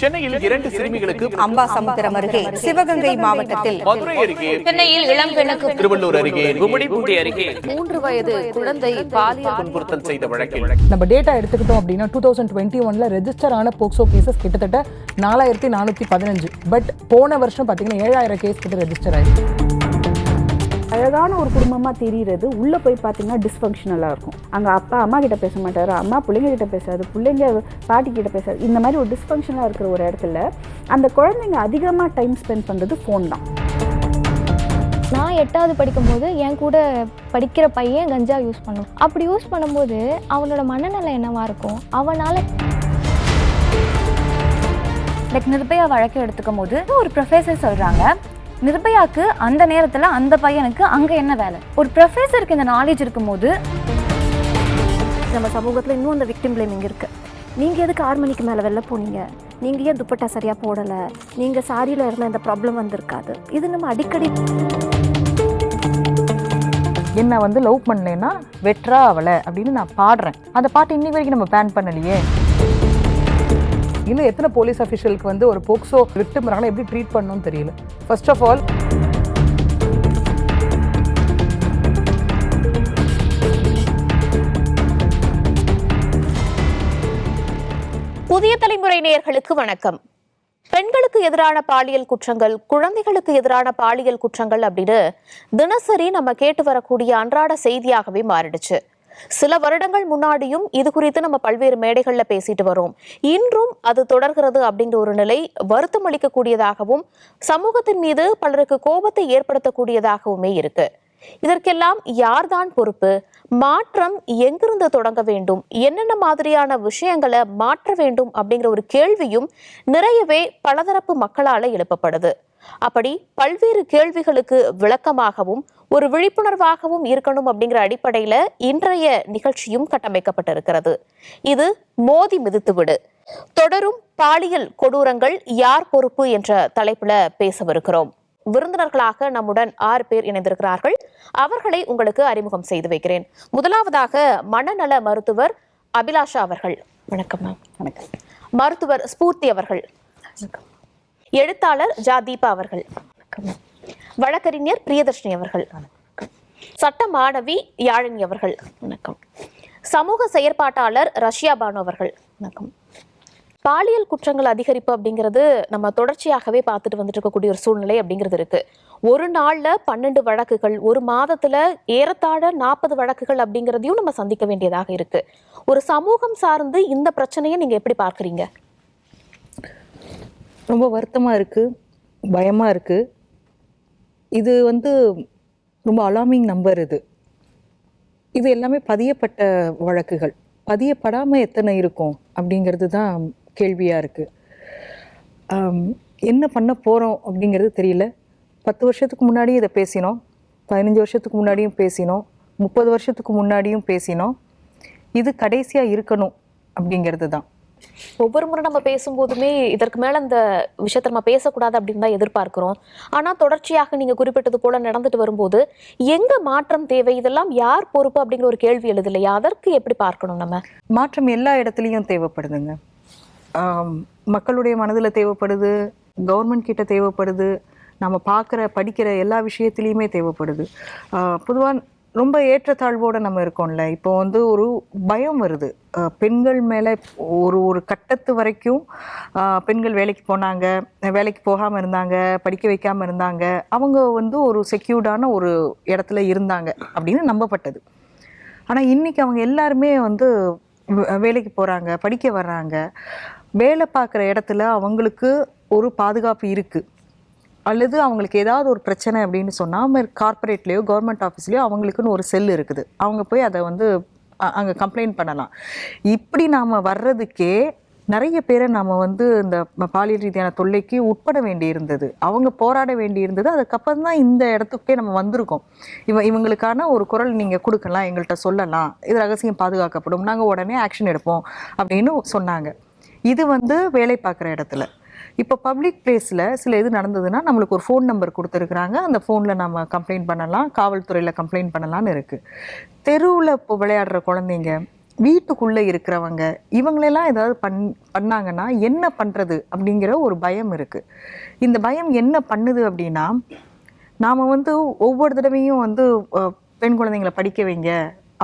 சென்னையில் 2 சிறுமிகளுக்கு அம்பாசமுத்திரம் அருகே, சிவகங்கை மாவட்டத்தில் மதுரை அருகே, சென்னையில் இளம் பெண்ணுக்கு திருவள்ளூர் அருகே, கும்மிடிப்பூண்டி அருகே 3 வயது குழந்தை பாலியல் துன்புறுத்தல் செய்த வழக்கில் நம்ம டேட்டா எடுத்துக்கிட்டோம் அப்படின்னா 2021 ரெஜிஸ்டர் ஆன போக்சோ கேசஸ் கிட்டத்தட்ட 4415. பட் போன வருஷம் பார்த்தீங்கன்னா 7000 கேஸ் கிட்ட ரெஜிஸ்டர் ஆயிருக்கு. அழகான ஒரு குடும்பமாக தெரிகிறது, உள்ளே போய் பார்த்தீங்கன்னா டிஸ்ஃபங்க்ஷனலாக இருக்கும். அங்கே அப்பா அம்மா கிட்ட பேச மாட்டார், அம்மா பிள்ளைங்க கிட்ட பேசாது, பிள்ளைங்க பாட்டி கிட்ட பேசாது. இந்த மாதிரி ஒரு டிஸ்ஃபங்க்ஷனாக இருக்கிற ஒரு இடத்துல அந்த குழந்தைங்க அதிகமாக டைம் ஸ்பெண்ட் பண்ணுறது ஃபோன் தான். நான் 8வது படிக்கும்போது என் கூட படிக்கிற பையன் கஞ்சா யூஸ் பண்ணும். அப்படி யூஸ் பண்ணும்போது அவனோட மனநிலை என்னவா இருக்கும்? அவனால் நிர்பயா வழக்கு எடுத்துக்கும் போது ஒரு ப்ரொஃபஸர் சொல்கிறாங்க, நிர்பயாவுக்கு அந்த நேரத்தில் அந்த பையனுக்கு அங்கே என்ன வேலை? ஒரு ப்ரொஃபஸருக்கு இந்த நாலேஜ் இருக்கும்போது நம்ம சமூகத்தில் இன்னும் அந்த விக்டிம் பிளேமிங் இருக்குது. நீங்கள் எதுக்கு 6 மணிக்கு மேலே வெளில போனீங்க? நீங்கள் ஏன் துப்பட்டா சரியாக போடலை? நீங்கள் சாரியில் இருந்தால் இந்த ப்ராப்ளம் வந்திருக்காது. இது நம்ம அடிக்கடி என்ன லவ் பண்ணலைன்னா வெட்ரா அவளை அப்படின்னு நான் பாடுறேன். அந்த பாட்டு இன்னி வரைக்கும் நம்ம பேன் பண்ணலையே. இன்னும் எத்தனை போலீஸ் அஃபிஷியலுக்கு ஒரு போக்சோ விக்டிம் இருக்காங்க, எப்படி ட்ரீட் பண்ணணும்னு தெரியல. ஃபர்ஸ்ட் ஆஃப் ஆல் புதிய தலைமுறை நேயர்களுக்கு வணக்கம். பெண்களுக்கு எதிரான பாலியல் குற்றங்கள், குழந்தைகளுக்கு எதிரான பாலியல் குற்றங்கள் அப்படின்னு தினசரி நம்ம கேட்டு வரக்கூடிய அன்றாட செய்தியாகவே மாறிடுச்சு. சில வருடங்கள் முன்னாடியும் இது குறித்து நம்ம பல்வேறு மேடைகள்ல பேசிட்டு வரோம். இன்றும் அது தொடர்கிறது அப்படிங்கிற ஒரு நிலை வருத்தம் அளிக்கக்கூடியதாகவும் சமூகத்தின் மீது பலருக்கு கோபத்தை ஏற்படுத்தக்கூடியதாகவுமே இருக்கு. இதற்கெல்லாம் யார்தான் பொறுப்பு? மாற்றம் எங்கிருந்து தொடங்க வேண்டும்? என்னென்ன மாதிரியான விஷயங்களை மாற்ற வேண்டும் அப்படிங்கிற ஒரு கேள்வியும் நிறையவே பலதரப்பு மக்களால எழுப்பப்படுது. அப்படி பல்வேறு கேள்விகளுக்கு விளக்கமாகவும் ஒரு விழிப்புணர்வாகவும் இருக்கணும் அப்படிங்கிற அடிப்படையில இன்றைய நிகழ்ச்சியும் கட்டமைக்கப்பட்டிருக்கிறது. இது மோதி மிதித்து விடு. தொடரும் பாலியல் கொடூரங்கள் யார் பொறுப்பு என்ற தலைப்புல பேசவிருக்கிறோம். விருந்தினர்களாக நம்முடன் 6 பேர் இணைந்திருக்கிறார்கள். அவர்களை உங்களுக்கு அறிமுகம் செய்து வைக்கிறேன். முதலாவதாக மனநல மருத்துவர் அபிலாஷா அவர்கள். வணக்கம் மேம். வணக்கம். மருத்துவர் ஸ்பூர்த்தி அவர்கள். எழுத்தாளர் ஜா தீபா அவர்கள். வழக்கறிஞர் பிரியதர்ஷினி அவர்கள். சட்ட மாணவி யாழினி அவர்கள். வணக்கம். சமூக செயற்பாட்டாளர் ரஷ்யா பானு அவர்கள். வணக்கம். பாலியல் குற்றங்கள் அதிகரிப்பு அப்படிங்கிறது நம்ம தொடர்ச்சியாகவே பார்த்துட்டு வந்துட்டு இருக்கக்கூடிய ஒரு சூழ்நிலை அப்படிங்கிறது இருக்கு. ஒரு நாள்ல 12 வழக்குகள், ஒரு மாதத்துல ஏறத்தாழ 40 வழக்குகள் அப்படிங்கிறதையும் நம்ம சந்திக்க வேண்டியதாக இருக்கு. ஒரு சமூகம் சார்ந்து இந்த பிரச்சனையை நீங்க எப்படி பார்க்குறீங்க? ரொம்ப வருத்தமாக இருக்குது, பயமாக இருக்குது. இது ரொம்ப அலார்மிங் நம்பர். இது எல்லாமே பதியப்பட்ட வழக்குகள். பதியப்படாமல் எத்தனை இருக்கும் அப்படிங்கிறது தான் கேள்வியாக இருக்குது. என்ன பண்ண போகிறோம் அப்படிங்கிறது தெரியல. 10 வருஷத்துக்கு முன்னாடியும் இதை பேசினோம், 15 வருஷத்துக்கு முன்னாடியும் பேசினோம், 30 வருஷத்துக்கு முன்னாடியும் பேசினோம். இது கடைசியாக இருக்கணும் அப்படிங்கிறது தான். ஒவ்வொரு முறை நம்ம பேசும்போதுமே இதற்கு மேல இந்த விஷயத்தை நம்ம பேசக்கூடாது அப்படின்னு தான் எதிர்பார்க்கிறோம். ஆனா தொடர்ச்சியாக நீங்க குறிப்பிட்டது போல நடந்துட்டு வரும்போது எங்க மாற்றம் தேவை, இதெல்லாம் யார் பொறுப்பு அப்படிங்கிற ஒரு கேள்வி எழுது இல்லையா? அதற்கு எப்படி பார்க்கணும்? நம்ம மாற்றம் எல்லா இடத்துலையும் தேவைப்படுதுங்க. மக்களுடைய மனதில் தேவைப்படுது, கவர்மெண்ட் கிட்ட தேவைப்படுது, நம்ம பார்க்குற படிக்கிற எல்லா விஷயத்துலேயுமே தேவைப்படுது. பொதுவாக ரொம்ப ஏற்றத்தாழ்வோடு நம்ம இருக்கோம்ல. இப்போ ஒரு பயம் வருது பெண்கள் மேலே. ஒரு கட்டத்து வரைக்கும் பெண்கள் வேலைக்கு போனாங்க, வேலைக்கு போகாமல் இருந்தாங்க, படிக்க வைக்காமல் இருந்தாங்க, அவங்க ஒரு செக்யூர்டான ஒரு இடத்துல இருந்தாங்க அப்படின்னு நம்பப்பட்டது. ஆனால் இன்றைக்கி அவங்க எல்லாருமே வேலைக்கு போகிறாங்க, படிக்க வர்றாங்க. வேலை பார்க்குற இடத்துல அவங்களுக்கு ஒரு பாதுகாப்பு இருக்குது. அல்லது அவங்களுக்கு ஏதாவது ஒரு பிரச்சனை அப்படின்னு சொன்னால் கார்ப்பரேட்லேயோ கவர்மெண்ட் ஆஃபீஸ்லேயோ அவங்களுக்குன்னு ஒரு செல் இருக்குது. அவங்க போய் அதை அங்கே கம்ப்ளைண்ட் பண்ணலாம். இப்படி நாம் வர்றதுக்கே நிறைய பேரை நாம் இந்த பாலியல் ரீதியான தொல்லைக்கு உட்பட வேண்டி இருந்தது, அவங்க போராட வேண்டி இருந்தது. அதுக்கப்புறம் தான் இந்த இடத்துக்கே நம்ம வந்திருக்கோம். இவங்களுக்கான ஒரு குரல் நீங்கள் கொடுக்கலாம், எங்கள்கிட்ட சொல்லலாம், இது ரகசியம் பாதுகாக்கப்படும், நாங்கள் உடனே ஆக்ஷன் எடுப்போம் அப்படின்னு சொன்னாங்க. இது வேலை பார்க்குற இடத்துல. இப்போ பப்ளிக் பிளேஸில் சில இது நடந்ததுன்னா நம்மளுக்கு ஒரு ஃபோன் நம்பர் கொடுத்துருக்குறாங்க, அந்த ஃபோனில் நம்ம கம்ப்ளைண்ட் பண்ணலாம், காவல்துறையில் கம்ப்ளைண்ட் பண்ணலான்னு இருக்குது. தெருவில் இப்போ விளையாடுற குழந்தைங்க, வீட்டுக்குள்ளே இருக்கிறவங்க இவங்களெல்லாம் ஏதாவது பண்ணாங்கன்னா என்ன பண்ணுறது அப்படிங்கிற ஒரு பயம் இருக்குது. இந்த பயம் என்ன பண்ணுது அப்படின்னா, நாம் வந்து ஒவ்வொரு தடவையும் வந்து பெண் குழந்தைங்களை படிக்க வைங்க,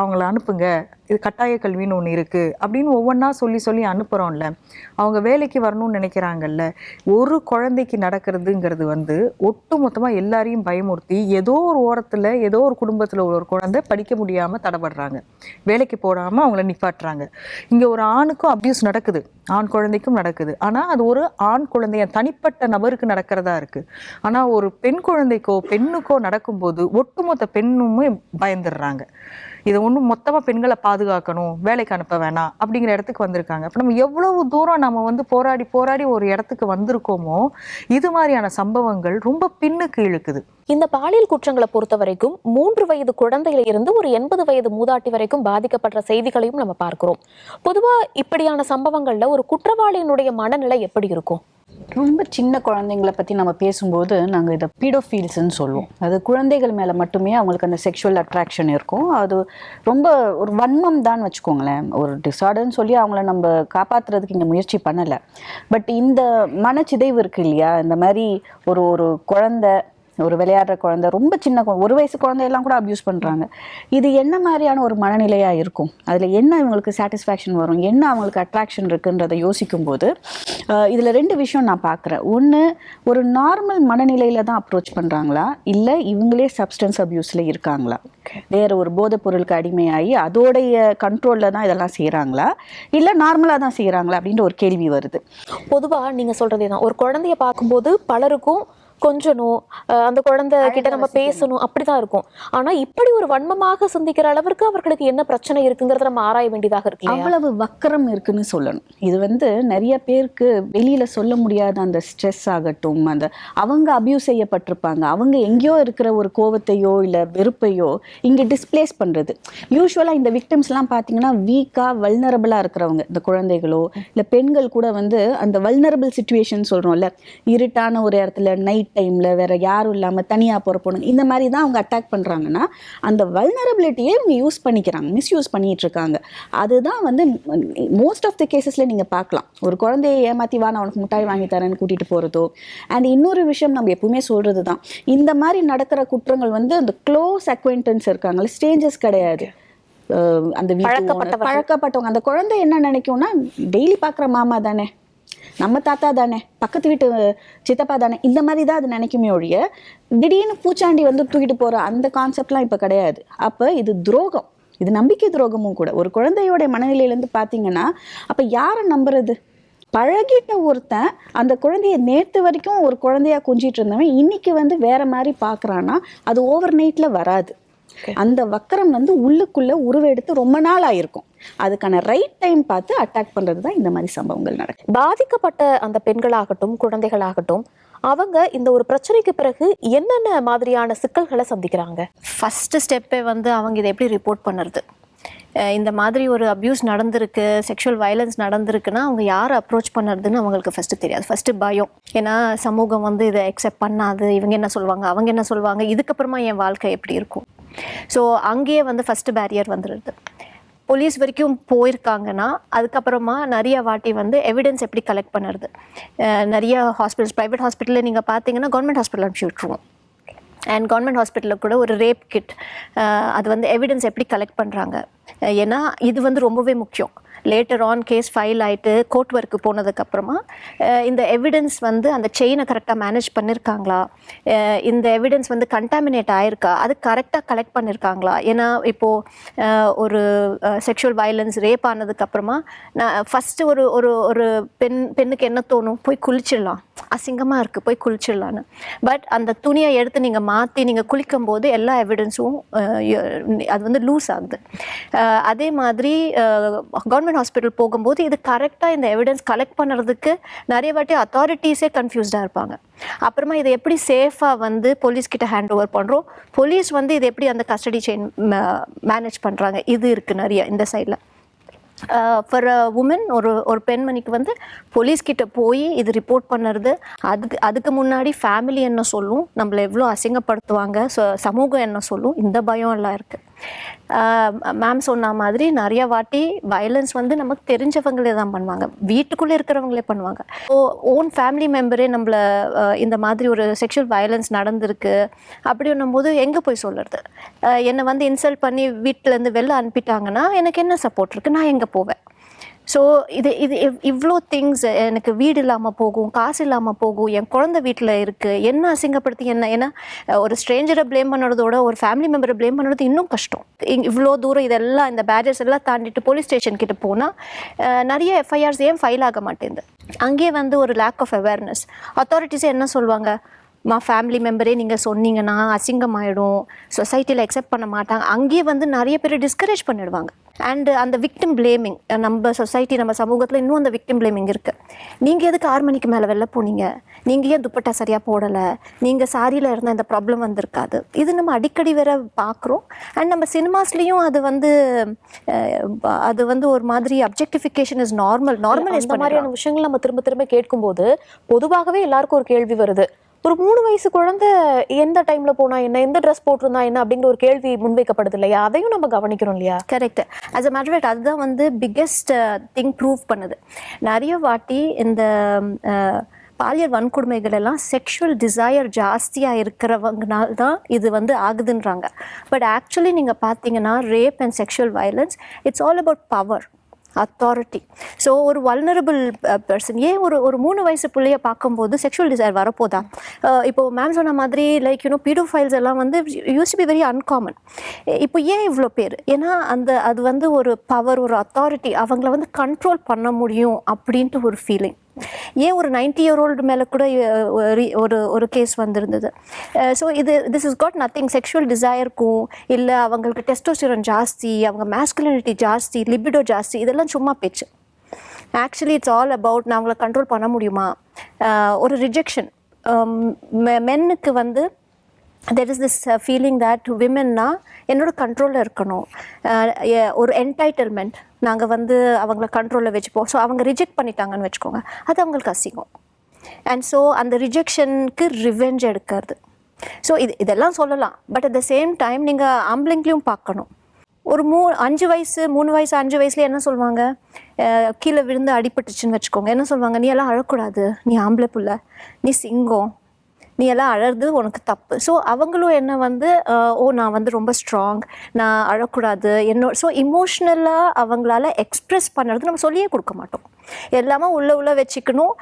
அவங்கள அனுப்புங்க, இது கட்டாய கல்வின்னு ஒன்று இருக்குது அப்படின்னு ஒவ்வொன்றா சொல்லி அனுப்புகிறோம்ல. அவங்க வேலைக்கு வரணும்னு நினைக்கிறாங்கல்ல. ஒரு குழந்தைக்கு நடக்கிறதுங்கிறது வந்து ஒட்டு மொத்தமாக எல்லாரையும் பயமுறுத்தி ஏதோ ஒரு ஓரத்தில் ஏதோ ஒரு குடும்பத்தில் ஒரு குழந்தை படிக்க முடியாமல் தடைபடுறாங்க, வேலைக்கு போடாமல் அவங்கள நிப்பாட்டுறாங்க. இங்கே ஒரு ஆணுக்கும் அப்யூஸ் நடக்குது, ஆண் குழந்தைக்கும் நடக்குது. ஆனால் அது ஒரு ஆண் குழந்தைய தனிப்பட்ட நபருக்கு நடக்கிறதா இருக்குது. ஆனால் ஒரு பெண் குழந்தைக்கோ பெண்ணுக்கோ நடக்கும்போது ஒட்டுமொத்த பெண்ணுமே பயந்துடுறாங்க. இதை ஒன்றும் மொத்தமாக பெண்களை பாதுகாக்கணும், வேலைக்கு அனுப்ப வேணாம் அப்படிங்கிற இடத்துக்கு வந்திருக்காங்க. இப்போ நம்ம எவ்வளவு தூரம் நம்ம வந்து போராடி ஒரு இடத்துக்கு வந்திருக்கோமோ, இது மாதிரியான சம்பவங்கள் ரொம்ப பின்னுக்கு இழுக்குது. இந்த பாலியல் குற்றங்களை பொறுத்த வரைக்கும் 3 வயது குழந்தையில இருந்து ஒரு 80 வயது மூதாட்டி வரைக்கும் பாதிக்கப்படுற செய்திகளையும் நம்ம பார்க்கிறோம். பொதுவா இப்படியான சம்பவங்கள்ல ஒரு குற்றவாளியினுடைய மனநிலை எப்படி இருக்கும்? ரொம்ப சின்ன குழந்தைங்களை பற்றி நம்ம பேசும்போது நாங்கள் இதை பீடோஃபீல்ஸ்ன்னு சொல்லுவோம். அது குழந்தைகள் மேலே மட்டுமே அவங்களுக்கு அந்த செக்ஷுவல் அட்ராக்ஷன் இருக்கும். அது ரொம்ப ஒரு வன்மம் தான் வச்சுக்கோங்களேன். ஒரு டிஸார்டர்னு சொல்லி அவங்கள நம்ம காப்பாற்றுறதுக்கு இங்கே முயற்சி பண்ணலை. பட் இந்த மனச்சிதைவு இருக்குது இல்லையா, இந்த மாதிரி ஒரு குழந்தை, ஒரு விளையாடுற குழந்தை, ரொம்ப சின்ன 1 வயசு குழந்தையெல்லாம் கூட அப்யூஸ் பண்ணுறாங்க. இது என்ன மாதிரியான ஒரு மனநிலையாக இருக்கும்? அதில் என்ன இவங்களுக்கு சாட்டிஸ்ஃபேக்ஷன் வரும், என்ன அவங்களுக்கு அட்ராக்ஷன் இருக்குன்றதை யோசிக்கும்போது இதில் 2 விஷயம் நான் பார்க்குறேன். ஒன்று, ஒரு நார்மல் மனநிலையில் தான் அப்ரோச் பண்ணுறாங்களா, இல்லை இவங்களே சப்ஸ்டன்ஸ் அப்யூஸில் இருக்காங்களா, வேறு ஒரு போதைப் பொருளுக்கு அடிமையாகி அதோடைய கண்ட்ரோலில் தான் இதெல்லாம் செய்கிறாங்களா, இல்லை நார்மலாக தான் செய்கிறாங்களா அப்படின்ற ஒரு கேள்வி வருது. பொதுவாக நீங்கள் சொல்கிறதே தான், ஒரு குழந்தைய பார்க்கும்போது பலருக்கும் கொஞ்சணும், அந்த குழந்தை கிட்ட நம்ம பேசணும், அப்படிதான் இருக்கும். ஆனா இப்படி ஒரு வன்மமாக சிந்திக்கிற அளவிற்கு அவர்களுக்கு என்ன பிரச்சனை இருக்குங்கிறத நம்ம ஆராய வேண்டியதாக இருக்கு. அவ்வளவு வக்கரம் இருக்குன்னு சொல்லணும். இது வந்து நிறைய பேருக்கு வெளியில சொல்ல முடியாத அந்த ஸ்ட்ரெஸ் ஆகட்டும், அந்த அவங்க அபியூஸ் செய்யப்பட்டிருப்பாங்க, அவங்க எங்கேயோ இருக்கிற ஒரு கோவத்தையோ இல்லை வெறுப்பையோ இங்கே டிஸ்பிளேஸ் பண்றது. யூஸ்வலாக இந்த விக்டிம்ஸ்லாம் பார்த்தீங்கன்னா வீக்காக வல்னரபிளாக இருக்கிறவங்க, இந்த குழந்தைகளோ இல்லை பெண்கள் கூட வந்து அந்த வல்னரபிள் சுச்சுவேஷன் சொல்கிறோம்ல, இருட்டான ஒரு இடத்துல நைட் டைமில் வேறு யாரும் இல்லாமல் தனியாக போகிற பொண்ணு, இந்த மாதிரி தான் அவங்க அட்டாக் பண்ணுறாங்கன்னா அந்த வல்னரபிலிட்டியே இவங்க யூஸ் பண்ணிக்கிறாங்க, மிஸ்யூஸ் பண்ணிகிட்டு இருக்காங்க. அதுதான் வந்து மோஸ்ட் ஆஃப் த கேசஸில் நீங்கள் பார்க்கலாம். ஒரு குழந்தையை ஏமாற்றி வா, நான் அவனுக்கு முட்டாய் வாங்கி தரேன்னு கூட்டிகிட்டு போகிறதோ. அண்ட் இன்னொரு விஷயம் நம்ம எப்பவுமே சொல்கிறது தான், இந்த மாதிரி நடக்கிற குற்றங்கள் வந்து அந்த க்ளோஸ் அக்வைண்டன்ஸ் இருக்காங்களே, ஸ்ட்ரேஞ்சர்ஸ் கிடையாது, அந்த பழக்கப்பட்டவங்க. அந்த குழந்தை என்ன நினைக்கும்னா, டெய்லி பார்க்குற மாமா தானே, நம்ம தாத்தா தானே, பக்கத்து வீட்டு சித்தப்பா தானே, இந்த மாதிரி தான் அது நினைக்குமே ஒழிய திடீர்னு பூச்சாண்டி வந்து தூக்கிட்டு போகிற அந்த கான்செப்ட்லாம் இப்போ கிடையாது. அப்போ இது துரோகம், இது நம்பிக்கை துரோகமும் கூட. ஒரு குழந்தையோடைய மனநிலையிலேருந்து பார்த்தீங்கன்னா அப்போ யாரை நம்புறது? பழகிட்ட ஒருத்தன் அந்த குழந்தைய நேற்று வரைக்கும் ஒரு குழந்தையா கொஞ்சிட்டு இருந்தவன் இன்னைக்கு வந்து வேற மாதிரி பார்க்குறான்னா அது ஓவர் நைட்டில் வராது. அந்த வக்கரம் வந்து உள்ளுக்குள்ள உருவெடுத்து ரொம்ப நாள் ஆயிருக்கும். அதுக்கான ரைட் டைம் பார்த்து அட்டாக் பண்றது தான் இந்த மாதிரி சம்பவங்கள் நடக்கும். பாதிக்கப்பட்ட அந்த பெண்களாகட்டும் குழந்தைகளாகட்டும் அவங்க இந்த ஒரு பிரச்சனைக்கு பிறகு என்னென்ன மாதிரியான சிக்கல்களை சந்திக்கிறாங்க? ஃபர்ஸ்ட் ஸ்டெப்பே வந்து அவங்க இதை எப்படி ரிப்போர்ட் பண்ணுறது. இந்த மாதிரி ஒரு அப்யூஸ் நடந்திருக்கு, செக்ஷுவல் வயலன்ஸ் நடந்திருக்குன்னா அவங்க யாரை அப்ரோச் பண்ணுறதுன்னு அவங்களுக்கு ஃபஸ்ட்டு தெரியாது. ஃபஸ்ட்டு பயம். ஏன்னா சமூகம் வந்து இதை அக்செப்ட் பண்ணாது, இவங்க என்ன சொல்லுவாங்க, அவங்க என்ன சொல்லுவாங்க, இதுக்கப்புறமா என் வாழ்க்கை எப்படி இருக்கும். ஸோ அங்கேயே வந்து ஃபஸ்ட்டு பேரியர் வந்துடுது. போலீஸ் வரைக்கும் போயிருக்காங்கன்னா அதுக்கப்புறமா நிறைய வாட்டி வந்து எவிடன்ஸ் எப்படி கலெக்ட் பண்ணுறது. நிறைய ஹாஸ்பிட்டல்ஸ், ப்ரைவேட் ஹாஸ்பிட்டலில் நீங்கள் பார்த்தீங்கன்னா கவர்மெண்ட் ஹாஸ்பிட்டல் அனுப்பிச்சி விட்ருவோம். அண்ட் கவர்மெண்ட் ஹாஸ்பிட்டலில் கூட ஒரு ரேப் கிட், அது வந்து எவிடன்ஸ் எப்படி கலெக்ட் பண்ணுறாங்க. ஏன்னா இது வந்து ரொம்பவே முக்கியம். லேட்டர் ஆன் கேஸ் ஃபைல் ஆகிட்டு கோர்ட் ஒர்க்கு போனதுக்கப்புறமா இந்த எவிடன்ஸ் வந்து அந்த செயினை கரெக்டாக மேனேஜ் பண்ணியிருக்காங்களா, இந்த எவிடன்ஸ் வந்து கண்டாமினேட் ஆகிருக்கா, அது கரெக்டாக கலெக்ட் பண்ணியிருக்காங்களா. ஏன்னா இப்போது ஒரு செக்ஷுவல் வயலன்ஸ் ரேப் ஆனதுக்கப்புறமா நான் ஃபஸ்ட்டு ஒரு பெண்ணுக்கு என்ன தோணும், போய் குளிச்சிடலாம், அசிங்கமாக இருக்குது போய் குளிச்சிடலான்னு. பட் அந்த துணியை எடுத்து நீங்கள் மாற்றி நீங்கள் குளிக்கும் போது எல்லா எவிடன்ஸும் அது வந்து லூஸ் ஆகுது. அதே மாதிரி கவர்மெண்ட் ஹாஸ்பிட்டல் போகும்போது இது கரெக்டாக இந்த எவிடன்ஸ் கலெக்ட் பண்ணுறதுக்கு நிறைய வாட்டி அத்தாரிட்டிஸே கன்ஃபியூஸ்டாக இருப்பாங்க. அப்புறமா இதை எப்படி சேஃபாக வந்து போலீஸ்கிட்ட ஹேண்ட் ஓவர் பண்ணுறோம், போலீஸ் வந்து இதை எப்படி அந்த கஸ்டடி செயின் மேனேஜ் பண்ணுறாங்க, இது இருக்குது நிறைய இந்த சைடில். ஃபார் அ உமன், ஒரு பெண்மணிக்கு வந்து போலீஸ்கிட்ட போய் இது ரிப்போர்ட் பண்ணுறது, அதுக்கு முன்னாடி ஃபேமிலி என்ன சொல்லும், நம்மளை எவ்வளோ அசிங்கப்படுத்துவாங்க, சமூகம் என்ன சொல்லும், இந்த பயம் எல்லாம் இருக்குது. மேம் சொன்ன மாதிரி நிறைய வாட்டி வயலன்ஸ் வந்து நமக்கு தெரிஞ்சவங்களே தான் பண்ணுவாங்க, வீட்டுக்குள்ளே இருக்கிறவங்களே பண்ணுவாங்க. ஓன் ஃபேமிலி மெம்பரே நம்மளை இந்த மாதிரி ஒரு செக்ஷுவல் வயலன்ஸ் நடந்திருக்கு அப்படின்னும் போது எங்கே போய் சொல்கிறது? என்னை வந்து இன்சல்ட் பண்ணி வீட்டிலேருந்து வெளில அனுப்பிட்டாங்கன்னா எனக்கு என்ன சப்போர்ட் இருக்குது? நான் எங்கே போவேன்? ஸோ இது இவ்வளோ திங்ஸ், எனக்கு வீடு இல்லாமல் போகும், காசு இல்லாமல் போகும், என் குழந்தை வீட்டில் இருக்குது, என்ன அசிங்கப்படுத்தி என்ன, ஏன்னா ஒரு ஸ்ட்ரேஞ்சரை ப்ளேம் பண்ணுறதோட ஒரு ஃபேமிலி மெம்பரை ப்ளேம் பண்ணுறது இன்னும் கஷ்டம். இவ்வளோ தூரம் இதெல்லாம் இந்த பேரியர்ஸ் எல்லாம் தாண்டிட்டு போலீஸ் ஸ்டேஷன் கிட்ட போனால் நிறைய எஃப்ஐஆர்ஸ் ஏன் ஃபைல் ஆக மாட்டேங்குது? அங்கேயே வந்து ஒரு லேக் ஆஃப் அவேர்னஸ். அத்தாரிட்டிஸே என்ன சொல்லுவாங்க, ஃபேமிலி மெம்பரே நீங்கள் சொன்னீங்கன்னா அசிங்கமாயிடும், சொசைட்டியில் அக்செப்ட் பண்ண மாட்டாங்க. அங்கேயே வந்து நிறைய பேர் டிஸ்கரேஜ் பண்ணிடுவாங்க. அண்டு அந்த விக்டிம் பிளேமிங், நம்ம சொசைட்டி நம்ம சமூகத்தில் இன்னும் அந்த விக்டிம் பிளேமிங் இருக்குது. நீங்கள் எதுக்கு 6 மணிக்கு மேலே வெளில போனீங்க, நீங்கள் ஏன் துப்பட்டா சரியாக போடலை, நீங்கள் சாரியில் இருந்தால் இந்த ப்ராப்ளம் வந்திருக்காது. இது நம்ம அடிக்கடி வேற பார்க்குறோம். அண்ட் நம்ம சினிமாஸ்லேயும் அது வந்து ஒரு மாதிரி அப்ஜெக்டிஃபிகேஷன் இஸ் நார்மலைஸ் இந்த மாதிரியான விஷயங்கள் நம்ம திரும்ப திரும்ப கேட்கும்போது பொதுவாகவே எல்லாருக்கும் ஒரு கேள்வி வருது, ஒரு 3 வயசு குழந்தை எந்த டைம்ல போனா என்ன, எந்த ட்ரெஸ் போட்டிருந்தா என்ன அப்படிங்கிற ஒரு கேள்வி முன்வைக்கப்படுது இல்லையா? அதையும் நம்ம கவனிக்கிறோம் இல்லையா? Correct. As a matter of fact அதுதான் வந்து பிக்கெஸ்ட் திங் ப்ரூவ் பண்ணுது. நிறைய வாட்டி இந்த பாலியல் வன்கொடுமைகள் எல்லாம் செக்ஷுவல் டிசையர் ஜாஸ்தியாக இருக்கிறவங்கனால தான் இது வந்து ஆகுதுன்றாங்க. பட் ஆக்சுவலி நீங்கள் பார்த்தீங்கன்னா rape and sexual violence it's all about power, authority. So ஒரு வல்னரபிள் பர்சன், ஏன் ஒரு 3 வயசு பிள்ளைய பார்க்கும்போது செக்ஷுவல் டிசைர் வரப்போதா? இப்போ மேம் சொன்ன மாதிரி லைக் பீடோஃபைல்ஸ் எல்லாம் வந்து use to be very uncommon. இப்போ ஏன் இவ்வளோ பேர்? ஏன்னா அது வந்து ஒரு பவர், ஒரு அத்தாரிட்டி, அவங்கள வந்து கண்ட்ரோல் பண்ண முடியும் அப்படின்ட்டு ஒரு ஃபீலிங். ஏன் ஒரு 90-year-old மேலே கூட ஒரு கேஸ் வந்திருந்தது. So this is got nothing sexual டிசையருக்கும் இல்லை அவங்களுக்கு டெஸ்டோஸ்டிரான் ஜாஸ்தி, அவங்க மேஸ்குலினிட்டி ஜாஸ்தி, லிபிடோ ஜாஸ்தி, இதெல்லாம் சும்மா பேச்சு. ஆக்சுவலி இட்ஸ் ஆல் அபவுட் நான் அவங்கள கண்ட்ரோல் பண்ண முடியுமா. ஒரு ரிஜெக்ஷன் மென்னுக்கு வந்து there is this feeling that womenனா என்னோட கண்ட்ரோலில் இருக்கணும், ஒரு என்டைட்டில்மெண்ட், நாங்கள் வந்து அவங்கள கண்ட்ரோலில் வச்சுப்போம். ஸோ அவங்க ரிஜெக்ட் பண்ணிட்டாங்கன்னு வச்சுக்கோங்க, அது அவங்களுக்கு அசிங்கம். அண்ட் ஸோ அந்த ரிஜெக்ஷனுக்கு ரிவெஞ்ச் எடுக்கிறது. ஸோ இதெல்லாம் சொல்லலாம். But at the same time நீங்கள் ஆம்பளைங்களையும் பார்க்கணும். ஒரு 3 வயசு 5 வயசுல என்ன சொல்லுவாங்க, கீழே விழுந்து அடிபட்டுச்சுன்னு வச்சுக்கோங்க, என்ன சொல்லுவாங்க, நீ எல்லாம் அழக்கூடாது, நீ ஆம்பளை புள்ள, நீ சிங்கம், நீ எல்லாம் அழறது உனக்கு தப்பு. ஸோ அவங்களும் என்ன வந்து நான் வந்து ரொம்ப ஸ்ட்ராங், நான் அழக்கூடாது ஸோ இமோஷ்னலாக அவங்களால எக்ஸ்ப்ரெஸ் பண்ணுறது நம்ம சொல்லியே கொடுக்க மாட்டோம். எல்லாமே உள்ள வச்சுக்கணும்,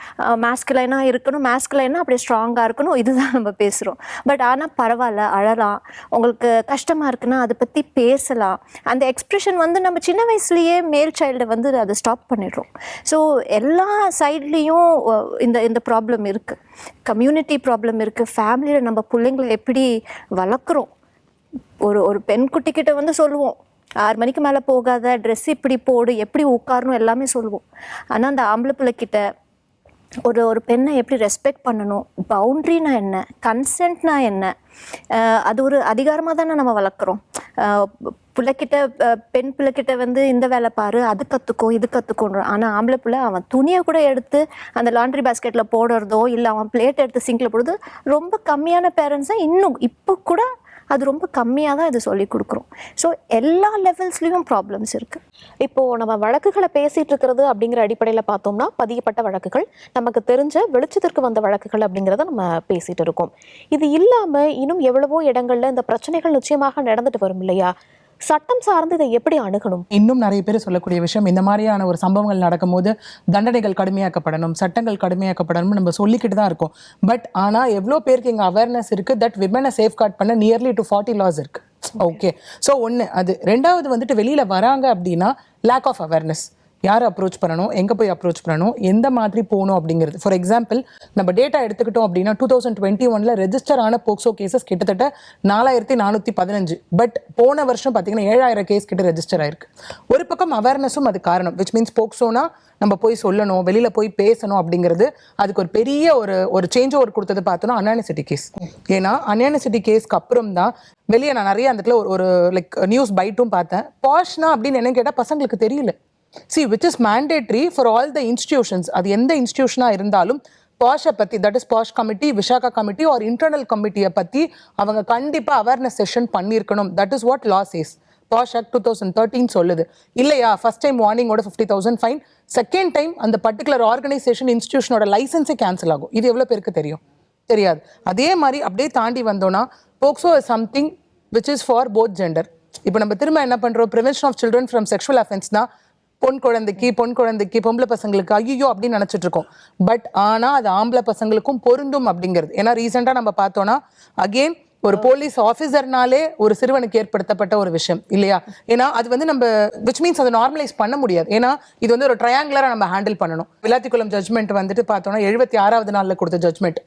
மேஸ்குலைனாக இருக்கணும், மேஸ்குலைனாக அப்படியே ஸ்ட்ராங்காக இருக்கணும், இதுதான் நம்ம பேசுகிறோம். பட் ஆனால் பரவாயில்ல, அழலாம், உங்களுக்கு கஷ்டமாக இருக்குன்னா அதை பற்றி பேசலாம். அந்த எக்ஸ்ப்ரெஷன் வந்து நம்ம சின்ன வயசுலேயே மேல் சைல்டை வந்து அதை ஸ்டாப் பண்ணிடுறோம். ஸோ எல்லா சைட்லேயும் இந்த ப்ராப்ளம் இருக்குது. கம்யூனிட்டி ப்ராப்ளம் இருக்குது, ஃபேமிலியில் நம்ம பிள்ளைங்களை எப்படி வளர்க்குறோம். ஒரு பெண் குட்டிக்கிட்ட வந்து சொல்லுவோம் 6 மணிக்கு மேலே போகாத, ட்ரெஸ் இப்படி போடு, எப்படி உட்காரணும் எல்லாமே சொல்லுவோம். ஆனால் அந்த ஆம்பளை பிள்ளைக்கிட்ட ஒரு பெண்ணை எப்படி ரெஸ்பெக்ட் பண்ணணும், பவுண்ட்ரினா என்ன, கன்சென்ட்னா என்ன, அது ஒரு அதிகாரமாக தானே நம்ம வளர்க்குறோம். பிள்ளைக்கிட்ட பெண் பிள்ளைக்கிட்ட வந்து இந்த வேலை பாரு, அது கற்றுக்கோ, இது கற்றுக்கோன்ற. ஆனால் ஆம்பளை பிள்ளை அவன் துணியை கூட எடுத்து அந்த லாண்ட்ரி பேஸ்கெட்டில் போடுறதோ இல்லை அவன் பிளேட் எடுத்து சிங்கில் போடுறது ரொம்ப கம்மியான பேரண்ட்ஸை இன்னும் இப்போ கூட அது ரொம்ப கம்மியாக தான் இது சொல்லி கொடுக்குறோம். ஸோ எல்லா லெவல்ஸ்லேயும் ப்ராப்ளம்ஸ் இருக்குது. இப்போது நம்ம வழக்குகளை பேசிகிட்டு இருக்கிறது அப்படிங்கிற அடிப்படையில் பார்த்தோம்னா பதியப்பட்ட வழக்குகள், நமக்கு தெரிஞ்ச வெளிச்சத்திற்கு வந்த வழக்குகள் அப்படிங்கிறத நம்ம பேசிகிட்டு இருக்கோம். இது இல்லாமல் இன்னும் எவ்வளவோ இடங்களில் இந்த பிரச்சனைகள் நிச்சயமாக நடந்துட்டு வரும் இல்லையா? சட்டம் சார்ந்து இதை எப்படி அணுகணும்? இன்னும் நிறைய பேர் சொல்லக்கூடிய விஷயம், இந்த மாதிரியான ஒரு சம்பவங்கள் நடக்கும்போது தண்டனைகள் கடுமையாக்கப்படணும், சட்டங்கள் கடுமையாக்கப்படணும் நம்ம சொல்லிக்கிட்டு தான் இருக்கோம். பட் ஆனால் எவ்வளோ பேருக்கு இங்கே அவேர்னஸ் இருக்குது தட் விமனை சேஃப்கார்ட் பண்ண நியர்லி டு 40 laws இருக்குது. ஓகே, ஸோ ஒன்று அது. ரெண்டாவது வந்துட்டு வெளியில் வராங்க அப்படின்னா லேக் ஆஃப் அவேர்னஸ். யாரை அப்ரோச் பண்ணணும், எங்கே போய் அப்ரோச் பண்ணணும், எந்த மாதிரி போகணும் அப்படிங்கிறது. ஃபார் எக்ஸாம்பிள் நம்ம டேட்டா எடுத்துக்கிட்டோம் அப்படின்னா 2021 ரெஜிஸ்டர் ஆன போக்சோ கேசஸ் கிட்டத்தட்ட 4415. பட் போன வருஷம் பார்த்தீங்கன்னா 7000 கேஸ் கிட்ட ரெஜிஸ்டர் ஆயிருக்கு. ஒரு பக்கம் அவேர்னஸும் அது காரணம், விச் மீன்ஸ் போக்சோனா நம்ம போய் சொல்லணும், வெளியில் போய் பேசணும் அப்படிங்கிறது. அதுக்கு ஒரு பெரிய ஒரு சேஞ்ச் ஓவர் கொடுத்தது பார்த்தோன்னா அன்யானிசிட்டி கேஸ். ஏன்னா அன்யானிசிட்டி கேஸ்க்கு அப்புறம் தான் வெளியே நான் நிறைய அந்த ஒரு லைக் நியூஸ் பைட்டும் பார்த்தேன். பாஷ்னா அப்படின்னு என்ன கேட்டால் பசங்களுக்கு தெரியல. See, which is mandatory for all the institutions. அது எந்த இன்ஸ்டிடியூஷனாக இருந்தாலும் பாஷை பற்றி, that is POSH committee, Vishaka committee or internal கமிட்டியை பற்றி அவங்க கண்டிப்பாக அவேர்னஸ் செஷன் பண்ணியிருக்கணும். That is what law says. POSH act 2013 சொல்லுது இல்லையா? ஃபர்ஸ்ட் டைம் வார்னிங்கோட 50,000 ஃபைன், செகண்ட் டைம் அந்த பர்டிகுலர் ஆர்கனைசேஷன் இன்ஸ்டிடியூஷனோட லைசன்ஸே கேன்சல் ஆகும். இது எவ்வளோ பேருக்கு தெரியும்? தெரியாது. அதே மாதிரி அப்படியே தாண்டி வந்தோம்னா POCSO is something which is for both gender. இப்போ நம்ம திரும்ப என்ன பண்ணுறோம், prevention of children from sexual அஃபென்ஸ்னா பொன் குழந்தைக்கு பொம்பளை பசங்களுக்கு ஐயோ அப்படின்னு நினச்சிட்டு இருக்கோம். பட் ஆனால் அது ஆம்பளை பசங்களுக்கும் பொருந்தும் அப்படிங்கிறது. ஏன்னா ரீசெண்டாக நம்ம பார்த்தோன்னா அகெயின் ஒரு போலீஸ் ஆஃபீஸர்னாலே ஒரு சிறுவனுக்கு ஏற்படுத்தப்பட்ட ஒரு விஷயம் இல்லையா? ஏன்னா அது வந்து நம்ம விச் மீன்ஸ் அதை நார்மலைஸ் பண்ண முடியாது. ஏன்னா இது வந்து ஒரு ட்ரையாங்குலராக நம்ம ஹேண்டில் பண்ணணும். விளாத்திக்குளம் ஜட்மெண்ட் வந்துட்டு பார்த்தோன்னா 76வது நாளில் கொடுத்த ஜட்மெண்ட்.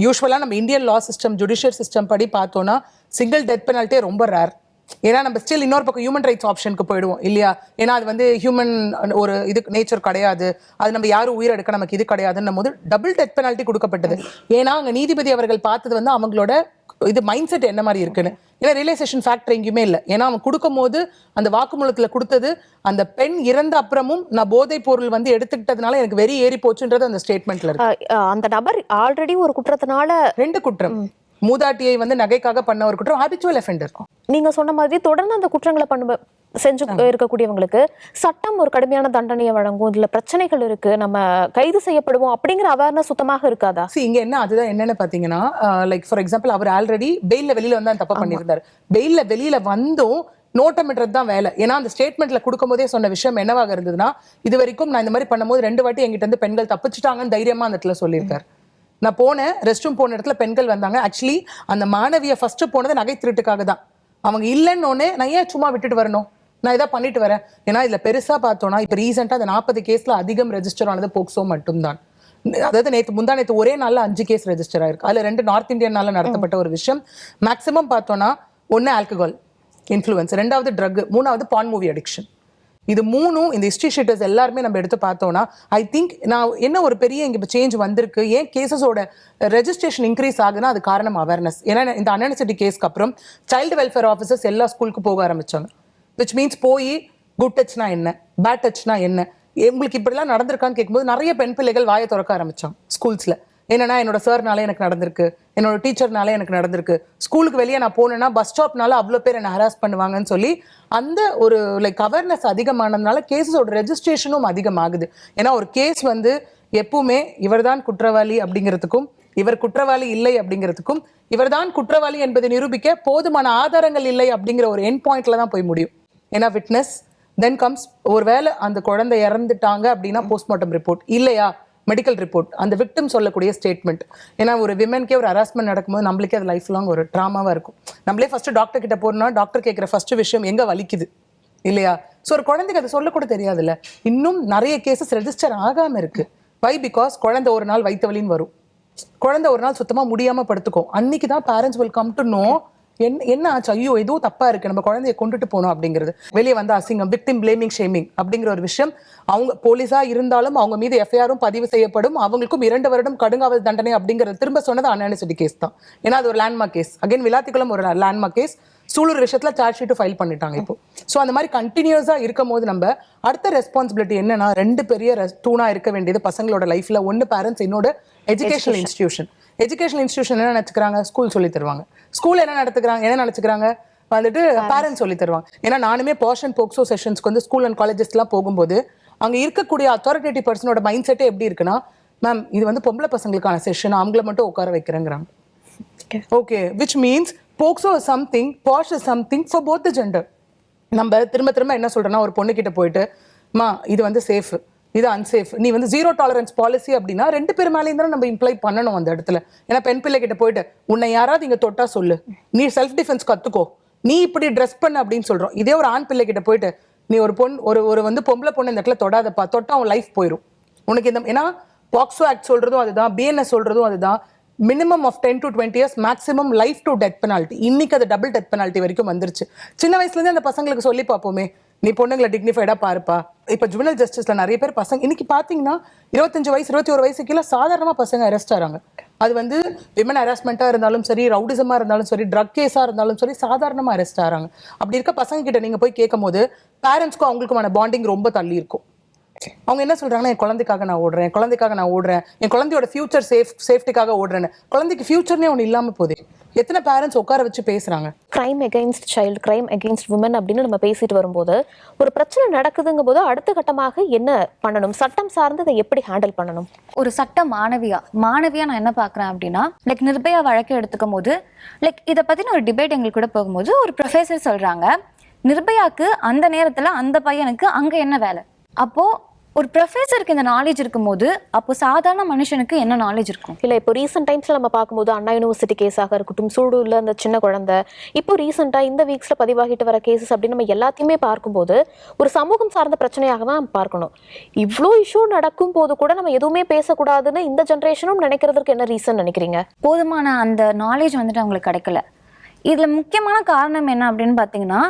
யூஸ்வலாக நம்ம இந்தியன் லா சிஸ்டம் ஜுடிஷியல் சிஸ்டம் படி பார்த்தோன்னா சிங்கிள் டெத் பெனால்ட்டியே ரொம்ப ரேர். ஏன்னா நம்ம ஸ்டில் இன்னொரு பக்கம் ஹியூமன் ரைட்ஸ் ஆப்ஷனுக்கு போயிடுவோம் இல்லையா? ஏன்னா அது வந்து ஹியூமன் ஒரு இது நேச்சர் கிடையாது, அது நம்ம யாரும் உயிர் எடுக்க நமக்கு இது கிடையாதுன்னும் போது டபுள் டெத் பெனால்ட்டி கொடுக்கப்பட்டது. ஏன்னா அங்கே நீதிபதி அவர்கள் பார்த்தது வந்து அவங்களோட இது மைண்ட் செட் என்ன மாதிரி இருக்குன்னு. ஏன்னா ரியலைசேஷன் ஃபேக்டர் எங்கேயுமே இல்லை. ஏன்னா அவன் கொடுக்கும் போது அந்த வாக்குமூலத்தில் கொடுத்தது அந்த பெண் இறந்த அப்புறமும் நான் போதைப் பொருள் வந்து எடுத்துக்கிட்டதுனால எனக்கு வெறி ஏறி போச்சுன்றது அந்த ஸ்டேட்மெண்ட்ல இருக்கு. அந்த நபர் ஆல்ரெடி ஒரு குற்றத்தினால 2 குற்றம், மூதாட்டியை வந்து நகைக்காக பண்ண ஒரு குற்றம், ஹாபிச்சுவல் அஃபெண்டர். நீங்க சொன்ன மாதிரி தொடர்ந்து அந்த குற்றங்களை செஞ்சு இருக்கக்கூடியவங்களுக்கு சட்டம் ஒரு கடுமையான தண்டனையை வழங்கும். இதுல பிரச்சனைகள் இருக்கு, நம்ம கைது செய்யப்படுவோம் அப்படிங்கிற அவேர்னஸ் சுத்தமாக இருக்காதா? இங்க என்ன அதுதான் என்னன்னு பாத்தீங்கன்னா, லைக் ஃபார் எக்ஸாம்பிள் அவர் ஆல்ரெடி பெயில்ல வெளியில வந்து தப்பு பண்ணியிருந்தாரு. பெயில்ல வெளியில வந்தும் நோட்டமிடுறது தான் வேலை. ஏன்னா அந்த ஸ்டேட்மெண்ட்ல கொடுக்கும் போதே சொன்ன விஷயம் என்னவாக இருந்ததுன்னா, இது வரைக்கும் நான் இந்த மாதிரி பண்ணும்போது 2 வாட்டி எங்கிட்ட இருந்து பெண்கள் தப்பிச்சுட்டாங்கன்னு தைரியமா அந்த இடத்துல சொல்லியிருக்காரு. நான் போனேன், ரெஸ்ட் ரூம் போன இடத்துல பெண்கள் வந்தாங்க. ஆக்சுவலி அந்த மாணவியை ஃபர்ஸ்ட் போனது நகை திருட்டுக்காக தான். அவங்க இல்லைன்னொன்னே நான் ஏன் சும்மா விட்டுட்டு வரணும், நான் இதை பண்ணிட்டு வரேன். ஏன்னா இதுல பெருசா பார்த்தோம்னா இப்போ ரீசெண்டா அந்த 40 கேஸ்ல அதிகம் ரெஜிஸ்டர் ஆனது போக்சோ மட்டும்தான். அதாவது முந்தானேத்து ஒரே நாள்ல 5 கேஸ் ரெஜிஸ்டர் ஆயிருக்கு. அதுல 2 நார்த் இந்தியனால நடத்தப்பட்ட ஒரு விஷயம். மேக்சிமம் பார்த்தோம்னா 1 ஆல்கஹால் இன்ஃப்ளூயன்ஸ், 2வது ட்ரக், 3வது பான் மூவி அடிக்ஷன். இது 3ம் இந்த ஹிஸ்ட்ரி ஷீட்டர்ஸ் எல்லாருமே நம்ம எடுத்து பார்த்தோம்னா ஐ திங்க் நான் என்ன ஒரு பெரிய இங்கே சேஞ்ச் வந்திருக்கு. ஏன் கேசஸோட ரெஜிஸ்ட்ரேஷன் இன்க்ரீஸ் ஆகுதுன்னா அது காரணம் அவேர்னஸ். ஏன்னா இந்த அன்அனிவர்சரி கேஸ்க்கு அப்புறம் சைல்டு வெல்ஃபேர் ஆஃபீஸர்ஸ் எல்லா ஸ்கூலுக்கு போக ஆரம்பிச்சாங்க. விச் மீன்ஸ் போய் குட் டச்னா என்ன, பேட் டச்னா என்ன, உங்களுக்கு இப்படிலாம் நடந்திருக்கான்னு கேட்கும்போது நிறைய பெண் பிள்ளைகள் வாயை திறக்க ஆரம்பிச்சாங்க ஸ்கூல்ஸில். என்னன்னா என்னோட சார்னாலே எனக்கு நடந்திருக்கு, என்னோட டீச்சர்னாலே எனக்கு நடந்திருக்கு, ஸ்கூலுக்கு வெளியே நான் போனேன்னா பஸ் ஸ்டாப்னால அவ்வளோ பேர் என்னை ஹராஸ் பண்ணுவாங்கன்னு சொல்லி அந்த ஒரு லைக் அவேர்னஸ் அதிகமானதுனால கேஸஸோட ரெஜிஸ்ட்ரேஷனும் அதிகமாகுது. ஏன்னா ஒரு கேஸ் வந்து எப்பவுமே இவர்தான் குற்றவாளி அப்படிங்கிறதுக்கும் இவர் குற்றவாளி இல்லை அப்படிங்கிறதுக்கும் இவர்தான் குற்றவாளி என்பதை நிரூபிக்க போதுமான ஆதாரங்கள் இல்லை அப்படிங்கிற ஒரு எண்ட் பாயிண்ட்ல தான் போய் முடியும். ஏன்னா விட்னஸ் தென் கம்ஸ், ஒருவேளை அந்த குழந்தை இறந்துட்டாங்க அப்படின்னா போஸ்ட்மார்ட்டம் ரிப்போர்ட், இல்லையா மெடிக்கல் ரிப்போர்ட், அந்த விக்டிம் சொல்லக்கூடிய ஸ்டேட்மெண்ட். ஏன்னா ஒரு விமனுக்கே ஒரு ஹராஸ்மெண்ட் நடக்கும்போது நம்மளுக்கே அது லைஃப் லாங் ஒரு ட்ராமாவாக இருக்கும். நம்மளே ஃபர்ஸ்ட் டாக்டர் கிட்ட போறோம்னா டாக்டர் கேட்குற ஃபர்ஸ்ட் விஷயம் எங்கே வலிக்குது இல்லையா? ஸோ ஒரு குழந்தைக்கு அதை சொல்லக்கூட தெரியாதுல்ல. இன்னும் நிறைய கேசஸ் ரெஜிஸ்டர் ஆகாமல் இருக்கு. வை? பிகாஸ் குழந்தை ஒரு நாள் வயிற்று வலின்னு வரும், குழந்தை ஒரு நாள் சுத்தமாக முடியாமல் படுத்துக்கும். அன்னைக்கு தான் parents will come to know என்ன ஆச்சு, ஐயோ எதுவும் தப்பா இருக்கு, நம்ம குழந்தைய கொண்டுட்டு போனோம் அப்படிங்கிறது. வெளியே வந்து அசிங்கம், விக்டிம் பிளேமிங், ஷேமிங் அப்படிங்கிற ஒரு விஷயம். அவங்க போலீஸா இருந்தாலும் அவங்க மீது எஃப்ஐஆரும் பதிவு செய்யப்படும். அவங்களுக்கும் 2 வருடம் கடுங்காவல் தண்டனை அப்படிங்கிறது திரும்ப சொன்னது அன்அனிவர்சரி கேஸ் தான். ஏன்னா அது ஒரு லேண்ட்மார்க் கேஸ். அகைன் விளாத்திக்குளம் ஒரு லேண்ட்மார்க் கேஸ். சூலூர் விஷயத்துல சார்ஜ் ஷீட் ஃபைல் பண்ணிட்டாங்க இப்போ. ஸோ அந்த மாதிரி கண்டினியூஸா இருக்கும் போது நம்ம அடுத்த ரெஸ்பான்சிபிலிட்டி என்னன்னா 2 பெரிய தூணா இருக்க வேண்டியது பசங்களோட லைஃப்ல. 1 பேரண்ட்ஸ், இன்னொரு எஜுகேஷனல் இன்ஸ்டிடியூஷன். எஜுகேஷனல் இன்ஸ்டிடியூஷன் என்ன நினைச்சுக்கிறாங்க, ஸ்கூல் சொல்லி தருவாங்க. ஸ்கூல் என்ன நினைச்சுக்கிறாங்க வந்துட்டு பேரண்ட்ஸ் சொல்லி தருவாங்க. ஏன்னா நானுமே பாஷன் போக்சோ செஷன்ஸ்க்கு வந்து ஸ்கூல் அண்ட் காலேஜஸ்லாம் போகும்போது அங்கே இருக்கக்கூடிய அத்தாரிட்டேட்டிவ் பர்சனோட மைண்ட் செட்டே எப்படி இருக்குன்னா, மேம் இது வந்து பொம்பளை பசங்களுக்கான செஷன், அவங்கள மட்டும் உட்கார வைக்கிறேங்கிறாங்க. Okay, which means POCSO is something, POSH is something for both the gender. நம்ம திரும்ப என்ன சொல்றோம்னா, ஒரு பொண்ணு கிட்ட போயிட்டு மா இது வந்து சேஃப், இது அன்சேஃப், நீ வந்து 0 டாலரன்ஸ் பாலிசி அப்படின்னா 2 பேர் மேலேயும் தான் நம்ம இம்ப்ளை பண்ணணும் அந்த இடத்துல. ஏன்னா பெண் பிள்ளை கிட்ட போயிட்டு உன்னை யாராவது இங்க தொட்டா சொல்லு, நீ செல்ஃப் டிஃபென்ஸ் கத்துக்கோ, நீ இப்படி ட்ரெஸ் பண்ணு அப்படின்னு சொல்றோம். இதே ஒரு ஆண் பிள்ளை கிட்ட போயிட்டு நீ ஒரு ஒரு வந்து பொம்பளை பொண்ணு இந்த இடத்துல தொடாதப்பா, தொட்டா அவன் லைஃப் போயிடும் உனக்கு. இந்த ஏன்னா பாக்ஸோ ஆக்ட் சொல்றதும் அதுதான், பிஎன்எஸ் சொல்றதும் அதுதான். Minimum of 10 to 20 years, maximum life to death penalty. இன்னைக்கு அது டபுள் டெத் பெனால்ட்டி வரைக்கும் வந்துருச்சு. சின்ன வயசுல இருந்தே அந்த பசங்களுக்கு சொல்லி பார்ப்போமே, நீ பொண்ணுங்களை டிக்னிஃபைடா பாருப்பா. இப்ப ஜுவனல் ஜஸ்டிஸ்ல நிறைய பேர் பசங்க இன்னைக்கு பாத்தீங்கன்னா 25 வயசு 21 வயசு கீழே சாதாரணமா பசங்க அரெஸ்ட் ஆறாங்க. அது வந்து விமன் ஹராஸ்மெண்ட்டா இருந்தாலும் சரி, ரவுடிசமா இருந்தாலும் சரி, ட்ரக் கேஸா இருந்தாலும் சரி, சாதாரணமா அரெஸ்ட் ஆறாங்க. அப்படி இருக்க பசங்க கிட்ட நீங்க போய் கேட்கும் போது பேரண்ட்ஸ்க்கும் அவங்களுக்குமான பாண்டிங் ரொம்ப தள்ளி இருக்கும். அவங்க என்ன சொல்றாங்கன்னா என் குழந்தைக்காக நான் ஓடுறேன், என் குழந்தையோட ஃபியூச்சர் சேஃப்டிக்காக ஓடுறேன்னு. குழந்தைக்கு ஃபியூச்சர்னே ஒன்று இல்லாமல் போகுது. எத்தனை பேரண்ட்ஸ் உட்கார வச்சு பேசுறாங்க? Crime against child, crime against women அப்படின்னு நம்ம பேசிட்டு வரும்போது ஒரு பிரச்சனை நடக்குதுங்கும் போது அடுத்த கட்டமாக என்ன பண்ணணும்? சட்டம் சார்ந்து அதை எப்படி ஹேண்டில் பண்ணணும்? ஒரு சட்ட மாணவியா நான் என்ன பார்க்குறேன் அப்படின்னா, லைக் நிர்பயா வழக்கு எடுத்துக்கும் போது லைக் இதை பற்றின ஒரு டிபேட் எங்களுக்கு கூட போகும்போது ஒரு ப்ரொஃபஸர் சொல்கிறாங்க, நிர்பயாவுக்கு அந்த நேரத்தில் அந்த பையனுக்கு அங்கே என்ன வேலை? அப்போது ஒரு ப்ரொஃபஸருக்கு இந்த நாலேஜ் இருக்கும்போது அப்போ சாதாரண மனுஷனுக்கு என்ன நாலேஜ் இருக்கும்? இல்லை, இப்போ ரீசெண்ட் டைம்ஸில் நம்ம பார்க்கும்போது அண்ணா யூனிவர்சிட்டி கேஸாக இருக்கட்டும், சூடூரில் அந்த சின்ன குழந்தை, இப்போ ரீசெண்டாக இந்த வீக்ஸில் பதிவாகிட்டு வர கேசஸ் அப்படின்னு நம்ம எல்லாத்தையுமே பார்க்கும்போது ஒரு சமூகம் சார்ந்த பிரச்சனையாக தான் நம்ம பார்க்கணும். இவ்வளோ இஷ்யூ நடக்கும் போது கூட நம்ம எதுவுமே பேசக்கூடாதுன்னு இந்த ஜென்ரேஷனும் நினைக்கிறதுக்கு என்ன ரீசன் நினைக்கிறீங்க? போதுமான அந்த நாலேஜ் வந்துட்டு அவங்களுக்கு கிடைக்கல. இதில் முக்கியமான காரணம் என்ன அப்படின்னு பார்த்தீங்கன்னா,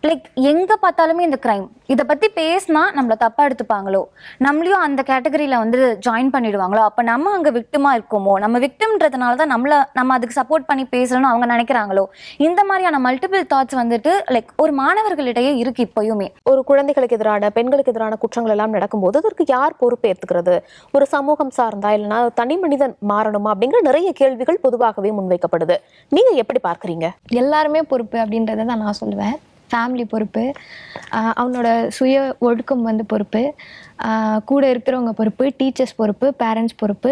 லைக் எங்கே பார்த்தாலுமே இந்த க்ரைம், இதை பற்றி பேசினா நம்மளை தப்பாக எடுத்துப்பாங்களோ, நம்மளையும் அந்த கேட்டகரியில் வந்து ஜாயின் பண்ணிடுவாங்களோ, அப்போ நம்ம அங்கே விக்டிமாக இருக்கோமோ, நம்ம விக்டிம்ன்றதுனால தான் நம்ம அதுக்கு சப்போர்ட் பண்ணி பேசணும்னு அவங்க நினைக்கிறாங்களோ, இந்த மாதிரியான மல்டிபிள் தாட்ஸ் வந்துட்டு லைக் ஒரு மாணவர்களிடையே இருக்குது இப்போயுமே. ஒரு குழந்தைகளுக்கு எதிரான, பெண்களுக்கு எதிரான குற்றங்கள் எல்லாம் நடக்கும்போது அதற்கு யார் பொறுப்பு ஏற்றுக்கிறது? ஒரு சமூகம் சார்ந்தா இல்லைன்னா தனி மனிதன் மாறணுமா அப்படிங்கிற நிறைய கேள்விகள் பொதுவாகவே முன்வைக்கப்படுது. நீங்கள் எப்படி பார்க்குறீங்க? எல்லாருமே பொறுப்பு அப்படின்றத தான் நான் சொல்லுவேன். ஃபேமிலி பொறுப்பு, அவனோட சுய ஒழுக்கம் வந்து பொறுப்பு, கூட இருக்கிறவங்க பொறுப்பு, டீச்சர்ஸ் பொறுப்பு, பேரண்ட்ஸ் பொறுப்பு,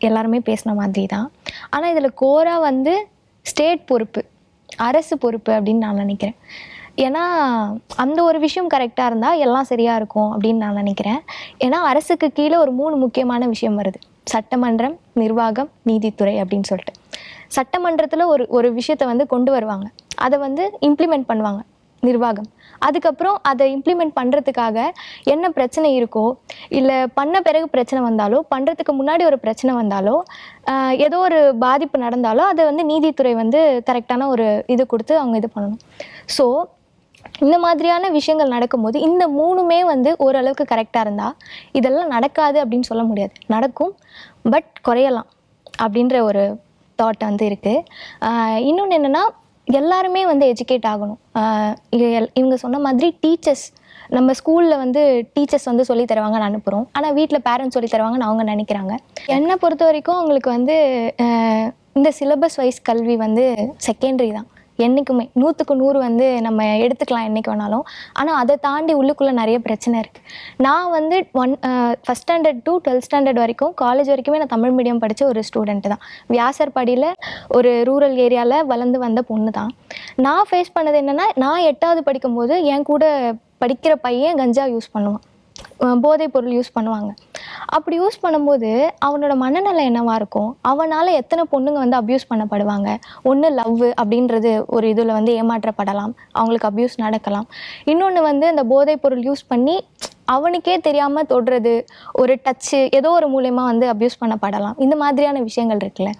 எல்லாருமே பேசின மாதிரி தான். ஆனால் இதில் கோரா வந்து ஸ்டேட் பொறுப்பு, அரசு பொறுப்பு அப்படின்னு நான் நினைக்கிறேன். ஏன்னா அந்த ஒரு விஷயம் கரெக்டாக இருந்தால் எல்லாம் சரியாக இருக்கும் அப்படின்னு நான் நினைக்கிறேன். ஏன்னா அரசுக்கு கீழே ஒரு 3 முக்கியமான விஷயம் வருது: சட்டமன்றம், நிர்வாகம், நீதித்துறை அப்படின்னு சொல்லிட்டு. சட்டமன்றத்தில் ஒரு விஷயத்தை வந்து கொண்டு வருவாங்க, அதை வந்து இம்ப்ளிமெண்ட் பண்ணுவாங்க நிர்வாகம். அதுக்கப்புறம் அதை இம்ப்ளிமெண்ட் பண்ணுறதுக்காக என்ன பிரச்சனை இருக்கோ, இல்லை பண்ண பிறகு பிரச்சனை வந்தாலோ, பண்ணுறதுக்கு முன்னாடி ஒரு பிரச்சனை வந்தாலோ, ஏதோ ஒரு பாதிப்பு நடந்தாலோ அதை வந்து நீதித்துறை வந்து கரெக்டான ஒரு இது கொடுத்து அவங்க இது பண்ணணும். ஸோ இந்த மாதிரியான விஷயங்கள் நடக்கும்போது இந்த 3மே வந்து ஓரளவுக்கு கரெக்டாக இருந்தால் இதெல்லாம் நடக்காது அப்படின்னு சொல்ல முடியாது. நடக்கும், பட் குறையலாம் அப்படின்ற ஒரு தாட் வந்து இருக்குது. இன்னொன்று என்னென்னா, எல்லாருமே வந்து எஜுகேட் ஆகணும். இவங்க சொன்ன மாதிரி டீச்சர்ஸ், நம்ம ஸ்கூலில் வந்து டீச்சர்ஸ் வந்து சொல்லி தருவாங்கன்னு அனுப்புகிறோம், ஆனால் வீட்டில் பேரண்ட்ஸ் சொல்லி தருவாங்கன்னு அவங்க நினைக்கிறாங்க. என்னை பொறுத்த வரைக்கும் அவங்களுக்கு வந்து இந்த சிலபஸ் வைஸ் கல்வி வந்து செகண்டரி தான். என்றைக்குமே 100க்கு 100 வந்து நம்ம எடுத்துக்கலாம் என்றைக்கு வேணாலும். ஆனால் அதை தாண்டி உள்ளுக்குள்ளே நிறைய பிரச்சனை இருக்குது. நான் வந்து first standard to 12th standard வரைக்கும், காலேஜ் வரைக்குமே நான் தமிழ் மீடியம் படித்த ஒரு ஸ்டூடெண்ட்டு தான். வியாசர்பாடியில் ஒரு ரூரல் ஏரியாவில் வளர்ந்து வந்த பொண்ணு தான். நான் ஃபேஸ் பண்ணது என்னென்னா, நான் 8வது படிக்கும்போது என் கூட படிக்கிற பையன் கஞ்சா யூஸ் பண்ணுவான், போதைப் பொருள் யூஸ் பண்ணுவாங்க. அப்படி யூஸ் பண்ணும்போது அவனோட மனநிலை என்னவாக இருக்கும்? அவனால் எத்தனை பொண்ணுங்க வந்து அப்யூஸ் பண்ணப்படுவாங்க? ஒன்று லவ் அப்படின்றது ஒரு இதில் வந்து ஏமாற்றப்படலாம், அவங்களுக்கு அப்யூஸ் நடக்கலாம். இன்னொன்று வந்து அந்த போதைப் பொருள் யூஸ் பண்ணி அவனுக்கே தெரியாமல் தொடுறது, ஒரு டச்சு, ஏதோ ஒரு மூலயமா வந்து அப்யூஸ் பண்ணப்படலாம். இந்த மாதிரியான விஷயங்கள் இருக்குல்ல.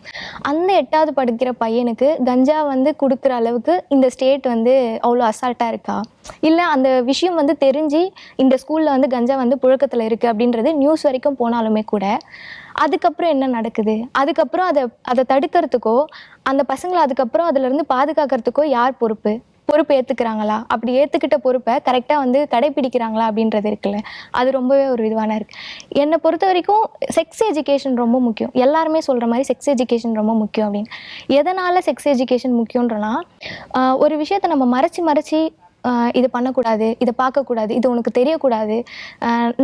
அந்த 8வது படிக்கிற பையனுக்கு கஞ்சா வந்து கொடுக்குற அளவுக்கு இந்த ஸ்டேட் வந்து அவ்வளோ அசால்ட்டாக இருக்கா? இல்லை அந்த விஷயம் வந்து தெரிஞ்சு இந்த ஸ்கூலில் வந்து கஞ்சா வந்து புழக்கத்தில் இருக்குது அப்படின்றது நியூஸ் வரைக்கும் போனாலுமே கூட அதுக்கப்புறம் என்ன நடக்குது? அதுக்கப்புறம் அதை தடுக்கிறதுக்கோ, அந்த பசங்களை அதுக்கப்புறம் அதிலேருந்து பாதுகாக்கிறதுக்கோ யார் பொறுப்பு ஏற்றுக்கிறாங்களா? அப்படி ஏற்றுக்கிட்ட பொறுப்பை கரெக்டாக வந்து கடைப்பிடிக்கிறாங்களா அப்படின்றது இருக்குல்ல, அது ரொம்பவே ஒரு இதுவான இருக்குது. என்னை பொறுத்த வரைக்கும் செக்ஸ் எஜுகேஷன் ரொம்ப முக்கியம். எல்லாருமே சொல்கிற மாதிரி செக்ஸ் எஜுகேஷன் ரொம்ப முக்கியம் அப்படின்னு. எதனால் செக்ஸ் எஜுகேஷன் முக்கியன்றனா, ஒரு விஷயத்தை நம்ம மறைச்சி இது பண்ணக்கூடாது, இதை பார்க்கக்கூடாது, இது உனக்கு தெரியக்கூடாது.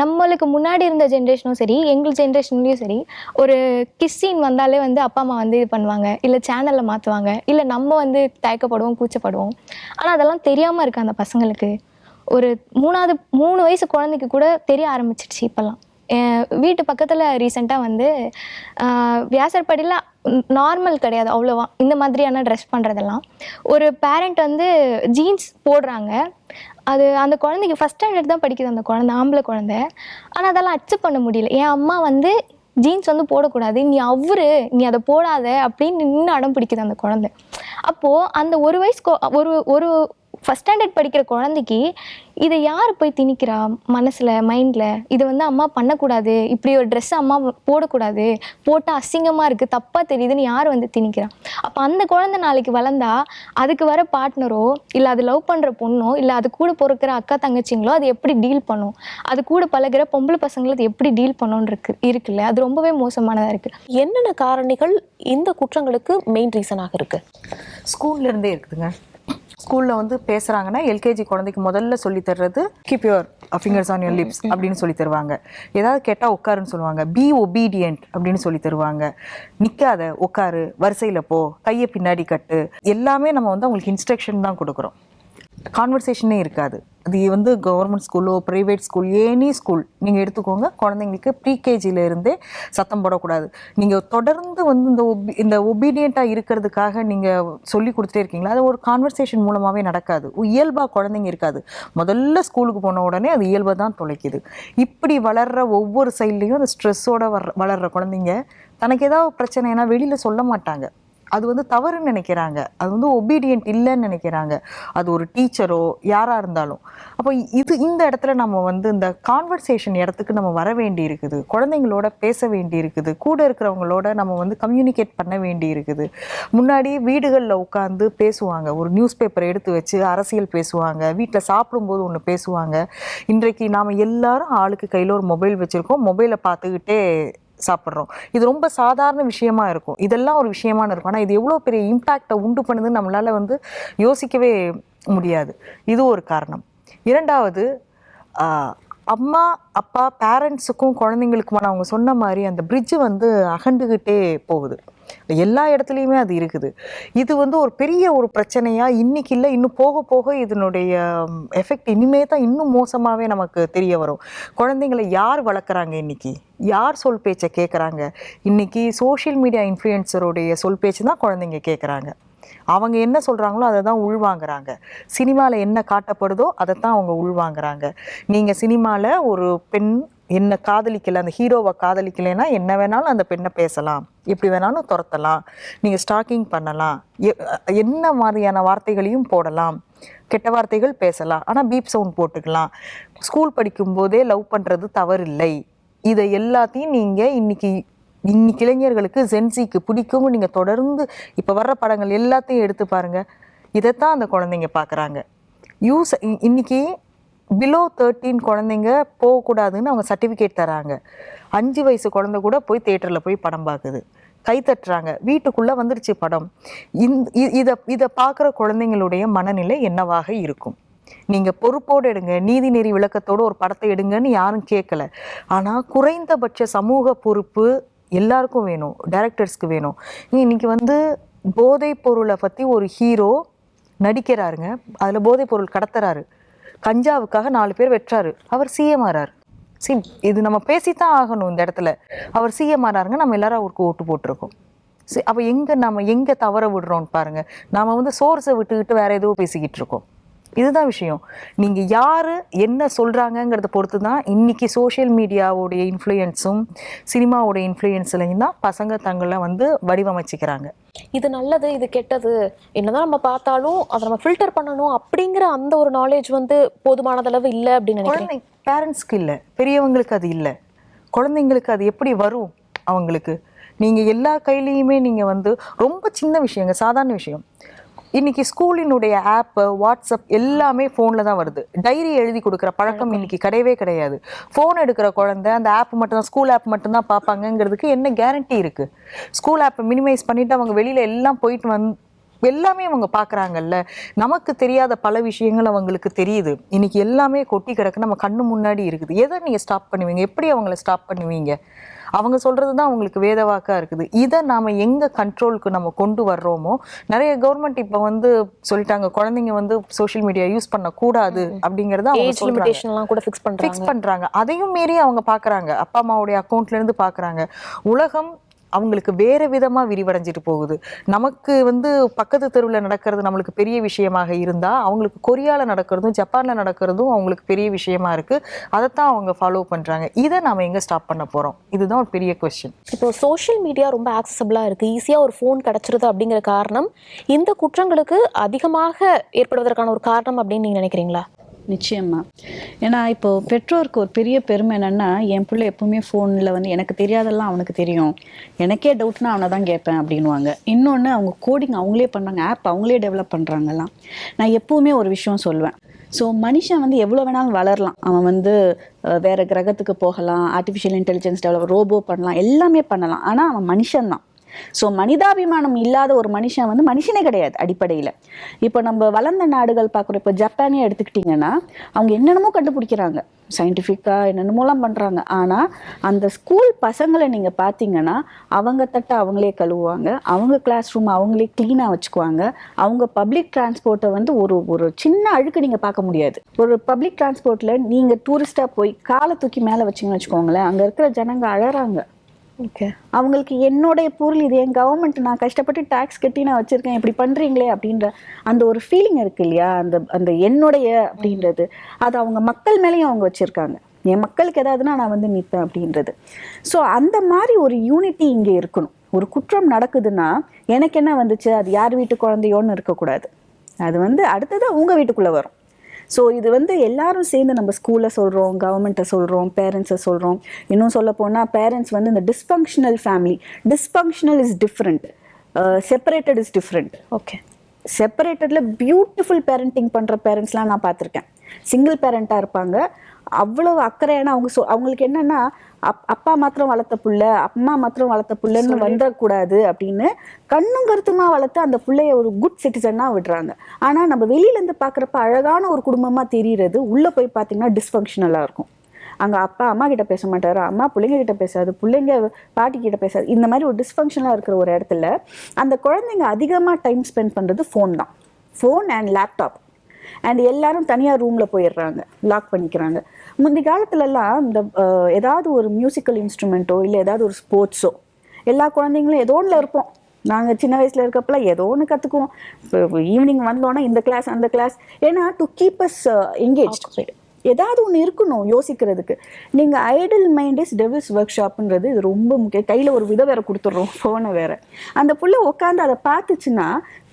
நம்மளுக்கு முன்னாடி இருந்த ஜென்ரேஷனும் சரி, எங்கள் ஜென்ரேஷன்லேயும் சரி, ஒரு கிஸ் சீன் வந்தாலே வந்து அப்பா அம்மா வந்து இது பண்ணுவாங்க, இல்லை சேனலில் மாற்றுவாங்க, இல்லை நம்ம வந்து தயக்கப்படுவோம், கூச்சப்படுவோம். ஆனால் அதெல்லாம் தெரியாமல் இருக்குது அந்த பசங்களுக்கு. ஒரு 3 வயசு குழந்தைக்கு கூட தெரிய ஆரம்பிச்சிடுச்சு இப்போல்லாம். வீட்டு பக்கத்தில் ரீசெண்டாக வந்து வியாசர்பாடியில் நார்மல் கிடையாது அவ்வளோவா இந்த மாதிரியான ட்ரெஸ் பண்ணுறதெல்லாம். ஒரு பேரண்ட் வந்து ஜீன்ஸ் போடுறாங்க, அது அந்த குழந்தைக்கு ஃபஸ்ட் ஸ்டாண்டர்ட் தான் படிக்குது அந்த குழந்தை, ஆம்பளை குழந்தை. ஆனால் அதெல்லாம் அக்செப்ட் பண்ண முடியல. என் அம்மா வந்து ஜீன்ஸ் வந்து போடக்கூடாது, நீ அதை போடாத அப்படின்னு நின்று அடம் பிடிக்குது அந்த குழந்தை. அப்போது அந்த 1 வயசு ஒரு ஃபஸ்ட் ஸ்டாண்டர்ட் படிக்கிற குழந்தைக்கு இதை யார் போய் திணிக்கிறா மனசில் மைண்டில்? இதை வந்து அம்மா பண்ணக்கூடாது, இப்படி ஒரு ட்ரெஸ்ஸை அம்மா போடக்கூடாது, போட்டால் அசிங்கமாக இருக்குது, தப்பாக தெரியுதுன்னு யார் வந்து திணிக்கிறா? அப்போ அந்த குழந்தை நாளைக்கு வளர்ந்தா அதுக்கு வர பார்ட்னரோ இல்லை அது லவ் பண்ணுற பொண்ணோ இல்லை அது கூட பொறுக்கிற அக்கா தங்கச்சிங்களோ அது எப்படி டீல் பண்ணும்? அது கூட பழகிற பொம்பளை பசங்களை அது எப்படி டீல் பண்ணணும்னு இருக்குல்ல, அது ரொம்பவே மோசமானதாக இருக்குது. என்னென்ன காரணிகள் இந்த குற்றங்களுக்கு மெயின் ரீசனாக இருக்கு? ஸ்கூல்ல இருந்தே இருக்குதுங்க. ஸ்கூலில் வந்து பேசுகிறாங்கன்னா எல்கேஜி குழந்தைக்கு முதல்ல சொல்லி தர்றது keep your fingers on your lips அப்படின்னு சொல்லி தருவாங்க. ஏதாவது கேட்டால் உட்காருன்னு சொல்லுவாங்க. பி ஒபீடியன்ட் அப்படின்னு சொல்லி தருவாங்க. நிற்காத, உட்காரு, வரிசையில் போ, கையை பின்னாடி கட்டு, எல்லாமே நம்ம வந்து அவங்களுக்கு இன்ஸ்ட்ரக்ஷன் தான் கொடுக்குறோம். கான்வர்சேஷனே இருக்காது. அது வந்து கவர்மெண்ட் ஸ்கூலோ ப்ரைவேட் ஸ்கூல் எனி ஸ்கூல் நீங்கள் எடுத்துக்கோங்க, குழந்தைங்களுக்கு ப்ரீகேஜியில் இருந்தே சத்தம் போடக்கூடாது. நீங்கள் தொடர்ந்து வந்து இந்த ஒபீடியண்ட்டாக இருக்கிறதுக்காக நீங்கள் சொல்லி கொடுத்துட்டே இருக்கீங்களா, அது ஒரு கான்வர்சேஷன் மூலமாகவே நடக்காது. இயல்பாக குழந்தைங்க இருக்காது. முதல்ல ஸ்கூலுக்கு போன உடனே அது இயல்பாக தான் தொலைக்குது. இப்படி வளர்கிற ஒவ்வொரு சைட்லேயும் அந்த ஸ்ட்ரெஸ்ஸோடு வளர்கிற குழந்தைங்க தனக்கு ஏதாவது பிரச்சனைனா வெளியில் சொல்ல மாட்டாங்க. அது வந்து தவறுன்னு நினைக்கிறாங்க. அது வந்து ஒபீடியன்ட் இல்லைன்னு நினைக்கிறாங்க. அது ஒரு டீச்சரோ யாராக இருந்தாலும். அப்போ இந்த இடத்துல நம்ம வந்து இந்த கான்வர்சேஷன் இடத்துக்கு நம்ம வர வேண்டி இருக்குது. குழந்தைங்களோட பேச வேண்டி இருக்குது. கூட இருக்கிறவங்களோட நம்ம வந்து கம்யூனிகேட் பண்ண வேண்டி இருக்குது. முன்னாடி வீடுகளில் உட்காந்து பேசுவாங்க. ஒரு நியூஸ் பேப்பர் எடுத்து வச்சு அரசியல் பேசுவாங்க. வீட்டில் சாப்பிடும்போது ஒன்று பேசுவாங்க. இன்றைக்கு நாம் எல்லாரும் ஆளுக்கு கையில் ஒரு மொபைல் வச்சுருக்கோம். மொபைலை பார்த்துக்கிட்டே சாப்பிட்றோம். இது ரொம்ப சாதாரண விஷயமா இருக்கும். இதெல்லாம் ஒரு விஷயமான இருக்கும். ஆனால் இது எவ்வளோ பெரிய இம்பேக்டை உண்டு பண்ணுதுன்னு நம்மளால் வந்து யோசிக்கவே முடியாது. இது ஒரு காரணம். இரண்டாவது, அம்மா அப்பா பேரண்ட்ஸுக்கும் குழந்தைங்களுக்குமான அவங்க சொன்ன மாதிரி அந்த பிரிட்ஜு வந்து அகண்டுக்கிட்டே போகுது. எல்லா இடத்துலையுமே அது இருக்குது. இது வந்து ஒரு பெரிய ஒரு பிரச்சனையாக இன்றைக்கி இல்லை, இன்னும் போக போக இதனுடைய எஃபெக்ட் இனிமே தான் இன்னும் மோசமாகவே நமக்கு தெரிய வரும். குழந்தைங்களை யார் வளர்க்குறாங்க? இன்றைக்கி யார் சொல் பேச்சை கேட்குறாங்க? இன்றைக்கி சோஷியல் மீடியா இன்ஃப்ளூயன்சருடைய சொல் பேச்சு தான் குழந்தைங்க கேட்குறாங்க. அவங்க என்ன சொல்கிறாங்களோ அதை தான் உள்வாங்கிறாங்க. சினிமாவில் என்ன காட்டப்படுதோ அதை தான் அவங்க உள்வாங்கிறாங்க. நீங்கள் சினிமாவில் ஒரு பெண் என்ன காதலிக்கலை, அந்த ஹீரோவை காதலிக்கலைன்னா என்ன வேணாலும் அந்த பெண்ணை பேசலாம், எப்படி வேணாலும் துரத்தலாம், நீங்கள் ஸ்டாக்கிங் பண்ணலாம், என்ன மாதிரியான வார்த்தைகளையும் போடலாம், கெட்ட வார்த்தைகள் பேசலாம், ஆனால் பீப் சவுண்ட் போட்டுக்கலாம். ஸ்கூல் படிக்கும்போதே லவ் பண்ணுறது தவறில்லை. இதை எல்லாத்தையும் நீங்கள் இன்னைக்கு இளைஞர்களுக்கு ஜென்சிக்கு பிடிக்கும். நீங்கள் தொடர்ந்து இப்போ வர்ற படங்கள் எல்லாத்தையும் எடுத்து பாருங்கள். இதைத்தான் அந்த குழந்தைங்க பார்க்குறாங்க. இன்னைக்கு பிலோ 13 குழந்தைங்க போகக்கூடாதுன்னு அவங்க சர்டிஃபிகேட் தராங்க. 5 வயசு குழந்தை கூட போய் தியேட்டரில் போய் படம் பார்க்குது, கை தட்டுறாங்க. வீட்டுக்குள்ளே வந்துருச்சு படம். இதை பார்க்குற குழந்தைங்களுடைய மனநிலை என்னவாக இருக்கும்? நீங்கள் பொறுப்போடு எடுங்க, நீதிநெறி விளக்கத்தோடு ஒரு படத்தை எடுங்கன்னு யாரும் கேட்கல. ஆனால் குறைந்தபட்ச சமூக பொறுப்பு எல்லாருக்கும் வேணும், டைரக்டர்ஸ்க்கு வேணும். இன்னைக்கு வந்து போதைப் பொருளை பற்றி ஒரு ஹீரோ நடிக்கிறாருங்க, அதில் போதைப் பொருள் கடத்துறாரு, கஞ்சாவுக்காக 4 பேர் வெட்டுறாரு, அவர் சிஎம் ஆறார். இது நம்ம பேசித்தான் ஆகணும். இந்த இடத்துல அவர் சிஎம் ஆறாருங்க, நம்ம எல்லாரும் அவருக்கு ஓட்டு போட்டிருக்கோம். அப்போ நம்ம எங்கே தவற விடுறோம்னு பாருங்கள். நாம் வந்து சோர்ஸை விட்டுக்கிட்டு வேறு ஏதோ பேசிக்கிட்டு இருக்கோம். இதுதான் விஷயம். நீங்கள் யார் என்ன சொல்கிறாங்கங்கிறத பொறுத்து தான் இன்றைக்கி சோஷியல் மீடியாவோடைய இன்ஃப்ளூயன்ஸும் சினிமாவோடைய இன்ஃப்ளூயன்ஸ்லையும் தான் பசங்க தங்களை வந்து வடிவமைச்சிக்கிறாங்க. இது நல்லது, இது கெட்டது, என்னதான் நம்ம பார்த்தாலும் அதை நம்ம ஃபில்டர் பண்ணணும் அப்படிங்கிற அந்த ஒரு நாலேஜ் வந்து போதுமானதளவு இல்லை அப்படின்னு நினைக்கிறேன். பேரண்ட்ஸ்க்கு இல்லை, பெரியவங்களுக்கு அது இல்லை, குழந்தைங்களுக்கு அது எப்படி வரும்? அவங்களுக்கு நீங்கள் எல்லா கையிலையுமே நீங்கள் வந்து ரொம்ப சின்ன விஷயங்க, சாதாரண விஷயம். இன்றைக்கி ஸ்கூலினுடைய ஆப்பு, வாட்ஸ்அப் எல்லாமே ஃபோனில் தான் வருது. டைரி எழுதி கொடுக்குற பழக்கம் இன்றைக்கி கிடையவே கிடையாது. ஃபோன் எடுக்கிற குழந்தை அந்த ஆப் மட்டும்தான், ஸ்கூல் ஆப் மட்டும்தான் பார்ப்பாங்கங்கிறதுக்கு என்ன கேரண்டி இருக்குது? ஸ்கூல் ஆப்பை மினிமைஸ் பண்ணிவிட்டு அவங்க வெளியில் எல்லாம் போயிட்டு எல்லாமே அவங்க பார்க்குறாங்கல்ல. நமக்கு தெரியாத பல விஷயங்கள் அவங்களுக்கு தெரியுது. இன்றைக்கி எல்லாமே கொட்டி கிடக்கு, நம்ம கண்ணு முன்னாடி இருக்குது. எதை நீங்கள் ஸ்டாப் பண்ணுவீங்க? எப்படி அவங்கள ஸ்டாப் பண்ணுவீங்க? அவங்க சொல்கிறது தான் அவங்களுக்கு வேதவாக்காக இருக்குது. இதை நாம் எங்கே கண்ட்ரோலுக்கு நம்ம கொண்டு வர்றோமோ, நிறைய கவர்மெண்ட் இப்போ வந்து சொல்லிட்டாங்க, குழந்தைங்க வந்து சோஷியல் மீடியா யூஸ் பண்ணக்கூடாது அப்படிங்கிறத அவங்க கூட ஃபிக்ஸ் பண்ணுறாங்க. அதையும் மீறி அவங்க பார்க்குறாங்க, அப்பா அம்மாவுடைய அக்கௌண்ட்லேருந்து பார்க்குறாங்க. உலகம் அவங்களுக்கு வேறு விதமாக விரிவடைஞ்சிட்டு போகுது. நமக்கு பக்கத்து தெருவில் நடக்கிறது நம்மளுக்கு பெரிய விஷயமாக இருந்தால் அவங்களுக்கு கொரியாவில் நடக்கிறதும் ஜப்பானில் நடக்கிறதும் அவங்களுக்கு பெரிய விஷயமா இருக்குது. அதைத்தான் அவங்க ஃபாலோ பண்ணுறாங்க. இதை நம்ம எங்கே ஸ்டாப் பண்ண போகிறோம்? இதுதான் ஒரு பெரிய கொஸ்டின். இப்போ சோஷியல் மீடியா ரொம்ப ஆக்சசபிளாக இருக்குது, ஈஸியாக ஒரு ஃபோன் கிடச்சிருது அப்படிங்கிற காரணம் இந்த குற்றங்களுக்கு அதிகமாக ஏற்படுவதற்கான ஒரு காரணம் அப்படின்னு நீங்கள் நினைக்கிறீங்களா? நிச்சயமா. ஏன்னா இப்போ பெற்றோருக்கு ஒரு பெரிய பெருமை என்னன்னா, என் பிள்ளை எப்பவுமே ஃபோனில் எனக்கு தெரியாதெல்லாம் அவனுக்கு தெரியும், எனக்கே டவுட்னா அவனை தான் கேட்பேன் அப்படின்வாங்க. இன்னொன்று, அவங்க கோடிங் அவங்களே பண்ணுறாங்க, ஆப் அவங்களே டெவலப் பண்ணுறாங்கலாம். நான் எப்பவுமே ஒரு விஷயம் சொல்லுவேன். ஸோ மனுஷன் எவ்வளோ வேணாலும் வளரலாம், அவன் வேறு கிரகத்துக்கு போகலாம், ஆர்டிஃபிஷியல் இன்டெலிஜென்ஸ் டெவலப், ரோபோ பண்ணலாம், எல்லாமே பண்ணலாம். ஆனால் அவன் மனுஷன்தான். ஸோ மனிதாபிமானம் இல்லாத ஒரு மனுஷன் மனுஷனே கிடையாது அடிப்படையில். இப்போ நம்ம வளர்ந்த நாடுகள் பார்க்குறோம். இப்போ ஜப்பானே எடுத்துக்கிட்டிங்கன்னா அவங்க என்னென்னமோ கண்டுபிடிக்கிறாங்க, சயின்டிஃபிக்காக என்னென்னமோலாம் பண்ணுறாங்க. ஆனால் அந்த ஸ்கூல் பசங்களை நீங்கள் பார்த்தீங்கன்னா அவங்க தட்டை அவங்களே கழுவுவாங்க, அவங்க கிளாஸ் ரூம் அவங்களே க்ளீனாக வச்சுக்குவாங்க. அவங்க பப்ளிக் டிரான்ஸ்போர்ட்டை ஒரு சின்ன அழுக்கு நீங்கள் பார்க்க முடியாது. ஒரு பப்ளிக் டிரான்ஸ்போர்ட்டில் நீங்கள் டூரிஸ்ட்டாக போய் காலை தூக்கி மேலே வச்சிங்கன்னு வச்சுக்கோங்களேன், அங்கே இருக்கிற ஜனங்க அழறாங்க. ஓகே, அவங்களுக்கு என்னுடைய பொருள் இது, என் கவர்மெண்ட் நான் கஷ்டப்பட்டு டேக்ஸ் கட்டி நான் வச்சுருக்கேன், இப்படி பண்ணுறீங்களே அப்படின்ற அந்த ஒரு ஃபீலிங் இருக்கு இல்லையா, அந்த என்னுடைய அப்படின்றது அது அவங்க மக்கள் மேலேயும் அவங்க வச்சுருக்காங்க. என் மக்களுக்கு ஏதாவதுன்னா நான் நிற்பேன் அப்படின்றது. ஸோ அந்த மாதிரி ஒரு யூனிட்டி இங்கே இருக்கணும். ஒரு குற்றம் நடக்குதுன்னா எனக்கு என்ன வந்துச்சு, அது யார் வீட்டு குழந்தையோன்னு இருக்கக்கூடாது, அது அடுத்தது உங்கள் வீட்டுக்குள்ளே வரும். ஸோ இது எல்லாரும் சேர்ந்து நம்ம ஸ்கூலில் சொல்கிறோம், கவர்மெண்ட்டை சொல்கிறோம், பேரண்ட்ஸை சொல்கிறோம். இன்னும் சொல்ல போனால் பேரண்ட்ஸ் இந்த dysfunctional family, dysfunctional is different, separated is different. Okay, செப்பரேட்டடில் பியூட்டிஃபுல் பேரண்டிங் பண்ணுற பேரண்ட்ஸ்லாம் நான் பார்த்துருக்கேன். சிங்கிள் பேரண்ட்டாக இருப்பாங்க, அவ்வளோ அக்கறையான அவங்களுக்கு என்னென்னா அப்பா மாத்திரம் வளர்த்த புள்ள, அம்மா மாத்திரம் வளர்த்த புள்ளன்னு வந்துடக்கூடாது அப்படின்னு கண்ணும் கருத்துமா வளர்த்து அந்த பிள்ளைய ஒரு குட் சிட்டிசனாக விடுறாங்க. ஆனால் நம்ம வெளியிலேருந்து பார்க்குறப்ப அழகான ஒரு குடும்பமாக தெரிகிறது, உள்ளே போய் பார்த்தீங்கன்னா டிஸ்ஃபங்க்ஷனலாக இருக்கும். அங்கே அப்பா அம்மா கிட்ட பேச மாட்டார், அம்மா பிள்ளைங்க கிட்ட பேசாது, பிள்ளைங்க பாட்டி கிட்ட பேசாது. இந்த மாதிரி ஒரு டிஸ்ஃபங்க்ஷனாக இருக்கிற ஒரு இடத்துல அந்த குழந்தைங்க அதிகமாக டைம் ஸ்பெண்ட் பண்ணுறது ஃபோன் தான், ஃபோன் அண்ட் லேப்டாப். அண்ட் எல்லாரும் தனியாக ரூமில் போயிடுறாங்க, லாக் பண்ணிக்கிறாங்க. முந்தைய காலத்துலலாம் இந்த ஏதாவது ஒரு மியூசிக்கல் இன்ஸ்ட்ருமெண்ட்டோ இல்லை ஏதாவது ஒரு ஸ்போர்ட்ஸோ எல்லா குழந்தைங்களும் ஏதோ ஒன்றில் இருப்போம். நாங்கள் சின்ன வயசில் இருக்கப்பெல்லாம் ஏதோ ஒன்று கற்றுக்குவோம். இப்போ ஈவினிங் வந்தோன்னா இந்த கிளாஸ் அந்த கிளாஸ், ஏன்னா டு கீப் அஸ் என்கேஜ். ஏதாவது ஒன்று இருக்கணும் யோசிக்கிறதுக்கு. நீங்கள் ஐடல் மைண்ட் இஸ் டெவில்ஸ் ஒர்க் ஷாப்புன்றது இது ரொம்ப முக்கியம். கையில் ஒரு விதை வேற கொடுத்துட்றோம், ஃபோனை வேற. அந்த புள்ள உட்காந்து அதை பார்த்துச்சுன்னா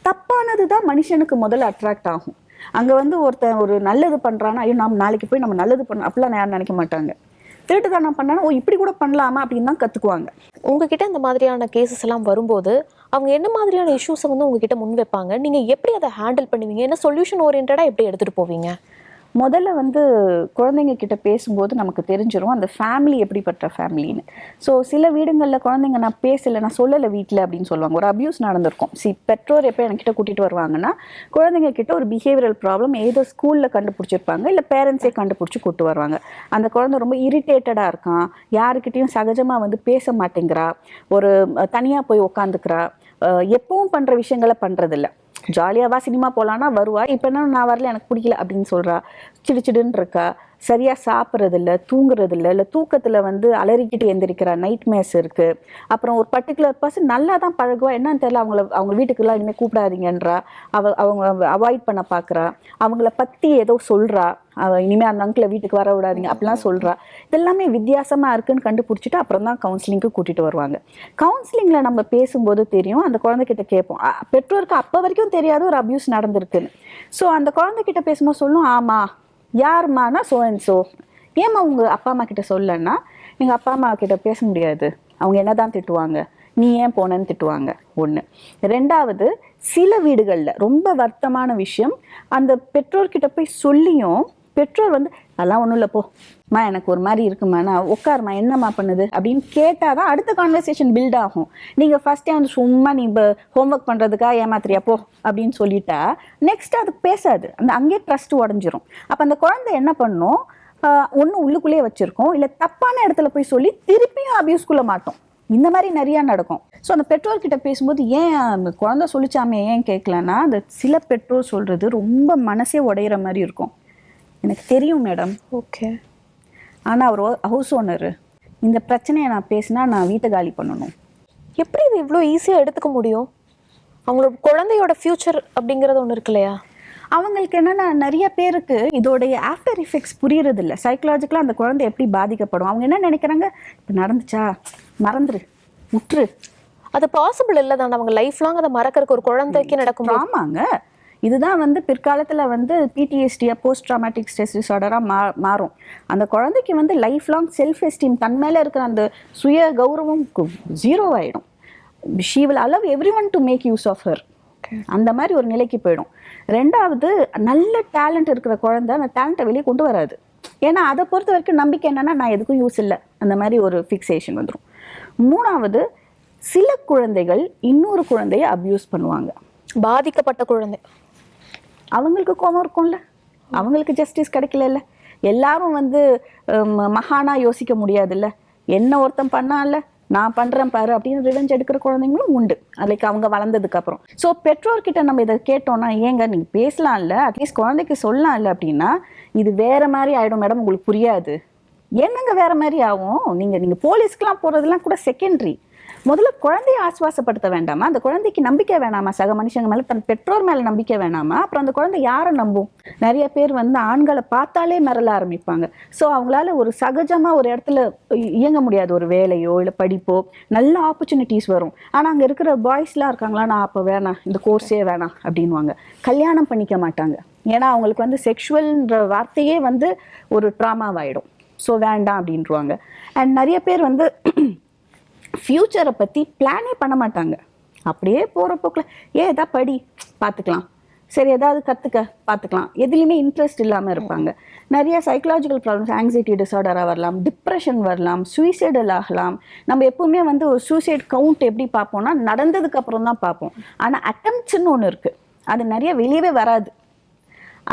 தப்பானது தான் மனுஷனுக்கு முதல்ல அட்ராக்ட் ஆகும். அங்கே ஒருத்தன் ஒரு நல்லது பண்ணுறான்னா, ஐயோ நாம் நாளைக்கு போய் நம்ம நல்லது பண்ண அப்படிலாம் யாரும் நினைக்க மாட்டாங்க. திருட்டு தான் நான் பண்ணானா, ஓ இப்படி கூட பண்ணலாமா அப்படின்னு தான் கற்றுக்குவாங்க. உங்ககிட்ட இந்த மாதிரியான கேசஸ் எல்லாம் வரும்போது அவங்க என்ன மாதிரியான இஷ்யூஸை உங்ககிட்ட முன் வைப்பாங்க, நீங்கள் எப்படி அதை ஹேண்டில் பண்ணுவீங்க, என்ன சொல்யூஷன் ஓரியன்டாக எப்படி எடுத்துகிட்டு போவீங்க? முதல்ல குழந்தைங்க கிட்ட பேசும்போது நமக்கு தெரிஞ்சிடும் அந்த ஃபேமிலி எப்படிப்பட்ட ஃபேமிலின்னு. ஸோ சில வீடுங்களில் குழந்தைங்க நான் பேசலை, நான் சொல்லலை வீட்டில் அப்படின்னு சொல்லுவாங்க. ஒரு அப்யூஸ் நடந்திருக்கும். பெற்றோர் எப்போ என்கிட்ட கூட்டிகிட்டு வருவாங்கன்னா குழந்தைங்க கிட்ட ஒரு பிஹேவியரல் ப்ராப்ளம் ஏதோ ஸ்கூலில் கண்டுபிடிச்சிருப்பாங்க, இல்லை பேரண்ட்ஸே கண்டுபிடிச்சி கூட்டு வருவாங்க. அந்த குழந்தை ரொம்ப இரிட்டேட்டடாக இருக்கான், யாருக்கிட்டையும் சகஜமாக பேச மாட்டேங்கிறா, ஒரு தனியாக போய் உக்காந்துக்கிறா, எப்பவும் பண்ணுற விஷயங்களை பண்ணுறதில்ல. ஜாலியாவா சினிமா போகலான்னா வருவா, இப்போ என்ன நான் வரல எனக்கு பிடிக்கல அப்படின்னு சொல்கிறா, சிடுச்சிடுன்னு இருக்கா, சரியாக சாப்பிட்றதில்ல, தூங்குறதில்ல, இல்லை தூக்கத்தில் அலறிக்கிட்டு எந்திரிக்கிறா, நைட் மேஸ் இருக்குது. அப்புறம் ஒரு பர்டிகுலர் பர்சன் நல்லா தான் பழகுவா, என்னன்னு தெரியல, அவங்க வீட்டுக்கெல்லாம் இனிமேல் கூப்பிடாதீங்கன்றா, அவங்க அவாய்ட் பண்ண பார்க்குறா, அவங்கள பற்றி ஏதோ சொல்கிறா, இனிமேல் அந்த அங்கிளை வீட்டுக்கு வர விடாதீங்க அப்படிலாம் சொல்கிறா. இதெல்லாமே வித்தியாசமாக இருக்குன்னு கண்டுபிடிச்சிட்டு அப்புறம் தான் கவுன்சிலிங்க்கு கூட்டிகிட்டு வருவாங்க. கவுன்சிலிங்கில் நம்ம பேசும்போது தெரியும், அந்த குழந்தைகிட்ட கேட்போம். பெற்றோருக்கு அப்போ வரைக்கும் தெரியாது ஒரு அப்யூஸ் நடந்திருக்குன்னு. ஸோ அந்த குழந்தைகிட்ட பேசும்போது சொல்லும், ஆமாம் யாருமானா சோ அண்ட் சோ. ஏம்மா உங்கள் அப்பா அம்மா கிட்ட சொல்லன்னா, எங்கள் அப்பா அம்மா கிட்ட பேச முடியாது, அவங்க என்ன தான் திட்டுவாங்க, நீ ஏன் போனேன்னு திட்டுவாங்க. ஒன்று. ரெண்டாவது, சில வீடுகளில் ரொம்ப வருத்தமான விஷயம், அந்த பெற்றோர்கிட்ட போய் சொல்லியும் பெற்றோர் அதெல்லாம் ஒன்றும் இல்லை போம்மா, எனக்கு ஒரு மாதிரி இருக்குமா, நான் உட்காருமா, என்னம்மா பண்ணுது அப்படின்னு கேட்டால் தான் அடுத்த கான்வர்சேஷன் பில்ட் ஆகும். நீங்கள் ஃபஸ்ட்டே சும்மா நீ இப்போ ஹோம்ஒர்க் பண்ணுறதுக்காக ஏமாத்திரியா போ அப்படின்னு சொல்லிட்டா நெக்ஸ்ட் அது பேசாது, அங்கேயே ட்ரஸ்ட் உடஞ்சிரும். அப்போ அந்த குழந்தை என்ன பண்ணும், ஒன்று உள்ளுக்குள்ளேயே வச்சுருக்கோம், இல்லை தப்பான இடத்துல போய் சொல்லி திருப்பியும் அபியூஸ்குள்ளே மாட்டோம். இந்த மாதிரி நிறையா நடக்கும். ஸோ அந்த பெற்றோர்கிட்ட பேசும்போது ஏன் அந்த குழந்தை சொல்லிச்சாமே ஏன் கேட்கலன்னா, அந்த சில பெற்றோர் சொல்கிறது ரொம்ப மனசே உடையிற மாதிரி இருக்கும். எனக்கு தெரியும் மேடம், ஓகே, ஆனால் அவர் ஹவுஸ் ஓனரு, இந்த பிரச்சனையை நான் பேசினா நான் வீட்டை காலி பண்ணணும், எப்படி இது இவ்வளோ ஈஸியாக எடுத்துக்க முடியும்? அவங்களோட குழந்தையோட ஃப்யூச்சர் அப்படிங்கிறது ஒன்று இருக்கு இல்லையா? அவங்களுக்கு என்னன்னா நிறைய பேருக்கு இதோடைய ஆஃப்டர் எஃபெக்ட்ஸ் புரியறது இல்லை. சைக்கலாஜிக்கலாக அந்த குழந்தை எப்படி பாதிக்கப்படும், அவங்க என்ன நினைக்கிறாங்க, இப்போ நடந்துச்சா மறந்துரு முற்று. அது பாசிபிள் இல்லை தானே, அவங்க லைஃப் லாங் அதை மறக்கறதுக்கு ஒரு குழந்தைக்கு நடக்கும். ஆமாங்க, இதுதான் வந்து பிற்காலத்தில் வந்து பிடிஎஸ்டியாக போஸ்ட் ட்ராமேட்டிக் ஸ்ட்ரெஸ் டிஸார்டராக மாறும். அந்த குழந்தைக்கு வந்து லைஃப் லாங் செல்ஃப் எஸ்டீம், தன் மேலே இருக்கிற அந்த சுய கௌரவம் ஜீரோ ஆகிடும். She will allow every one to make use of her. அந்த மாதிரி ஒரு நிலைக்கு போயிடும். ரெண்டாவது, நல்ல டேலண்ட் இருக்கிற குழந்தை அந்த டேலண்ட்டை வெளியே கொண்டு வராது. ஏன்னா அதை பொறுத்த வரைக்கும் நம்பிக்கை என்னன்னா நான் எதுக்கும் யூஸ் இல்லை, அந்த மாதிரி ஒரு ஃபிக்ஸேஷன் வந்துடும். மூணாவது, சில குழந்தைகள் இன்னொரு குழந்தைய அப்யூஸ் பண்ணுவாங்க. பாதிக்கப்பட்ட குழந்தை அவங்களுக்கு கோபம் இருக்கும்ல, அவங்களுக்கு ஜஸ்டிஸ் கிடைக்கல. எல்லாரும் வந்து மகானா யோசிக்க முடியாதுல்ல. என்ன ஒருத்தன் பண்ணான்ல, நான் பண்ணுறேன் பாரு அப்படின்னு ரிவெஞ்ச் எடுக்கிற குழந்தைங்களும் உண்டு, லைக் அவங்க வளர்ந்ததுக்கப்புறம். ஸோ பெற்றோர்கிட்ட நம்ம இதை கேட்டோம்னா, ஏங்க நீங்கள் பேசலாம்ல, அட்லீஸ்ட் குழந்தைக்கு சொல்லலாம்ல அப்படின்னா, இது வேறு மாதிரி ஆகிடும் மேடம், உங்களுக்கு புரியாது. என்னங்க வேறு மாதிரி ஆகும்? நீங்கள் போலீஸ்க்கெலாம் போகிறதுலாம் கூட செகண்டரி. முதல்ல குழந்தைய ஆஸ்வாசப்படுத்த வேண்டாமா? அந்த குழந்தைக்கு நம்பிக்கை வேணாமா? சக மனுஷங்க மேலே, தன் பெற்றோர் மேலே நம்பிக்கை வேணாமா? அப்புறம் அந்த குழந்தை யாரை நம்பும்? நிறைய பேர் வந்து ஆண்களை பார்த்தாலே மிரள ஆரம்பிப்பாங்க. ஸோ அவங்களால ஒரு சகஜமாக ஒரு இடத்துல இயங்க முடியாது, ஒரு வேலையோ இல்லை படிப்போ. நல்ல ஆப்பர்ச்சுனிட்டிஸ் வரும், ஆனால் அங்கே இருக்கிற பாய்ஸ்லாம் இருக்காங்களா, நான் அப்போ வேணாம், இந்த கோர்ஸே வேணாம் அப்படின்வாங்க. கல்யாணம் பண்ணிக்க மாட்டாங்க, ஏன்னா அவங்களுக்கு வந்து செக்ஷுவல்ன்ற வார்த்தையே வந்து ஒரு ட்ராமாவாயிடும். ஸோ வேண்டாம் அப்படின்ட்டுருவாங்க. அண்ட் நிறைய பேர் வந்து ஃப்யூச்சரை பற்றி பிளானே பண்ண மாட்டாங்க. அப்படியே போகிற போக்கில் எதா படி பார்த்துக்கலாம், சரி ஏதாவது கற்றுக்க பார்த்துக்கலாம், எதுலேயுமே இன்ட்ரெஸ்ட் இல்லாமல் இருப்பாங்க. நிறைய சைக்கலாஜிக்கல் ப்ராப்ளம்ஸ், ஆங்ஸைட்டி டிஸார்டராக வரலாம், டிப்ரெஷன் வரலாம், சூசைடல் ஆகலாம். நம்ம எப்பவுமே வந்து ஒரு சூசைட் கவுண்ட் எப்படி பார்ப்போம்னா நடந்ததுக்கு அப்புறம் தான் பார்ப்போம். ஆனால் அட்டெம்ப்ட்ஸ்ன்னு ஒன்று இருக்குது, அது நிறைய வெளியவே வராது.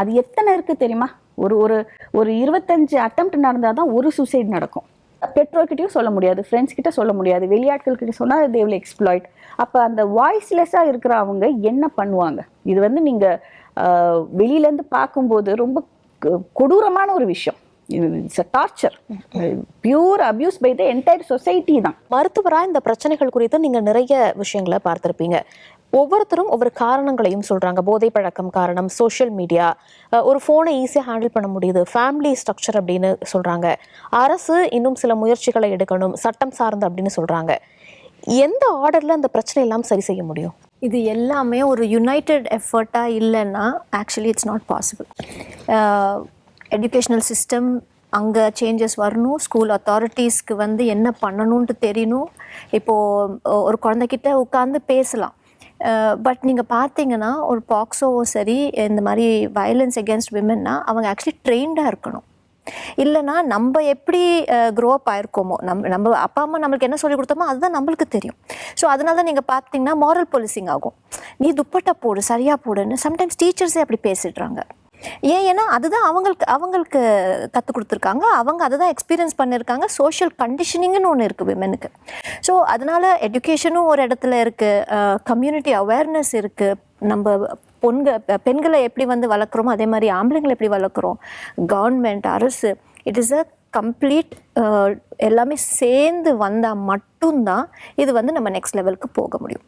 அது எத்தனை இருக்குது தெரியுமா? ஒரு ஒரு ஒரு 25 அட்டெம்ப்ட் நடந்தால் தான் ஒரு சூசைட் நடக்கும். பெற்றோர்கிட்டையும் சொல்ல முடியாது, ஃப்ரெண்ட்ஸ் கிட்ட சொல்ல முடியாது, வெளியாட்கள்கிட்ட சொன்னால் தே வில் எக்ஸ்ப்ளாய்ட். அப்போ அந்த வாய்ஸ்லெஸ்ஸாக இருக்கிற அவங்க என்ன பண்ணுவாங்க? இது வந்து நீங்கள் வெளியிலேருந்து பார்க்கும்போது ரொம்ப கொடூரமான ஒரு விஷயம். It's a torture, pure abuse by the entire society தான். மருத்துவராக இந்த பிரச்சனைகள் குறித்து நீங்கள் நிறைய விஷயங்களை பார்த்துருப்பீங்க. ஒவ்வொருத்தரும் ஒவ்வொரு காரணங்களையும் சொல்கிறாங்க. போதை பழக்கம் காரணம், சோஷியல் மீடியா, ஒரு ஃபோனை ஈஸியாக ஹேண்டில் பண்ண முடியுது, ஃபேமிலி ஸ்ட்ரக்சர் அப்படின்னு சொல்கிறாங்க, அரசு இன்னும் சில முயற்சிகளை எடுக்கணும், சட்டம் சார்ந்து அப்படின்னு சொல்கிறாங்க. எந்த ஆர்டரில் அந்த பிரச்சனை எல்லாம் சரி செய்ய முடியும்? இது எல்லாமே ஒரு யுனைடெட் எஃபர்ட்டாக இல்லைன்னா actually it's not possible. Educational system அங்கே சேஞ்சஸ் வரணும், ஸ்கூல் அத்தாரிட்டிஸ்க்கு வந்து என்ன பண்ணணுன்ட்டு தெரியணும். இப்போது ஒரு குழந்தைகிட்ட உட்காந்து பேசலாம், பட் நீங்கள் பார்த்தீங்கன்னா ஒரு பாக்ஸோவோ சரி, இந்த மாதிரி வயலன்ஸ் அகேன்ஸ்ட் விமென்னா அவங்க ஆக்சுவலி ட்ரெயின்டாக இருக்கணும். இல்லைனா நம்ம எப்படி க்ரோ அப் ஆயிருக்கோமோ, நம்ம அப்பா அம்மா நம்மளுக்கு என்ன சொல்லி கொடுத்தோமோ அதுதான் நம்மளுக்கு தெரியும். ஸோ அதனால தான் நீங்கள் பார்த்தீங்கன்னா மாரல் போலீசிங் ஆகும். நீ துப்பட்டா போடு, சரியாக போடுன்னு சம்டைம்ஸ் டீச்சர்ஸே அப்படி பேசிடுறாங்க. ஏன்னா அதுதான் அவங்களுக்கு கற்றுக் கொடுத்துருக்காங்க, அவங்க அதை தான் எக்ஸ்பீரியன்ஸ் பண்ணியிருக்காங்க. சோஷியல் கண்டிஷனிங்னு ஒன்று இருக்குது விமெனுக்கு. ஸோ அதனால் எஜுகேஷனும் ஒரு இடத்துல இருக்குது, கம்யூனிட்டி அவேர்னஸ் இருக்குது. நம்ம பெண்களை எப்படி வந்து வளர்க்குறோமோ அதே மாதிரி ஆம்பளைங்களை எப்படி வளர்க்குறோம், கவர்மெண்ட், அரசு, இட் இஸ் அ கம்ப்ளீட் எல்லாமே சேர்ந்து வந்தால் மட்டும்தான் இது வந்து நம்ம நெக்ஸ்ட் லெவலுக்கு போக முடியும்.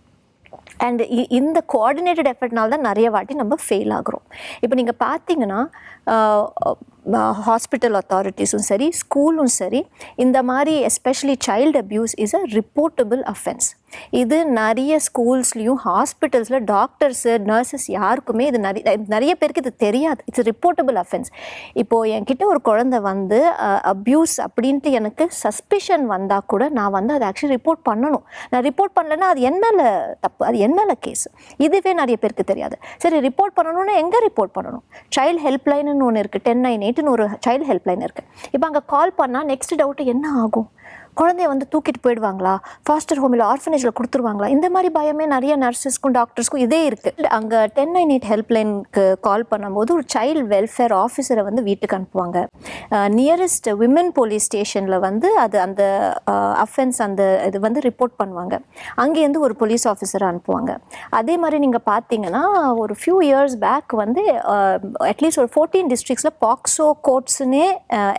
அண்ட் இந்த கோஆர்டினேட்டட் எஃபர்ட்னால தான் நிறைய வாட்டி நம்ம ஃபெயில் ஆகுறோம். இப்போ நீங்கள் பார்த்தீங்கன்னா ஹாஸ்பிட்டல் அத்தாரிட்டிஸும் சரி, ஸ்கூலும் சரி, இந்த மாதிரி especially child abuse is a reportable offence. இது நிறைய ஸ்கூல்ஸ்லேயும் ஹாஸ்பிட்டல்ஸில் டாக்டர்ஸு, நர்சஸ் யாருக்குமே இது நிறைய பேருக்கு இது தெரியாது. It's reportable offence. இப்போது என்கிட்ட ஒரு குழந்தை வந்து அப்யூஸ் அப்படின்ட்டு எனக்கு சஸ்பிஷன் வந்தால் கூட நான் வந்து அதை ஆக்சுவலி ரிப்போர்ட் பண்ணணும். நான் ரிப்போர்ட் பண்ணலைன்னா அது என் மேலே தப்பு, அது என் மேலே கேஸ். இதுவே நிறைய பேருக்கு தெரியாது. சரி, ரிப்போர்ட் பண்ணணும்னா எங்கே ரிப்போர்ட் பண்ணணும்? சைல்டு ஹெல்ப்லைன்னு ஒன்று இருக்குது, 1098ன்னு ஒரு சைல்டு ஹெல்ப்லைன் இருக்குது. இப்போ அங்கே கால் பண்ணால் நெக்ஸ்ட் டவுட்டு என்ன ஆகும்? குழந்தைய வந்து தூக்கிட்டு போயிடுவாங்களா, ஃபாஸ்டர் ஹோம் இல்லை ஆர்ஃபனேஜில் கொடுத்துருவாங்களா? இந்த மாதிரி பயமே நிறைய நர்சஸ்க்கும் டாக்டர்ஸ்க்கும் இதே இருக்குது. அங்கே 1098 ஹெல்ப்லைனுக்கு கால் பண்ணும்போது ஒரு சைல்டு வெல்ஃபேர் ஆஃபீஸரை வந்து வீட்டுக்கு அனுப்புவாங்க. நியரஸ்ட் விமன் போலீஸ் ஸ்டேஷனில் வந்து அது அந்த அஃபென்ஸ் அந்த இது வந்து ரிப்போர்ட் பண்ணுவாங்க. அங்கேருந்து ஒரு போலீஸ் ஆஃபீஸரை அனுப்புவாங்க. அதே மாதிரி நீங்கள் பார்த்தீங்கன்னா ஒரு ஃபியூ இயர்ஸ் பேக் வந்து அட்லீஸ்ட் ஒரு 14 டிஸ்ட்ரிக்ஸில் பாக்ஸோ கோர்ட்ஸுன்னே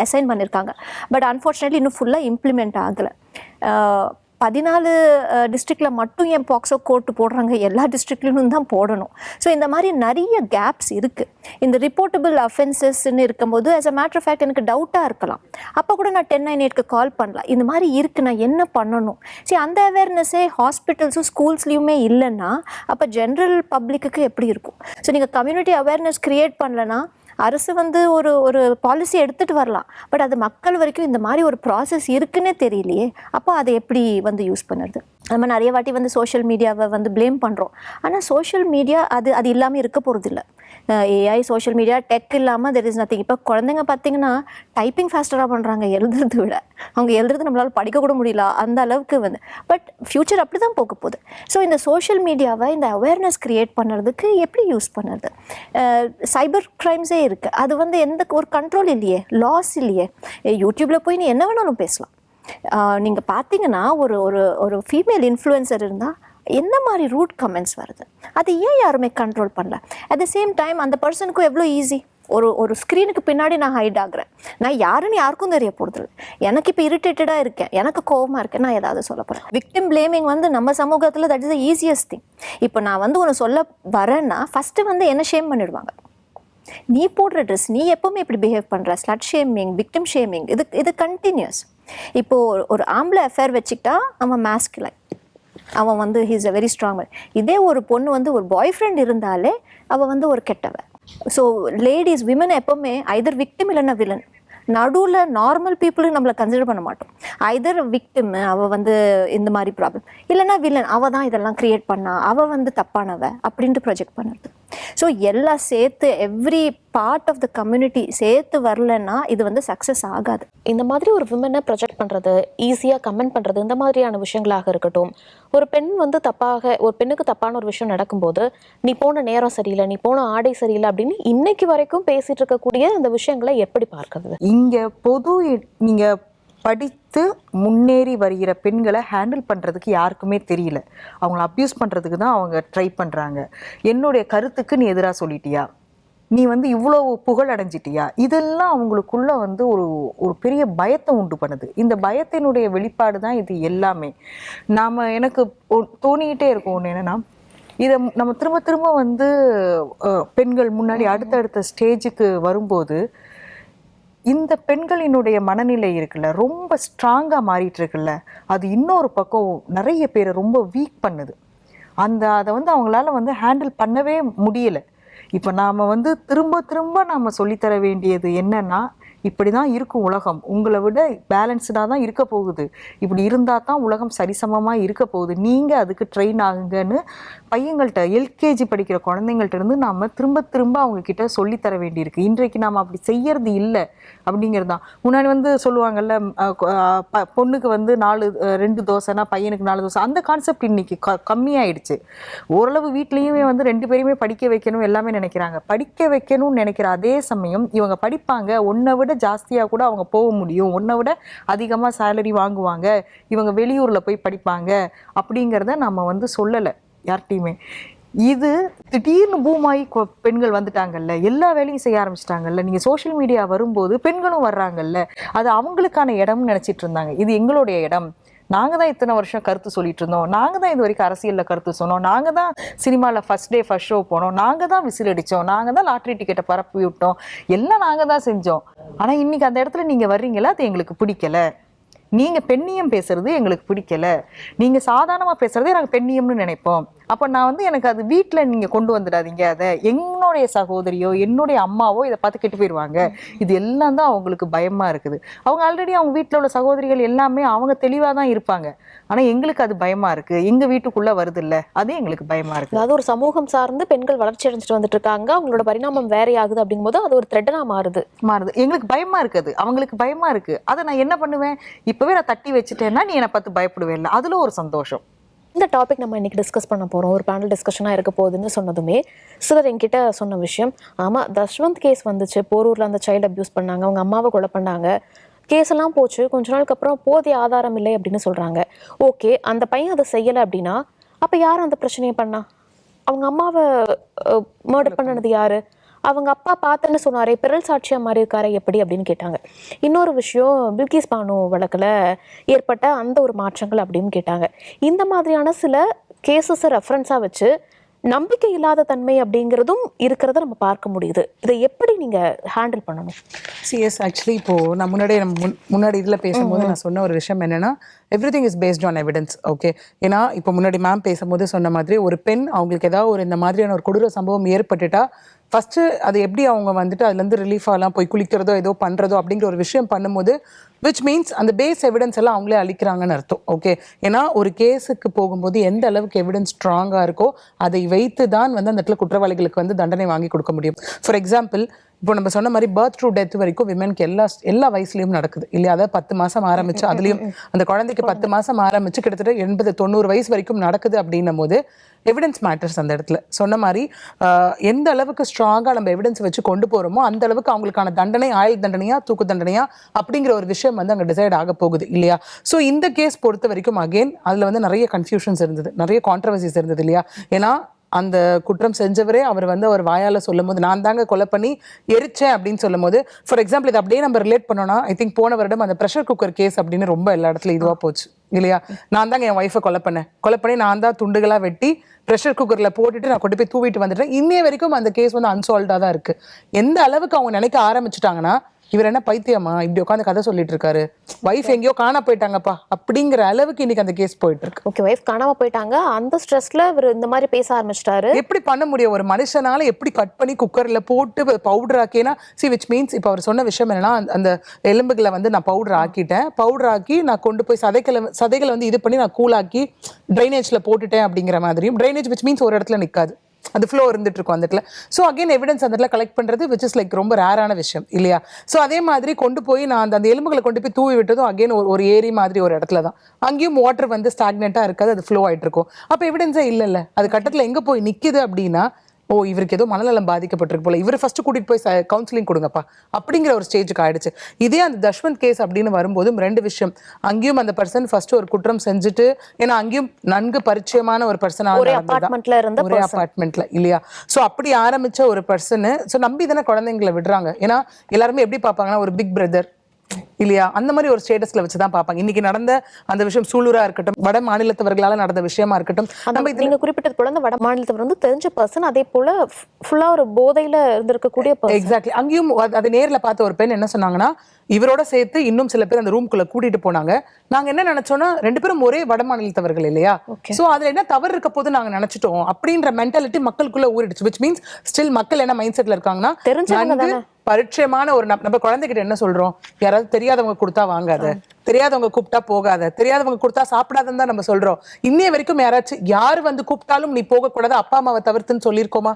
அசைன் பண்ணியிருக்காங்க. பட் அன்ஃபார்ச்சுனேட்லி இன்னும் ஃபுல்லாக இம்ப்ளிமெண்ட் ஆகலை. 14 டிஸ்ட்ரிக்டில் மட்டும் ஏன் பாக்ஸோ கோர்ட்டு போடுறாங்க, எல்லா டிஸ்ட்ரிக்ட்லையும் தான் போடணும். ஸோ இந்த மாதிரி நிறைய கேப்ஸ் இருக்குது. இந்த ரிப்போர்ட்டபிள் அஃபென்சஸ்ன்னு இருக்கும்போது as a matter of fact எனக்கு டவுட்டாக இருக்கலாம். அப்போ கூட நான் 1098க்கு கால் பண்ணலாம், இந்த மாதிரி இருக்குது நான் என்ன பண்ணணும். சரி, அந்த அவேர்னஸே ஹாஸ்பிட்டல்ஸும் ஸ்கூல்ஸ்லேயுமே இல்லைன்னா அப்போ ஜென்ரல் பப்ளிக்கு எப்படி இருக்கும்? ஸோ நீங்கள் கம்யூனிட்டி அவேர்னஸ் க்ரியேட் பண்ணலன்னா அரசு வந்து ஒரு பாலிசி எடுத்துகிட்டு வரலாம், பட் அது மக்கள் வரைக்கும் இந்த மாதிரி ஒரு ப்ராசஸ் இருக்குன்னே தெரியலையே. அப்போ அதை எப்படி வந்து யூஸ் பண்ணுறது? நம்ம நிறைய வாட்டி வந்து சோஷியல் மீடியாவை வந்து ப்ளேம் பண்ணுறோம். ஆனால் சோஷியல் மீடியா அது இல்லாமல் இருக்க போகிறது இல்லை. ஏஐ, சோஷியல் மீடியா, டெக் இல்லாமல் தெர் இஸ் நத்திங். இப்போ குழந்தைங்க பார்த்தீங்கன்னா டைப்பிங் ஃபாஸ்டராக பண்ணுறாங்க எழுதுறதை விட. அவங்க எழுதுறது நம்மளால் படிக்கக்கூட முடியல அந்த அளவுக்கு வந்து. பட் ஃப்யூச்சர் அப்படி தான் போக போகுது. ஸோ இந்த சோஷியல் மீடியாவை இந்த அவேர்னஸ் க்ரியேட் பண்ணுறதுக்கு எப்படி யூஸ் பண்ணுறது? சைபர் க்ரைம்ஸே இருக்குது, அது வந்து எந்த ஒரு கண்ட்ரோல் இல்லையே, லாஸ் இல்லையே. யூடியூப்பில் போய் நீ என்ன வேணாலும் பேசலாம். நீங்கள் பார்த்தீங்கன்னா ஒரு ஒரு ஒரு ஃபீமேல் இன்ஃப்ளூயன்சர் இருந்தால் என்ன மாதிரி ரூட் கமெண்ட்ஸ் வருது, அது ஏன் யாருமே கண்ட்ரோல் பண்ணல? அட் த சேம் டைம் அந்த பர்சனுக்கும் எவ்வளோ ஈஸி, ஒரு ஸ்க்ரீனுக்கு பின்னாடி நான் ஹைட் ஆகுறேன், நான் யாருன்னு யாருக்கும் தெரிய போகிறது. எனக்கு இப்போ இரிட்டேட்டடாக இருக்கேன், எனக்கு கோவமாக இருக்கேன், நான் ஏதாவது சொல்ல போகிறேன். விக்டிம் பிளேமிங் வந்து நம்ம சமூகத்தில் that is the easiest thing. இப்போ நான் வந்து ஒன்று சொல்ல வரேன்னா ஃபஸ்ட்டு வந்து என்ன ஷேம் பண்ணிடுவாங்க. நீ போடுற ட்ரெஸ், நீ எப்போவுமே இப்படி பிஹேவ் பண்ணுற, ஸ்லட் ஷேமிங், விக்டிம் ஷேமிங், இது கண்டினியூஸ். இப்போது ஒரு ஆம்பளை அஃபேர் வச்சுக்கிட்டா அவன் மாஸ்குலைன், அவன் வந்து ஹீஸ் அ வெரி ஸ்ட்ராங். இதே ஒரு பொண்ணு வந்து ஒரு பாய் ஃப்ரெண்ட் இருந்தாலே அவள் வந்து ஒரு கெட்டவன். ஸோ லேடிஸ், விமன் எப்போவுமே ஐதர் விக்டிம் இல்லைன்னா வில்லன். நடுவில் நார்மல் பீப்புளும் நம்மளை கன்சிடர் பண்ண மாட்டோம். ஐதர் விக்டிம், அவள் வந்து இந்த மாதிரி ப்ராப்ளம், இல்லைன்னா வில்லன், அவள் தான் இதெல்லாம் க்ரியேட் பண்ணா, அவள் வந்து தப்பானவ அப்படின்ட்டு ப்ரொஜெக்ட் பண்ணுறது. ஸோ எல்லாம் சேர்த்து every part of the community சேர்த்து வரலன்னா இது வந்து சக்ஸஸ் ஆகாது. இந்த மாதிரி ஒரு விமனை ப்ரொஜெக்ட் பண்ணுறது, ஈஸியாக கமெண்ட் பண்ணுறது, இந்த மாதிரியான விஷயங்களாக இருக்கட்டும். ஒரு பெண் வந்து ஒரு பெண்ணுக்கு தப்பான ஒரு விஷயம் நடக்கும்போது நீ போன நேரம் சரியில்லை, நீ போன ஆடை சரியில்லை அப்படின்னு இன்னைக்கு வரைக்கும் பேசிட்டு இருக்கக்கூடிய அந்த விஷயங்களை எப்படி பார்க்கறது? இங்கே நீங்கள் படித்து முன்னேறி வருகிற பெண்களை ஹேண்டில் பண்ணுறதுக்கு யாருக்குமே தெரியல. அவங்கள அப்யூஸ் பண்ணுறதுக்கு தான் அவங்க ட்ரை பண்ணுறாங்க. என்னுடைய கருத்துக்கு நீ எதிராக சொல்லிட்டியா, நீ வந்து இவ்வளோ புகழ் அடைஞ்சிட்டியா, இதெல்லாம் அவங்களுக்குள்ள வந்து ஒரு பெரிய பயத்தை உண்டு பண்ணுது. இந்த பயத்தினுடைய வெளிப்பாடு தான் இது எல்லாமே. எனக்கு தோணிக்கிட்டே இருக்கும் ஒன்று என்னென்னா, இதை நம்ம திரும்ப திரும்ப வந்து பெண்கள் முன்னாடி அடுத்தடுத்த ஸ்டேஜுக்கு வரும்போது இந்த பெண்களினுடைய மனநிலை இருக்குல்ல, ரொம்ப ஸ்ட்ராங்காக மாறிட்டு இருக்குல்ல, அது இன்னொரு பக்கம் நிறைய பேரை ரொம்ப வீக் பண்ணுது. அதை வந்து அவங்களால வந்து ஹேண்டில் பண்ணவே முடியலை. இப்போ நாம் வந்து திரும்ப திரும்ப நாம் சொல்லித்தர வேண்டியது என்னன்னா, இப்படி தான் இருக்கும் உலகம், உங்களை விட பேலன்ஸ்டாக தான் இருக்க போகுது, இப்படி இருந்தால் தான் உலகம் சரிசமமாக இருக்க போகுது, நீங்கள் அதுக்கு ட்ரெயின் ஆகுங்கன்னு பையங்கள்கிட்ட, எல்கேஜி படிக்கிற குழந்தைங்கள்ட்ட இருந்து நாம் திரும்ப திரும்ப அவங்கக்கிட்ட சொல்லித்தர வேண்டியிருக்கு. இன்றைக்கு நாம் அப்படி செய்யறது இல்லை அப்படிங்கிறது தான். முன்னாடி வந்து சொல்லுவாங்கல்ல, பொண்ணுக்கு வந்து 2 தோசைனா பையனுக்கு 4 தோசை, அந்த கான்செப்ட் இன்னைக்கு கம்மியாயிடுச்சு. ஓரளவு வீட்லேயுமே வந்து 2 பேருமே படிக்க வைக்கணும் எல்லாமே நினைக்கிறாங்க. படிக்க வைக்கணும்னு நினைக்கிற அதே சமயம் இவங்க படிப்பாங்க, ஒன்றை விட ஜாஸ்தியாக கூட அவங்க போக முடியும், ஒன்றை விட அதிகமாக சேலரி வாங்குவாங்க, இவங்க வெளியூரில் போய் படிப்பாங்க அப்படிங்கிறத நம்ம வந்து சொல்லலை யார்கிட்டையுமே. இது திடீர்னு பூமாயி பெண்கள் வந்துட்டாங்கல்ல, எல்லா வேலையும் செய்ய ஆரம்பிச்சிட்டாங்கல்ல. நீங்கள் சோஷியல் மீடியா வரும்போது பெண்களும் வர்றாங்கல்ல, அது அவங்களுக்கான இடம்னு நினச்சிட்டு இருந்தாங்க. இது எங்களுடைய இடம், நாங்கள் தான் இத்தனை வருஷம் கருத்து சொல்லிட்டு இருந்தோம், நாங்கள் தான் இது வரைக்கும் அரசியலில் கருத்து சொன்னோம், நாங்கள் தான் சினிமாவில் ஃபர்ஸ்ட் டே ஃபர்ஸ்ட் ஷோ போனோம், நாங்கள் தான் விசில் அடித்தோம், நாங்கள் தான் லாட்ரி டிக்கெட்டை பரப்பி விட்டோம், எல்லாம் நாங்கள் தான் செஞ்சோம். ஆனால் இன்றைக்கி அந்த இடத்துல நீங்கள் வர்றீங்களா, அது எங்களுக்கு பிடிக்கலை. நீங்கள் பெண்ணியம் பேசுறது எங்களுக்கு பிடிக்கலை, நீங்கள் சாதாரணமாக பேசுகிறதே நாங்கள் பெண்ணியம்னு நினைப்போம். அப்போ நான் வந்து எனக்கு அது வீட்டில் நீங்கள் கொண்டு வந்துடாதீங்க, அதை என்னுடைய சகோதரியோ என்னுடைய அம்மாவோ இதை பார்த்து கெட்டு போயிடுவாங்க. இது எல்லாம் தான் அவங்களுக்கு பயமாக இருக்குது. அவங்க ஆல்ரெடி அவங்க வீட்டில் உள்ள சகோதரிகள் எல்லாமே அவங்க தெளிவாக தான் இருப்பாங்க. ஆனால் எங்களுக்கு அது பயமாக இருக்குது, எங்கள் வீட்டுக்குள்ளே வருது இல்லை, அது எங்களுக்கு பயமாக இருக்குது. அதாவது ஒரு சமூகம் சார்ந்து பெண்கள் வளர்ச்சி அடைஞ்சிட்டு வந்துட்டு இருக்காங்க, அவங்களோட பரிணாமம் வேறையாகுது அப்படிங்கும்போது அது ஒரு த்ரெட்டனாக மாறுது. எங்களுக்கு பயமாக இருக்குது, அவங்களுக்கு பயமாக இருக்குது. அதை நான் என்ன பண்ணுவேன், இப்போவே நான் தட்டி வச்சுட்டேன்னா நீ என்னை பார்த்து பயப்படுவேன் இல்லை, அதில் ஒரு சந்தோஷம். இந்த டாபிக் நம்ம இன்னைக்கு டிஸ்கஸ் பண்ண போகிறோம், ஒரு பேனல் டிஸ்கஷனாக இருக்க போகுதுன்னு சொன்னதுமே சிலர் என்கிட்ட சொன்ன விஷயம், ஆமாம் தஷ்வந்த் கேஸ் வந்துச்சு, போரூரில் அந்த சைல்டு அப்யூஸ் பண்ணாங்க, அவங்க அம்மாவை கொலை பண்ணாங்க, கேஸ் எல்லாம் போச்சு, கொஞ்ச நாளுக்கு அப்புறம் போதிய ஆதாரம் இல்லை அப்படின்னு சொல்கிறாங்க. ஓகே, அந்த பையன் அதை செய்யலை அப்படின்னா அப்போ யார் அந்த பிரச்சனையை பண்ணா? அவங்க அம்மாவை மர்டர் பண்ணது யாரு? அவங்க அப்பா பார்த்தேன்னு சொன்னாரே, பிறல் சாட்சியா மாறி இருக்காரே எப்படி அப்படின்னு கேட்டாங்க. இன்னொரு விஷயம், பில்கிஸ் பானு வழக்கில் ஏற்பட்ட அந்த ஒரு மாற்றங்கள் அப்படின்னு கேட்டாங்க. இந்த மாதிரியான சில கேசஸை ரெஃபரன்ஸாக வச்சு நம்பிக்கை இல்லாத தன்மை அப்படிங்கிறதும் இருக்கிறத நம்ம பார்க்க முடியுது. இதை எப்படி நீங்க ஹேண்டில் பண்ணணும்? சிஎஸ் ஆக்சுவலி இப்போ நான் முன்னாடி இதில் பேசும்போது நான் சொன்ன ஒரு விஷயம் என்னன்னா, everything is based on evidence. Okay, ஏன்னா இப்போ முன்னாடி மேம் பேசும்போது சொன்ன மாதிரி ஒரு பெண் அவங்களுக்கு ஏதாவது ஒரு இந்த மாதிரியான ஒரு கொடூர சம்பவம் ஏற்பட்டுட்டா ஃபஸ்ட்டு அது எப்படி அவங்க வந்துட்டு அதுலேருந்து ரிலீஃப் ஆகலாம், போய் குளிக்கிறதோ ஏதோ பண்ணுறதோ அப்படிங்கிற ஒரு விஷயம் பண்ணும்போது விச் மீன்ஸ் அந்த பேஸ் எவிடன்ஸ் எல்லாம் அவங்களே அளிக்கிறாங்கன்னு அர்த்தம். ஓகே, ஏன்னா ஒரு கேஸுக்கு போகும்போது எந்த அளவுக்கு எவிடன்ஸ் ஸ்ட்ராங்காக இருக்கோ அதை வைத்து தான் வந்து அந்த இடத்துல குற்றவாளிகளுக்கு வந்து தண்டனை வாங்கி கொடுக்க முடியும். ஃபார் எக்ஸாம்பிள், இப்போ நம்ம சொன்ன மாதிரி பர்த் டு டெத் வரைக்கும் விமென்க்கு எல்லா வயசுலையும் நடக்குது இல்லையா? அதாவது 10 மாதம் ஆரம்பிச்சு அதுலேயும் அந்த குழந்தைக்கு 10 மாதம் ஆரம்பிச்சு கிட்டத்தட்ட 80-90 வயசு வரைக்கும் நடக்குது அப்படின்னும் போது எவிடன்ஸ் மேட்டர்ஸ். அந்த இடத்துல சொன்ன மாதிரி எந்த அளவுக்கு ஸ்ட்ராங்காக நம்ம எவிடன்ஸ் வச்சு கொண்டு போகிறோமோ அந்த அளவுக்கு அவங்களுக்கான தண்டனை ஆயுள் தண்டனையா தூக்கு தண்டனையா அப்படிங்கிற ஒரு விஷயம் வந்து அங்கே டிசைட் ஆக போகுது இல்லையா? ஸோ இந்த கேஸ் பொறுத்த வரைக்கும் அகெயின் அதில் வந்து நிறைய கன்ஃபியூஷன்ஸ் இருந்தது, நிறைய கான்ட்ரவர்சிஸ் இருந்தது இல்லையா? ஏன்னா அந்த குற்றம் செஞ்சவரே அவர் வந்து அவர் வாயால் சொல்லும் போது நான் தாங்க கொலை பண்ணி எரிச்சேன் அப்படின்னு சொல்லும் போது, ஃபார் எக்ஸாம்பிள் இதை அப்படியே நம்ம ரிலேட் பண்ணோம்னா, ஐ திங்க் போன வருடம் அந்த ப்ரெஷர் குக்கர் கேஸ் அப்படின்னு ரொம்ப எல்லா இடத்துலையும் இதுவாக போச்சு இல்லையா? நான் தாங்க என் ஒய்ஃபை கொலை பண்ணி நான் தான் துண்டுகளாக வெட்டி ப்ரெஷர் குக்கரில் போட்டுட்டு நான் கொண்டு போய் தூவிட்டு வந்துட்டேன். இன்னைய வரைக்கும் அந்த கேஸ் வந்து அன்சால்வ்டாக தான் இருக்குது. எந்த அளவுக்கு அவங்க நினைக்க ஆரம்பிச்சுட்டாங்கன்னா, இவர் என்ன பைத்தியமா இப்படி உட்காந்து கதை சொல்லிட்டு இருக்காரு, வைஃப் எங்கேயோ காண போயிட்டாங்கப்பா அப்படிங்கிற அளவுக்கு இன்னைக்கு அந்த கேஸ் போயிட்டு இருக்கு. ஓகே, வைஃப் காணாம போயிட்டாங்க, அந்த ஸ்ட்ரெஸ்ல இவர் இந்த மாதிரி பேச ஆரம்பிச்சிட்டாரு. எப்படி பண்ண முடியும் ஒரு மனுஷனால? எப்படி கட் பண்ணி குக்கர்ல போட்டு பவுடர் ஆக்கினா விச் மீன்ஸ் இப்போ அவர் சொன்ன விஷயம் என்னன்னா, அந்த எலும்புகளை வந்து நான் பவுடர் ஆக்கி நான் கொண்டு போய் சதைகளை வந்து இது பண்ணி நான் கூலாக்கி ட்ரைனேஜ்ல போட்டுட்டேன் அப்படிங்கிற மாதிரியும், ட்ரைனேஜ் விச் மீன்ஸ் ஒரு இடத்துல நிற்காது, அது ஃப்ளோ இருந்துட்டு இருக்கும் அந்த இடத்துல. ஸோ அகைன் எவிடன்ஸ் அந்த இடத்துல கலெக்ட் பண்ணுறது விச் இஸ் லைக் ரொம்ப ரேரான விஷயம் இல்லையா? ஸோ அதே மாதிரி கொண்டு போய் நான் அந்த எலும்புகளை கொண்டு போய் தூவி விட்டதும் அகைன் ஒரு ஏரி மாதிரி ஒரு இடத்துல தான், அங்கேயும் வாட்டர் வந்து ஸ்டாக்னெண்ட்டாக இருக்காது, அது ஃப்ளோ ஆகிட்டு இருக்கும். அப்போ எவிடன்ஸே இல்லைல்ல, அது கட்டத்தில் எங்கே போய் நிற்கிது அப்படின்னா, ஓ இவருக்கு ஏதோ மனநலம் பாதிக்கப்பட்டிருக்கு போல, இவர் ஃபர்ஸ்ட் கூட்டிட்டு போய் கவுன்சிலிங் கொடுங்கப்பா அப்படிங்கிற ஒரு ஸ்டேஜுக்கு ஆயிடுச்சு. இதே அந்த தஷ்வந்த் கேஸ் அப்படின்னு வரும்போதும் 2 விஷயம். அங்கேயும் அந்த பர்சன் ஃபர்ஸ்ட் ஒரு குற்றம் செஞ்சுட்டு, ஏன்னா அங்கேயும் நன்கு பரிச்சயமான ஒரு பர்சன் ஒரே அபார்ட்மெண்ட்ல இல்லையா? ஸோ அப்படி ஆரம்பிச்ச ஒரு பர்சனு ஸோ நம்பி தானே குழந்தைங்களை விடுறாங்க. ஏன்னா எல்லாருமே எப்படி பார்ப்பாங்கன்னா, ஒரு பிக் பிரதர் இல்லையா அந்த மாதிரி ஒரு ஸ்டேட்டஸ்ல வச்சுதான் பார்ப்பாங்க. இன்னைக்கு நடந்த அந்த விஷயம் சூலூரா இருக்கட்டும், வட மாநிலத்தவர்களால நடந்த விஷயமா இருக்கட்டும், நீங்க குறிப்பிட்டது போல அந்த வட மாநிலத்தவர் வந்து தெரிஞ்ச பர்சன், அதே போல ஃபுல்லா ஒரு போதையில இருந்திருக்கக்கூடிய பர்சன். எக்ஸாக்ட்லி. அங்கேயும் அதை நேர்ல பார்த்த ஒரு பெண் என்ன சொன்னாங்கன்னா, இவரோட சேர்த்து இன்னும் சில பேர் அந்த ரூம்குள்ள கூட்டிட்டு போனாங்க. நாங்க என்ன நினைச்சோம்னா, 2 பேரும் ஒரே வட மாநிலத்தவர்கள் இல்லையா, சோ அதுல என்ன தவறு இருக்க போது நாங்க நினைச்சிட்டோம் அப்படின்ற மென்டாலிட்டி மக்களுக்குள்ள ஊறிடுச்சு. விச் மீன்ஸ் ஸ்டில் மக்கள் என்ன மைண்ட் செட்ல இருக்காங்கன்னா, தெரிஞ்சவங்க பரிச்சயமான ஒரு நம்ம குழந்தைகிட்ட என்ன சொல்றோம், யாராவது தெரியாதவங்க கொடுத்தா வாங்காத, தெரியாதவங்க கூப்பிட்டா போகாத, தெரியாதவங்க கொடுத்தா சாப்பிடாதன்னு தான் நம்ம சொல்றோம். இன்னைய வரைக்கும் யார் வந்து கூப்பிட்டாலும் நீ போகக்கூடாது, அப்பா அம்மாவை தவிர்த்துன்னு சொல்லியிருக்கோமா?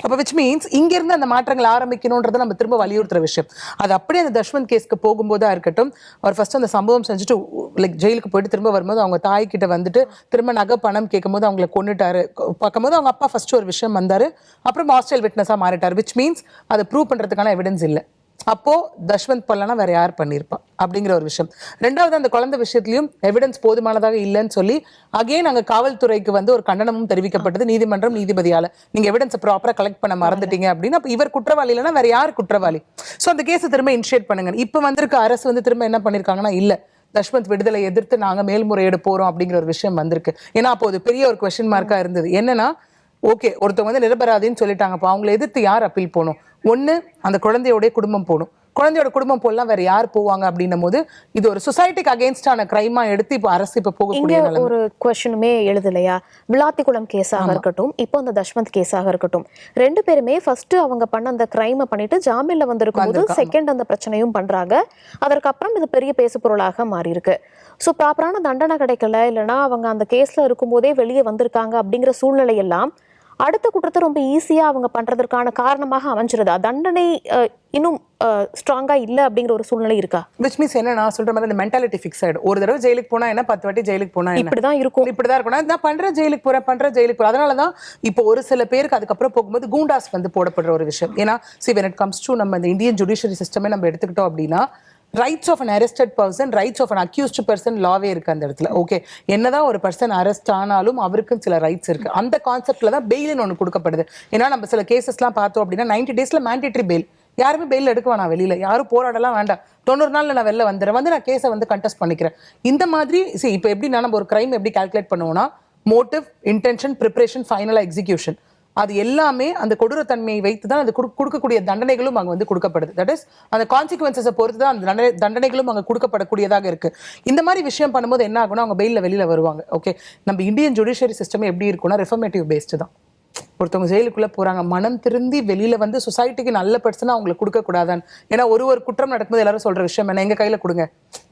அப்போ விச் மீன்ஸ் இங்கிருந்து அந்த மாற்றங்கள் ஆரம்பிக்கணும்ன்றதை நம்ம திரும்ப வலியுறுத்துற விஷயம். அது அப்படியே அந்த தஷ்வந்த் கேஸ்க்கு போகும்போதா இருக்கட்டும், அவர் ஃபர்ஸ்ட் அந்த சம்பவம் செஞ்சுட்டு லைக் ஜெயிலுக்கு போயிட்டு திரும்ப வரும்போது அவங்க தாய் கிட்ட வந்துட்டு திரும்ப நகை பணம் கேட்கும்போது அவங்களை கொண்டுட்டாரு பார்க்கும்போது அவங்க அப்பா ஃபர்ஸ்ட் ஒரு விஷயம் வந்தாரு, அப்புறம் ஹாஸ்டல் விட்னஸா மாறிட்டார். விச் மீன்ஸ் அதை ப்ரூவ் பண்றதுக்கான எவிடன்ஸ் இல்லை. அப்போ தஷ்வந்த் பண்ணலன்னா வேற யார் பண்ணியிருப்பா அப்படிங்கிற ஒரு விஷயம். 2வது அந்த குழந்தை விஷயத்திலையும் எவிடன்ஸ் போதுமானதாக இல்லைன்னு சொல்லி அகைன் அங்கே காவல்துறைக்கு வந்து ஒரு கண்டனமும் தெரிவிக்கப்பட்டது நீதிமன்றம் நீதிபதியால. நீங்க எவிடன்ஸை ப்ராப்பரா கலெக்ட் பண்ண மறந்துட்டீங்க அப்படின்னு. அப்போ இவர் குற்றவாளி இல்லைன்னா வேற யார் குற்றவாளி? ஸோ அந்த கேஸை திரும்ப இனிஷியேட் பண்ணுங்க. இப்போ வந்திருக்க அரசு வந்து திரும்ப என்ன பண்ணிருக்காங்கன்னா, இல்ல தஷ்வந்த் விடுதலை எதிர்த்து நாங்க மேல்முறையீடு போறோம் அப்படிங்கிற ஒரு விஷயம் வந்திருக்கு. ஏன்னா அப்போ அது பெரிய ஒரு கொஸ்டின் மார்க்கா இருந்தது. என்னன்னா, ஓகே ஒருத்தவங்க வந்து நிரபராதின்னு சொல்லிட்டாங்க, அப்போ அவங்களை எதிர்த்து யார் அப்பீல் போகணும்? ஒன்று அந்த குழந்தையோடைய குடும்பம் போகணும். குழந்தையோட குடும்பம் போலாம் வேற யார் போவாங்க அப்படின்னும் போது இது ஒரு சொசைட்டிக்கு அகேன்ஸ்டான கிரைமா எடுத்து இப்போ அரசு இப்போ போகக்கூடிய ஒரு கொஸ்டினுமே எழுதலையா? விளாத்திக்குளம் கேஸாக இருக்கட்டும், இப்போ அந்த தஷ்வந்த் கேஸாக இருக்கட்டும், 2 பேருமே ஃபர்ஸ்ட் அவங்க பண்ண அந்த கிரைமை பண்ணிட்டு ஜாமீன்ல வந்திருக்கும் போது செகண்ட் அந்த பிரச்சனையும் பண்றாங்க. அதற்கப்புறம் இது பெரிய பேசு பொருளாக மாறி இருக்கு. ஸோ ப்ராப்பரான தண்டனை கிடைக்கல, இல்லைன்னா அவங்க அந்த கேஸ்ல இருக்கும் போதே வெளியே வந்திருக்காங்க அப்படிங்கிற சூழ்நிலை எல்லாம் அடுத்த குற்றத்தை ரொம்ப ஈஸியா அவங்க பண்றதற்கான காரணமாக அமைஞ்சிருதா? தண்டனை இன்னும் ஸ்ட்ராங்கா இல்ல அப்படிங்கிற ஒரு சூழ்நிலை இருக்கா? விச் மீன்ஸ் என்ன நான் சொல்ற மாதிரி அந்த மென்டாலிட்டி ஃபிக்ஸ் ஆயிடும். ஒரு தடவை ஜெயிலுக்கு போனா என்ன, 10 வாட்டி ஜெயிலுக்கு போனா இப்படிதான் இருக்கும், இப்படிதான் இருக்கணும், நான் பண்ற ஜெயிலுக்கு போறேன். அதனாலதான் இப்போ ஒரு சில பேருக்கு அதுக்கப்புறம் போகும்போது கூண்டாஸ் வந்து போடப்படுற ஒரு விஷயம். ஏன்னா when it comes to நம்ம இந்த இந்தியன் ஜுடிஷியரி சிஸ்டமே நம்ம எடுத்துக்கிட்டோம் அப்படின்னா, rights of an arrested person, rights of an accused person லாவே இருக்கு அந்த இடத்துல. ஓகே, என்னதான் ஒரு பர்சன் அரெஸ்ட் ஆனாலும் அவருக்கும் சில ரைட்ஸ் இருக்கு. அந்த கான்செப்ட்ல தான் பெயில்னு ஒன்று கொடுக்கப்படுது. ஏன்னா நம்ம சில கேசஸ்லாம் பார்த்தோம் அப்படின்னா 90 daysல மேண்டேட்டரி பெயில், யாருமே பெயில் எடுக்க வேணாம், வெளியில யாரும் போராடலாம் வேண்டாம், 90 நாள்ல நான் வெளில வந்துடுறேன், நான் கேஸை கண்டெஸ்ட் பண்ணிக்கிறேன். இந்த மாதிரி இப்போ எப்படின்னா நம்ம ஒரு கிரைம் எப்படி கால்குலேட் பண்ணுவோம்னா மோட்டிவ், இன்டென்ஷன், ப்ரிப்பரேஷன், ஃபைனலா எக்ஸிகியூஷன், அது எல்லாமே அந்த கொடூரத்தன்மையை வைத்து தான் அது கொடுக்கக்கூடிய தண்டனைகளும் அங்கே கொடுக்கப்படுது. தட் இஸ் அந்த கான்சிக்வன்சஸை பொறுத்து தான் அந்த தண்டனைகளும் அங்கே கொடுக்கப்படக்கூடியதாக இருக்கு. இந்த மாதிரி விஷயம் பண்ணும்போது என்ன ஆகும்னா அவங்க பெயிலில் வெளியில வருவாங்க. ஓகே, நம்ம இந்தியன் ஜுடிஷியரி சிஸ்டம் எப்படி இருக்குன்னா ரெஃபர்மேட்டிவ் பேஸ்டு தான். ஒருத்தவங்க ஜெயிலுக்குள்ள போறாங்க, மனம் திருந்தி வெளியில சொசைட்டிக்கு நல்ல பர்சனாக அவங்களுக்கு கொடுக்கக்கூடாதான்னு. ஏன்னா ஒரு குற்றம் நடக்கும்போது எல்லாரும் சொல்ற விஷயம் என்ன, எங்க கையில கொடுங்க,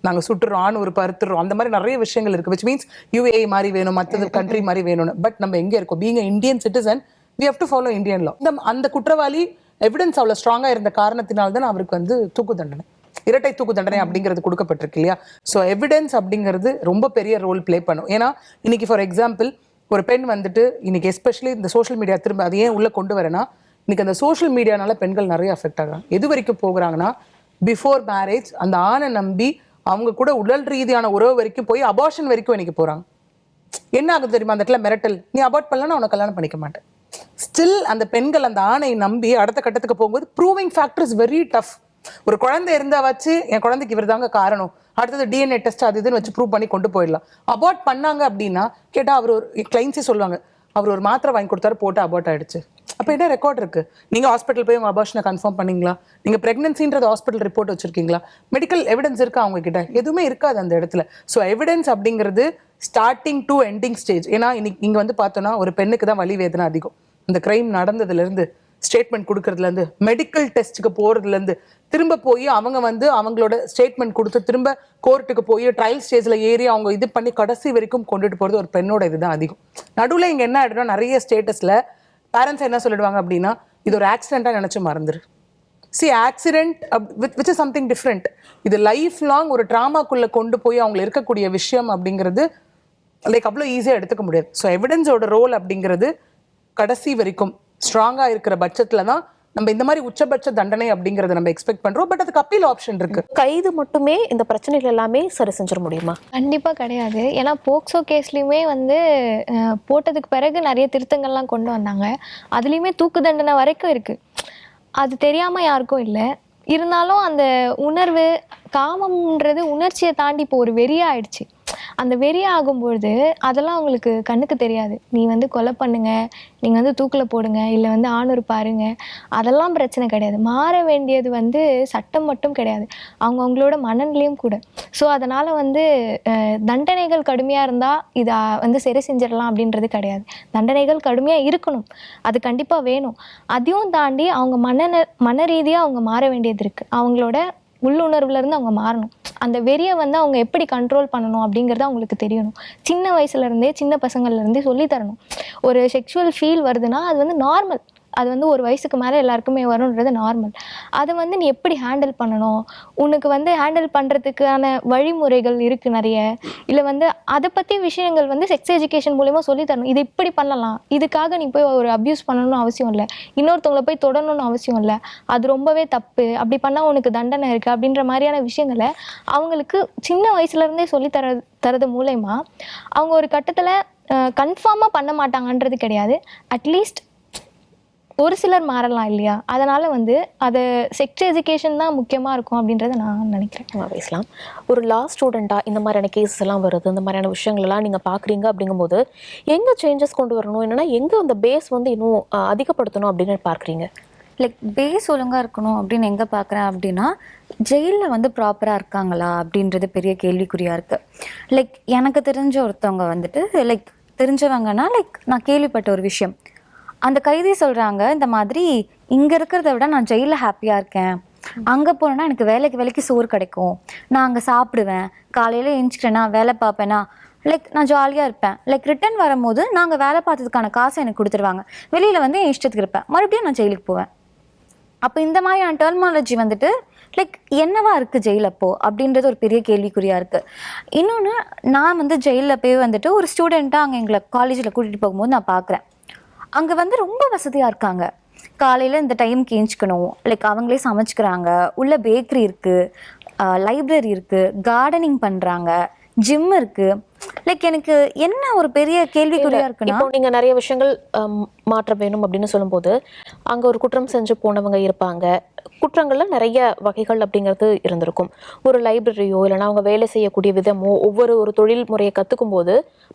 நாங்க சுட்டுறோம், ஆண் பருத்துறோம், அந்த மாதிரி நிறைய விஷயங்கள் இருக்கு. விச் மீன்ஸ் UAE மாதிரி வேணும், மற்றது கண்ட்ரி மாதிரி வேணும்னு. பட் நம்ம எங்க இருக்கோம், being Indian citizen, we have to follow Indian law. அந்த குற்றவாளி எவிடன்ஸ் அவ்வளோ ஸ்ட்ராங்கா இருந்த காரணத்தினால்தான் அவருக்கு தூக்கு தண்டனை, இரட்டை தூக்கு தண்டனை அப்படிங்கிறது கொடுக்கப்பட்டிருக்கு இல்லையா. ஸோ எவிடன்ஸ் அப்படிங்கிறது ரொம்ப பெரிய ரோல் பிளே பண்ணும். ஏன்னா இன்னைக்கு ஃபார் எக்ஸாம்பிள் ஒரு பெண் இன்னைக்கு எஸ்பெஷலி இந்த சோஷியல் மீடியா திரும்ப அதை ஏன் உள்ள கொண்டு வரேன்னா, இன்னைக்கு அந்த சோஷியல் மீடியானால பெண்கள் நிறைய அஃபெக்ட் ஆகிறாங்க. எது வரைக்கும் போகிறாங்கன்னா பிஃபோர் மேரேஜ் அந்த ஆணை நம்பி அவங்க கூட உடல் ரீதியான உறவு வரைக்கும் போய் அபார்ஷன் வரைக்கும் இன்னைக்கு போறாங்க. என்ன ஆகுது தெரியுமா, அந்த இடத்துல மிரட்டல், நீ அபார்ட் பண்ணலாம் நான் உனக்கு கல்யாணம் பண்ணிக்க மாட்டேன். ஸ்டில் அந்த பெண்கள் அந்த ஆணை நம்பி அடுத்த கட்டத்துக்கு போகும்போது proving factor is very tough. ஒரு குழந்தை இருந்தா வச்சு என் குழந்தைக்கு இவர் தாங்க காரணம், அடுத்தது DNA டெஸ்ட் அது இதுன்னு வச்சு ப்ரூவ் பண்ணி கொண்டு போயிடலாம். அபார்ட் பண்ணாங்க அப்படின்னா கேட்டா அவர் ஒரு கிளைண்ட்ஸே சொல்லுவாங்க, அவர் ஒரு மாத்திரை வாங்கி கொடுத்தாரு போட்டு அபார்ட் ஆயிடுச்சு. அப்போ என்ன ரெக்கார்ட் இருக்கு, நீங்க ஹாஸ்பிட்டல் போய் உங்க அபார்ஷனை கன்ஃபார்ம் பண்ணீங்களா, நீங்க பிரெக்னன்சின்றது ஹாஸ்பிட்டல் ரிப்போர்ட் வச்சிருக்கீங்களா, மெடிக்கல் எவிடன்ஸ் இருக்கா அவங்க கிட்ட, எதுவுமே இருக்காது அந்த இடத்துல. ஸோ எவிடன்ஸ் அப்படிங்கிறது ஸ்டார்டிங் டு எண்டிங் ஸ்டேஜ். ஏன்னா இன்னைக்கு இங்க பார்த்தோம்னா ஒரு பெண்ணுக்கு தான் வலி வேதனை அதிகம். இந்த கிரைம் நடந்ததுல இருந்து ஸ்டேட்மெண்ட் கொடுக்கறதுல இருந்து மெடிக்கல் டெஸ்ட்டுக்கு போறதுல இருந்து திரும்ப போய் அவங்க அவங்களோட ஸ்டேட்மெண்ட் கொடுத்து திரும்ப கோர்ட்டுக்கு போய் ட்ரையல் ஸ்டேஜ்ல ஏறி அவங்க இது பண்ணி கடைசி வரைக்கும் கொண்டுட்டு போறது ஒரு பெண்ணோட இதுதான் அதிகம். நடுவில் இங்க என்ன ஆயிடும்னா நிறைய ஸ்டேட்டஸ்ல பேரண்ட்ஸ் என்ன சொல்லிடுவாங்க அப்படின்னா இது ஒரு ஆக்சிடென்ட்டா நினைச்சு மறந்துரு. Accident which is something different. இது லைஃப் லாங் ஒரு ட்ராமாக்குள்ள கொண்டு போய் அவங்க இருக்கக்கூடிய விஷயம் அப்படிங்கிறது லைக் அவ்வளோ ஈஸியாக எடுத்துக்க முடியாது. ஸோ எவிடன்ஸோட ரோல் அப்படிங்கிறது கடைசி வரைக்கும் ஸ்ட்ராங்கா இருக்கிற பட்சத்துல தான் நம்ம இந்த மாதிரி உச்சபட்ச தண்டனை அப்படிங்கறத நம்ம எக்ஸ்பெக்ட் பண்றோம். பட் அதுக்கு அப்பீல் ஆப்ஷன் இருக்கு. கைது மட்டுமே இந்த பிரச்சனைகள் எல்லாமே சரி செஞ்சிட முடியுமா? கண்டிப்பா கிடையாது. ஏன்னா போக்சோ கேஸ்லயுமே போட்டதுக்கு பிறகு நிறைய திருத்தங்கள்லாம் கொண்டு வந்தாங்க. அதுலயுமே தூக்கு தண்டனை வரைக்கும் இருக்கு. அது தெரியாம யாருக்கும் இல்லை. இருந்தாலும் அந்த உணர்வு, காமம்ன்றது உணர்ச்சியை தாண்டி இப்போ ஒரு வெறியா ஆயிடுச்சு. அந்த வெறி ஆகும்பொழுது அதெல்லாம் அவங்களுக்கு கண்ணுக்கு தெரியாது. நீ கொலை பண்ணுங்க, நீங்கள் தூக்கில் போடுங்க, இல்லை ஆணூர் பாருங்க, அதெல்லாம் பிரச்சனை கிடையாது. மாற வேண்டியது சட்டம் மட்டும் கிடையாது, அவங்களோட மனநிலையும் கூட. ஸோ அதனால் தண்டனைகள் கடுமையாக இருந்தால் இதை சரி செஞ்சிடலாம் அப்படின்றது கிடையாது. தண்டனைகள் கடுமையாக இருக்கணும், அது கண்டிப்பாக வேணும். அதையும் தாண்டி அவங்க மன ரீதியாக அவங்க மாற வேண்டியது இருக்குது. அவங்களோட உள்ளுணர்வுலேருந்து அவங்க மாறணும். அந்த வெறியை அவங்க எப்படி கண்ட்ரோல் பண்ணணும் அப்படிங்கிறது அவங்களுக்கு தெரியணும். சின்ன வயசுலேருந்தே, சின்ன பசங்கள்லேருந்தே சொல்லித்தரணும். ஒரு செக்ஷுவல் ஃபீல் வருதுன்னா அது நார்மல். அது ஒரு வயசுக்கு மேலே எல்லாருக்குமே வரும்ன்றது நார்மல். அதை நீ எப்படி ஹேண்டில் பண்ணணும், உனக்கு ஹேண்டில் பண்ணுறதுக்கான வழிமுறைகள் இருக்குது நிறைய. இல்லை அதை பற்றி விஷயங்கள் செக்ஸ் எஜுகேஷன் மூலிமா சொல்லித்தரணும். இது இப்படி பண்ணலாம், இதுக்காக நீ போய் ஒரு அப்யூஸ் பண்ணணும்னு அவசியம் இல்லை, இன்னொருத்தவங்களை போய் தொடரணும்னு அவசியம் இல்லை, அது ரொம்பவே தப்பு, அப்படி பண்ணால் உனக்கு தண்டனை இருக்குது அப்படின்ற மாதிரியான விஷயங்களை அவங்களுக்கு சின்ன வயசுலேருந்தே தரது மூலயமா அவங்க ஒரு கட்டத்தில் கன்ஃபார்மாக பண்ண மாட்டாங்கன்றது கிடையாது, அட்லீஸ்ட் ஒரு சிலர் மாறலாம் இல்லையா. அதனால் அது செக்ஸ் எஜுகேஷன் தான் முக்கியமாக இருக்கும் அப்படின்றத நான் நினைக்கிறேன். பேசலாம். ஒரு லா ஸ்டூடெண்ட்டாக இந்த மாதிரியான கேசஸ் எல்லாம் வருது, இந்த மாதிரியான விஷயங்கள்லாம் நீங்கள் பார்க்குறீங்க அப்படிங்கும்போது எங்கே சேஞ்சஸ் கொண்டு வரணும், என்னென்னா எங்கே அந்த பேஸ் இன்னும் அதிகப்படுத்தணும் அப்படின்னு பார்க்குறீங்க? லைக் பேஸ் ஒழுங்காக இருக்கணும் அப்படின்னு எங்கே பார்க்குறேன் அப்படின்னா, ஜெயிலில் ப்ராப்பராக இருக்காங்களா அப்படின்றது பெரிய கேள்விக்குறியாக இருக்குது. லைக் எனக்கு தெரிஞ்ச ஒருத்தவங்க லைக் தெரிஞ்சவங்கன்னா நான் கேள்விப்பட்ட ஒரு விஷயம், அந்த கைதி சொல்கிறாங்க, இந்த மாதிரி இங்கே இருக்கிறத விட நான் ஜெயிலில் ஹாப்பியாக இருக்கேன், அங்கே போனேன்னா எனக்கு வேலைக்கு சோறு கிடைக்கும், நான் அங்கே சாப்பிடுவேன், காலையில் எழுந்திக்கிறேன்னா வேலை பார்ப்பேன்னா நான் ஜாலியாக இருப்பேன், ரிட்டர்ன் வரும்போது நாங்கள் வேலை பார்த்ததுக்கான காசை எனக்கு கொடுத்துருவாங்க, வெளியில் என் இஷ்டத்துக்கு இருப்பேன், மறுபடியும் நான் ஜெயிலுக்கு போவேன். அப்போ இந்த மாதிரியான டெர்மினாலஜி என்னவா இருக்குது ஜெயில் அப்போ அப்படின்றது ஒரு பெரிய கேள்விக்குறியாக இருக்குது. இன்னொன்று, நான் ஜெயிலில் போய் ஒரு ஸ்டூடெண்ட்டாக அங்கே எங்களை காலேஜில் கூட்டிகிட்டு போகும்போது நான் பார்க்குறேன், அங்கே ரொம்ப வசதியாக இருக்காங்க. காலையில் இந்த டைமுக்கு ஏஞ்சிக்கணும், அவங்களே சமைச்சிக்கிறாங்க, உள்ள பேக்கரி இருக்குது, லைப்ரரி இருக்குது, கார்டனிங் பண்ணுறாங்க, ஜிம் இருக்குது. லைக் எனக்கு என்ன ஒரு பெரிய கேள்விக்குறியா இருக்குன்னா, இப்போ நீங்க நிறைய விஷயங்கள் மாற்றம் வேணும் அப்படின்னு சொல்லும்போது அங்க ஒரு குற்றம் செஞ்சு போனவங்க இருப்பாங்க. குற்றங்கள்ல நிறைய வகைகள் அப்படிங்கிறது இருந்திருக்கும். ஒரு லைப்ரரியோ இல்லைன்னா அவங்க வேலை செய்யக்கூடிய விதமோ ஒரு தொழில் முறையை கத்துக்கும் போது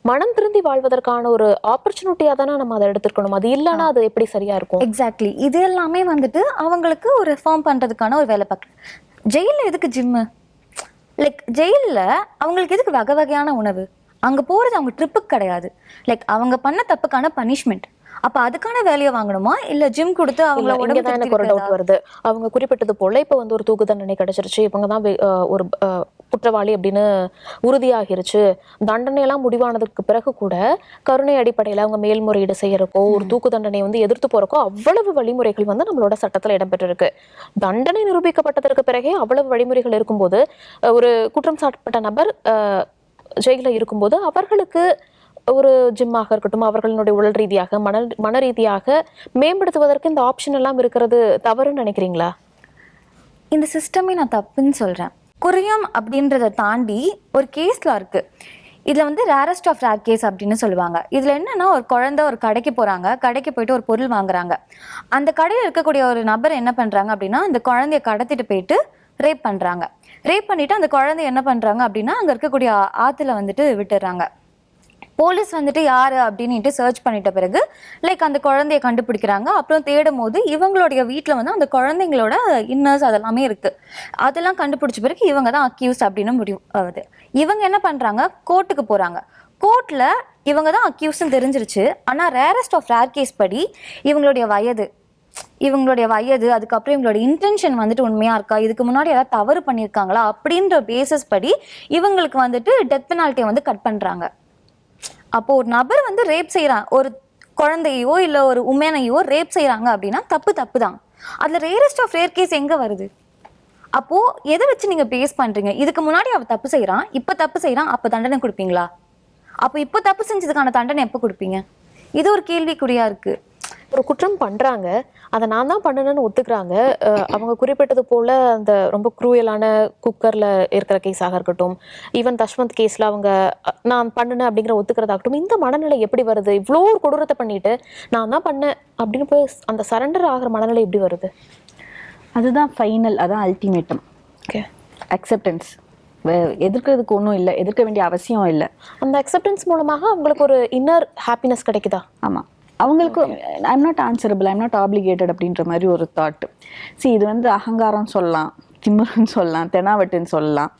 மனம் திருந்தி வாழ்வதற்கான ஒரு ஆப்பர்ச்சுனிட்டியா தானே நம்ம அதை எடுத்துக்கணும். அது இல்லைன்னா அது எப்படி சரியா இருக்கும்? எக்ஸாக்ட்லி. இது எல்லாமே வந்துட்டு அவங்களுக்கு ஒரு ரிஃபார்ம் பண்ணுறதுக்கான ஒரு வேலை பார்க்குறேன். ஜெயிலில் எதுக்கு ஜிம்மு? லைக் ஜெயிலில் அவங்களுக்கு எதுக்கு வகை வகையான உணவு? அங்கே போகிறது அவங்க ட்ரிப்புக்கு கிடையாது. லைக் அவங்க பண்ண தப்புக்கான பனிஷ்மெண்ட். அப்போ அதுக்கான வேலையை வாங்கணுமா இல்லை ஜிம் கொடுத்து அவங்கள உடம்பு எனக்கு ஒரு டவுட் வருது. அவங்க குறிப்பிட்டது போல இப்போ வந்து ஒரு தூக்கு தண்டனை கிடைச்சிருச்சு, இவங்க தான் ஒரு குற்றவாளி அப்படின்னு உறுதியாகிருச்சு, தண்டனையெல்லாம் முடிவானதுக்கு பிறகு கூட கருணை அடிப்படையில் அவங்க மேல்முறையீடு செய்யறக்கோ ஒரு தூக்கு தண்டனையை வந்து எதிர்த்து போறக்கோ அவ்வளவு வழிமுறைகள் வந்து நம்மளோட சட்டத்தில் இடம்பெற்றிருக்கு. தண்டனை நிரூபிக்கப்பட்டதற்கு பிறகே அவ்வளவு வழிமுறைகள் இருக்கும்போது ஒரு குற்றம் சாட்டப்பட்ட நபர் ஜெயிலில் இருக்கும்போது அவர்களுக்கு ஒரு ஜிம்மாக இருக்கட்டும், அவர்களுடைய உடல் ரீதியாக மன ரீதியாக மேம்படுத்துவதற்கு இந்த ஆப்ஷன் எல்லாம் இருக்கிறது தவறுன்னு நினைக்கிறீங்களா? இந்த சிஸ்டமே நான் தப்புன்னு சொல்கிறேன். குறையம் அப்படின்றத தாண்டி ஒரு கேஸில் இருக்குது. இதில் வந்து ரேரஸ்ட் ஆஃப் ரேர் கேஸ் அப்படின்னு சொல்லுவாங்க. இதில் என்னென்னா, ஒரு குழந்தை ஒரு கடைக்கு போகிறாங்க, கடைக்கு போயிட்டு ஒரு பொருள் வாங்குறாங்க. அந்த கடையில் இருக்கக்கூடிய ஒரு நபர் என்ன பண்ணுறாங்க அப்படின்னா, அந்த குழந்தைய கடத்திட்டு போயிட்டு ரேப் பண்ணுறாங்க. ரேப் பண்ணிவிட்டு அந்த குழந்தை என்ன பண்ணுறாங்க அப்படின்னா, அங்கே இருக்கக்கூடிய ஆற்றுல வந்துட்டு விட்டுடுறாங்க. போலீஸ் வந்துட்டு யார் அப்படின்ட்டு சர்ச் பண்ணிட்ட பிறகு லைக் அந்த குழந்தைய கண்டுபிடிக்கிறாங்க. அப்புறம் தேடும் போது இவங்களுடைய வீட்டில் வந்து அந்த குழந்தைங்களோட இன்னர்ஸ் அதெல்லாமே இருக்குது. அதெல்லாம் கண்டுபிடிச்ச பிறகு இவங்க தான் அக்யூஸ் அப்படின்னு முடிவு ஆகுது. இவங்க என்ன பண்ணுறாங்க, கோர்ட்டுக்கு போகிறாங்க. கோர்ட்டில் இவங்க தான் அக்யூஸ்ன்னு தெரிஞ்சிருச்சு. ஆனால் ரேரஸ்ட் ஆஃப் ரேர் கேஸ் படி இவங்களுடைய வயது அதுக்கப்புறம் இவங்களோட இன்டென்ஷன் வந்துட்டு உண்மையாக இருக்கா, இதுக்கு முன்னாடி ஏதாவது தவறு பண்ணியிருக்காங்களா அப்படின்ற பேசிஸ் படி இவங்களுக்கு வந்துட்டு டெத் பெனால்ட்டியை வந்து கட் பண்ணுறாங்க. அப்போது ஒரு நபர் வந்து ரேப் செய்கிறான், ஒரு குழந்தையோ இல்லை ஒரு உமனையோ ரேப் செய்கிறாங்க அப்படின்னா தப்பு தான். அதில் ரேரஸ்ட் ஆஃப் ரேர் கேஸ் எங்கே வருது? அப்போது எதை வச்சு நீங்கள் பேஸ் பண்ணுறீங்க? இதுக்கு முன்னாடி அவள் தப்பு செய்கிறான், இப்போ தப்பு செய்கிறான், அப்போ தண்டனை கொடுப்பீங்களா? அப்போ இப்போ தப்பு செஞ்சதுக்கான தண்டனை எப்போ கொடுப்பீங்க? இது ஒரு கேள்விக்குறியாக இருக்குது. ஒரு குற்றம் பண்ணுறாங்க, அதை நான் தான் பண்ணணுன்னு ஒத்துக்கிறாங்க. அவங்க குறிப்பிட்டது போல் அந்த ரொம்ப குரூயலான குக்கரில் இருக்கிற கேஸாக இருக்கட்டும், ஈவன் தஷ்வந்த் கேஸில் அவங்க நான் பண்ணினேன் அப்படிங்கிற ஒத்துக்கிறதாகட்டும், இந்த மனநிலை எப்படி வருது? இவ்வளோ ஒரு கொடூரத்தை பண்ணிட்டு நான் தான் பண்ணேன் அப்படின்னு போய் அந்த சரண்டர் ஆகிற மனநிலை எப்படி வருது? அதுதான் ஃபைனல், அதான் அல்டிமேட்டம். Okay, acceptance. எதிர்க்கிறதுக்கு ஒன்றும் இல்லை, எதிர்க்க வேண்டிய அவசியம் இல்லை. அந்த அக்செப்டன்ஸ் மூலமாக அவங்களுக்கு ஒரு இன்னர் ஹாப்பினஸ் கிடைக்குதா? ஆமாம், அவங்களுக்கு I'm not answerable, I'm not obligated அப்படின்ற மாதிரி ஒரு தாட். இது வந்து அகங்காரம் சொல்லலாம், திமிருன்னு சொல்லலாம், தெனாவட்டுன்னு சொல்லலாம்.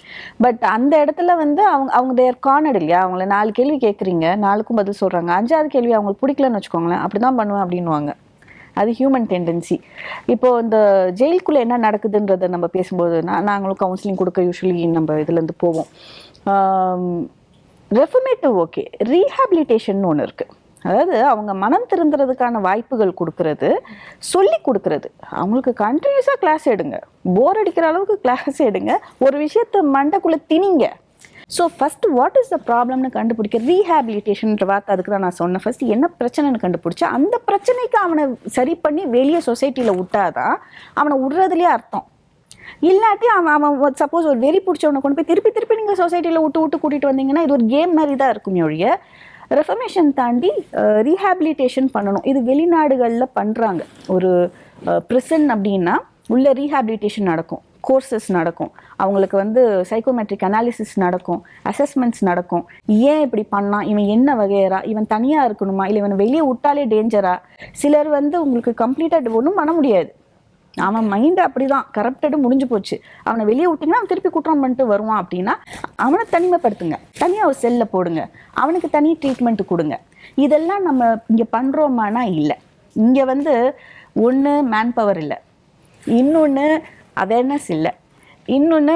பட் அந்த இடத்துல வந்து அவங்க தேர் கார்னர்டு இல்லையா? அவங்கள 4 கேள்வி கேட்குறீங்க, 4க்கும் பதில் சொல்கிறாங்க. 5வது கேள்வி அவங்களுக்கு பிடிக்கலன்னு வச்சுக்கோங்களேன், அப்படி தான் பண்ணுவேன் அப்படின்வாங்க. அது ஹியூமன் டெண்டன்சி. இப்போது இந்த ஜெயிலுக்குள்ளே என்ன நடக்குதுன்றதை நம்ம பேசும்போது நாங்களும் கவுன்சிலிங் கொடுக்க யூஸ்வலி நம்ம இதுலேருந்து போவோம். ரெஃபர்மேட்டிவ் ஓகே, ரீஹாபிலிட்டேஷன் ஒன்று இருக்குது. அதாவது அவங்க மனம் திருந்துறதுக்கான வாய்ப்புகள் கொடுக்கறது, சொல்லி கொடுக்கறது. அவங்களுக்கு கண்டினியூஸாக கிளாஸ் எடுங்க, போர் அடிக்கிற அளவுக்கு கிளாஸ் எடுங்க, ஒரு விஷயத்த மண்டைக்குள்ளே திணிங்க. So first what is the ப்ராப்ளம்னு கண்டுபிடிக்க. ரீஹாபிலிட்டேஷன்ற வார்த்தை அதுக்கு தான் நான் சொன்னேன். ஃபஸ்ட்டு என்ன பிரச்சனைன்னு கண்டுபிடிச்சா அந்த பிரச்சனைக்கு அவனை சரி பண்ணி வெளியே சொசைட்டியில் விட்டாதான் அவனை விடுறதுலேயே அர்த்தம். இல்லாட்டி அவன் சப்போஸ் ஒரு வெறி பிடிச்சவனை கொண்டு போய் திருப்பி நீங்கள் சொசைட்டியில் விட்டு கூட்டிகிட்டு வந்தீங்கன்னா இது ஒரு கேம் மாதிரி தான் இருக்கும் ஒழிய ரெஃபர்மேஷன் தாண்டி ரீஹாபிலிட்டேஷன் பண்ணணும். இது வெளிநாடுகளில் பண்ணுறாங்க. ஒரு ப்ரிசன் அப்படின்னா உள்ள ரீஹாபிலிட்டேஷன் நடக்கும், கோர்சஸ் நடக்கும், அவங்களுக்கு வந்து சைக்கோமெட்ரிக் அனாலிசிஸ் நடக்கும், அசஸ்மெண்ட்ஸ் நடக்கும். ஏன் இப்படி பண்ணான், இவன் என்ன வகையரா, இவன் தனியாக இருக்கணுமா, இல்லை இவன் வெளியே விட்டாலே டேஞ்சரா. சிலர் வந்து உங்களுக்கு கம்ப்ளீட்டாக ஒன்றும் பண்ண முடியாது, அவன் மைண்டு அப்படி தான் கரப்டடு முடிஞ்சு போச்சு, அவனை வெளியே விட்டிங்கன்னா அவன் திருப்பி குற்றம் பண்ணிட்டு வருவான். அப்படின்னா அவனை தனிமைப்படுத்துங்க, தனியாக ஒரு செல்லில் போடுங்க, அவனுக்கு தனி ட்ரீட்மெண்ட்டு கொடுங்க. இதெல்லாம் நம்ம இங்கே பண்ணுறோமானா இல்லை. இங்கே வந்து ஒன்று மேன் பவர் இல்லை, இன்னொன்று அவேர்னஸ் இல்லை, இன்னொன்று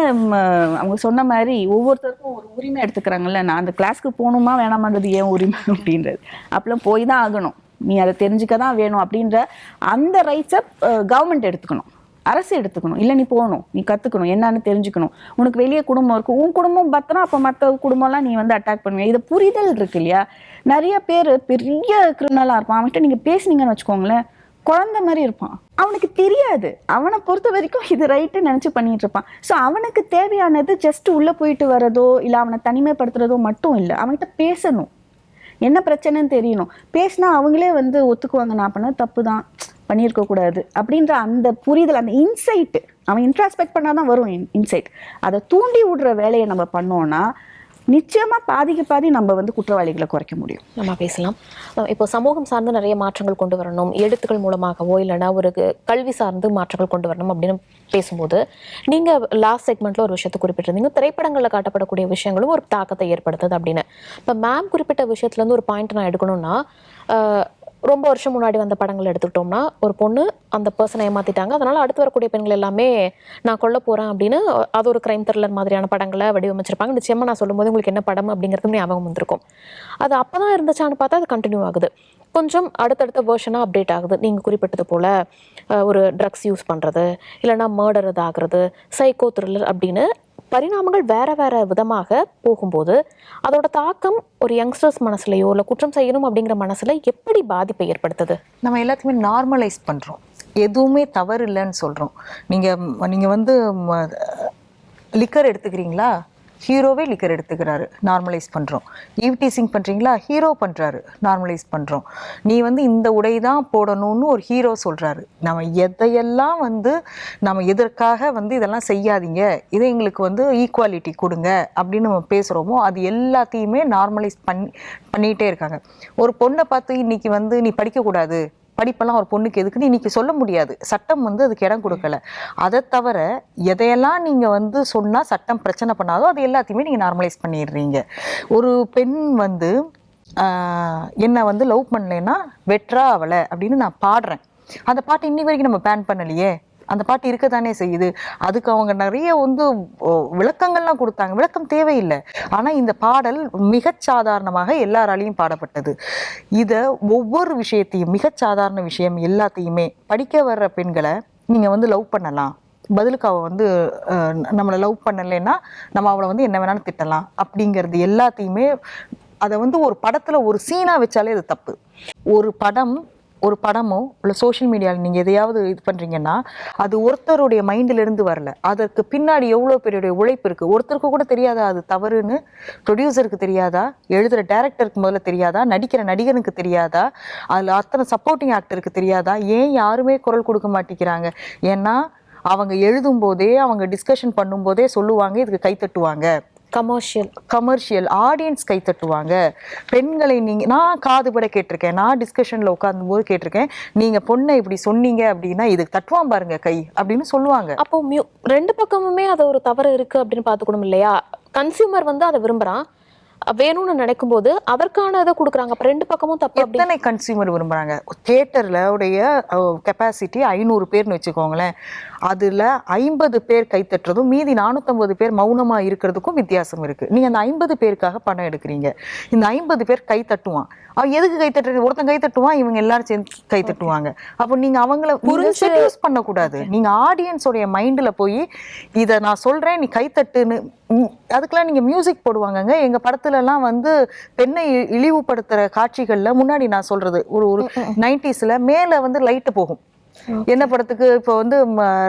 அவங்க சொன்ன மாதிரி ஒவ்வொருத்தருக்கும் ஒரு உரிமை எடுத்துக்கிறாங்கல்ல. நான் அந்த கிளாஸ்க்கு போகணுமா வேணாமான்றது ஏன் உரிமை அப்படின்றது, அப்பெல்லாம் போய் தான் ஆகணும், நீ அதை தெரிஞ்சுக்க தான் வேணும் அப்படின்ற அந்த ரைட்ஸை கவர்மெண்ட் எடுத்துக்கணும், அரசு எடுத்துக்கணும். இல்லை நீ போகணும், நீ கற்றுக்கணும், என்னன்னு தெரிஞ்சுக்கணும். உனக்கு வெளியே குடும்பம் இருக்கும், உன் குடும்பம் பத்திரம், அப்போ மற்ற குடும்பம்லாம் நீ வந்து அட்டாக் பண்ணுவீங்க. இது புரிதல் இருக்கு இல்லையா? நிறைய பேர் பெரிய கிரிமினலாக இருப்பான், அவன்கிட்ட நீங்கள் பேசுனீங்கன்னு வச்சுக்கோங்களேன், குழந்தை மாதிரி இருப்பான். அவனுக்கு தெரியாது, அவனை பொறுத்த வரைக்கும் இது ரைட்டுன்னு நினச்சி பண்ணிட்டு இருப்பான். ஸோ அவனுக்கு தேவையானது ஜஸ்ட் உள்ளே போயிட்டு வரதோ இல்லை அவனை தனிமைப்படுத்துறதோ மட்டும் இல்லை, அவன்கிட்ட பேசணும், என்ன பிரச்சனைன்னு தெரியணும். பேசினா அவங்களே வந்து ஒத்துக்குவாங்க, நான் பண்ணது தப்பு தான், பண்ணியிருக்கக்கூடாது அப்படின்ற அந்த புரிதல், அந்த இன்சைட்டு, அவன் இன்ட்ராஸ்பெக்ட் பண்ணால் தான் வரும் இன்சைட். அதை தூண்டி விடுற வேலையை நம்ம பண்ணோன்னா நிச்சயமாக பாதிக்கு பாதி நம்ம வந்து குற்றவாளிகளை குறைக்க முடியும். நம்ம பேசலாம். இப்போ சமூகம் சார்ந்து நிறைய மாற்றங்கள் கொண்டு வரணும், எழுத்துக்கள் மூலமாகவோ இல்லைனா ஒரு கல்வி சார்ந்து மாற்றங்கள் கொண்டு வரணும் அப்படின்னு பேசும்போது நீங்கள் லாஸ்ட் செக்மெண்ட்டில் ஒரு விஷயத்தை குறிப்பிட்டிருந்தீங்க, திரைப்படங்களில் காட்டப்படக்கூடிய விஷயங்களும் ஒரு தாக்கத்தை ஏற்படுத்துது அப்படின்னு. இப்போ மேம் குறிப்பிட்ட விஷயத்துலேருந்து ஒரு பாயிண்ட் நான் எடுக்கணும்னா, ரொம்ப வருஷம் முன்னாடி வந்த படங்கள் எடுத்துக்கிட்டோம்னா, ஒரு பொண்ணு அந்த பர்சனை ஏமாத்திட்டாங்க, அதனால் அடுத்து வரக்கூடிய பெண்கள் எல்லாமே நான் கொல்ல போகிறேன் அப்படின்னு அது ஒரு கிரைம் த்ரில்லர் மாதிரியான படங்களை வடிவமைச்சிருப்பாங்க. நிச்சயமாக நான் சொல்லும்போது உங்களுக்கு என்ன படம் அப்படிங்கிறது ஞாபகம் வந்திருக்கும். அது அப்போ தான் இருந்துச்சான்னு பார்த்தா அது கண்டினியூ ஆகுது, கொஞ்சம் அடுத்தடுத்த வேர்ஷனாக அப்டேட் ஆகுது. நீங்கள் குறிப்பிட்டது போல் ஒரு ட்ரக்ஸ் யூஸ் பண்ணுறது, இல்லைனா மர்டர் இதாகிறது, சைக்கோ த்ரில்லர் அப்படின்னு பரிணாமங்கள் வேற வேற விதமாக போகும்போது அதோட தாக்கம் ஒரு யங்ஸ்டர்ஸ் மனசுலையோ இல்லை குற்றம் செய்யணும் அப்படிங்கிற மனசுல எப்படி பாதிப்பை ஏற்படுத்துது? நம்ம எல்லாத்தையுமே நார்மலைஸ் பண்ணுறோம், எதுவுமே தவறு இல்லைன்னு சொல்கிறோம். நீங்கள் வந்து லிக்கர் எடுத்துக்கிறீங்களா, ஹீரோவே லிக்கர் எடுத்துக்கிறாரு, நார்மலைஸ் பண்ணுறோம். ஈவ்டீசிங் பண்ணுறீங்களா, ஹீரோ பண்ணுறாரு, நார்மலைஸ் பண்ணுறோம். நீ வந்து இந்த உடை தான் போடணும்னு ஒரு ஹீரோ சொல்கிறாரு. நம்ம எதையெல்லாம் வந்து நம்ம எதற்காக வந்து இதெல்லாம் செய்யாதீங்க, இதை எங்களுக்கு வந்து ஈக்குவாலிட்டி கொடுங்க அப்படின்னு நம்ம பேசுகிறோமோ அது எல்லாத்தையுமே நார்மலைஸ் பண்ணிகிட்டே இருக்காங்க. ஒரு பொண்ணை பார்த்து இன்றைக்கி வந்து நீ படிக்கக்கூடாது, படிப்பெல்லாம் ஒரு பொண்ணுக்கு எதுக்குன்னு இன்றைக்கி சொல்ல முடியாது, சட்டம் வந்து அதுக்கு இடம் கொடுக்கல. அதை தவிர எதையெல்லாம் நீங்கள் வந்து சொன்னால் சட்டம் பிரச்சனை பண்ணாதோ அது எல்லாத்தையுமே நீங்கள் நார்மலைஸ் பண்ணிடுறீங்க. ஒரு பெண் வந்து என்னை வந்து லவ் பண்ணலைன்னா வெட்றா அவளை அப்படின்னு நான் பாடுறேன், அந்த பாட்டு இன்னி வரைக்கும் நம்ம பேன் பண்ணலையே, அந்த பாட்டு இருக்க தானே செய்யுது. அதுக்கு அவங்க நிறைய வந்து விளக்கங்கள்லாம் கொடுத்தாங்க, விளக்கம் தேவையில்லை. ஆனால் இந்த பாடல் மிகச்சாதாரணமாக எல்லாராலையும் பாடப்பட்டது. இதை ஒவ்வொரு விஷயத்தையும் மிகச்சாதாரண விஷயம் எல்லாத்தையுமே படிக்க வர்ற பெண்களை நீங்கள் வந்து லவ் பண்ணலாம், பதிலுக்கு அவள் வந்து நம்மளை லவ் பண்ணலைன்னா நம்ம அவளை வந்து என்ன வேணாலும் திட்டலாம் அப்படிங்கிறது எல்லாத்தையுமே அதை வந்து ஒரு படத்தில் ஒரு சீனாக வச்சாலே அது தப்பு. ஒரு படமோ இல்லை சோஷியல் மீடியாவில் நீங்கள் எதையாவது இது பண்ணுறீங்கன்னா அது ஒருத்தருடைய மைண்டிலிருந்து வரல, அதற்கு பின்னாடி எவ்வளோ பேருடைய உழைப்பு இருக்குது. ஒருத்தருக்கு கூட தெரியாதா அது தவறுன்னு? ப்ரொடியூசருக்கு தெரியாதா, எழுதுகிற டேரக்டருக்கு முதல்ல தெரியாதா, நடிக்கிற நடிகனுக்கு தெரியாதா, அதில் அத்தனை சப்போர்ட்டிங் ஆக்டருக்கு தெரியாதா? ஏன் யாருமே குரல் கொடுக்க மாட்டேங்கிறாங்க? ஏன்னா அவங்க எழுதும் போதே அவங்க டிஸ்கஷன் பண்ணும்போதே சொல்லுவாங்க இதுக்கு கைத்தட்டுவாங்க, கமர்ஷியல் ஆடியன்ஸ் கை தட்டுவாங்க. பெண்களை நான் காதுபட கேட்டிருக்கேன், நான் டிஸ்கஷனில் உட்கார்ந்து போது கேட்டிருக்கேன், நீங்கள் பொண்ணை இப்படி சொன்னீங்க அப்படின்னா இதுக்கு தட்டுவான் பாருங்க கை அப்படின்னு சொல்லுவாங்க. அப்போ ரெண்டு பக்கமுமே அது ஒரு தவறு இருக்குது அப்படின்னு பார்த்துக்கணும் இல்லையா? கன்சியூமர் வந்து அதை விரும்புகிறான், வேணும்னு நினைக்கும் போது அதற்கான இதை கொடுக்குறாங்க. அப்போ ரெண்டு பக்கமும் தப்பு. எத்தனை கன்சியூமர் விரும்புகிறாங்க? தியேட்டரில் உடைய கெப்பாசிட்டி 500 பேர்னு வச்சுக்கோங்களேன், அதில் 50 பேர் கைத்தட்டுறதும் மீதி 450 பேர் மௌனமாக இருக்கிறதுக்கும் வித்தியாசம் இருக்குது. நீங்கள் அந்த 50 பேருக்காக பணம் எடுக்கிறீங்க, இந்த 50 பேர் கை தட்டுவான். அவன் எதுக்கு கை தட்டுறது? ஒருத்தன் கை தட்டுவான், இவங்க எல்லாரும் சேர்ந்து கை தட்டுவாங்க. அப்போ நீங்கள் அவங்கள புரிஞ்சு யூஸ் பண்ணக்கூடாது. நீங்கள் ஆடியன்ஸோடைய மைண்டில் போய் இதை நான் சொல்கிறேன் நீ கைத்தட்டுன்னு, அதுக்கெல்லாம் நீங்கள் மியூசிக் போடுவாங்கங்க. எங்கள் படத்துலலாம் வந்து பெண்ணை இழிவுபடுத்துகிற காட்சிகளில் முன்னாடி நான் சொல்கிறது ஒரு 90s மேலே வந்து லைட்டு போகும். என்ன படத்துக்கு இப்போ வந்து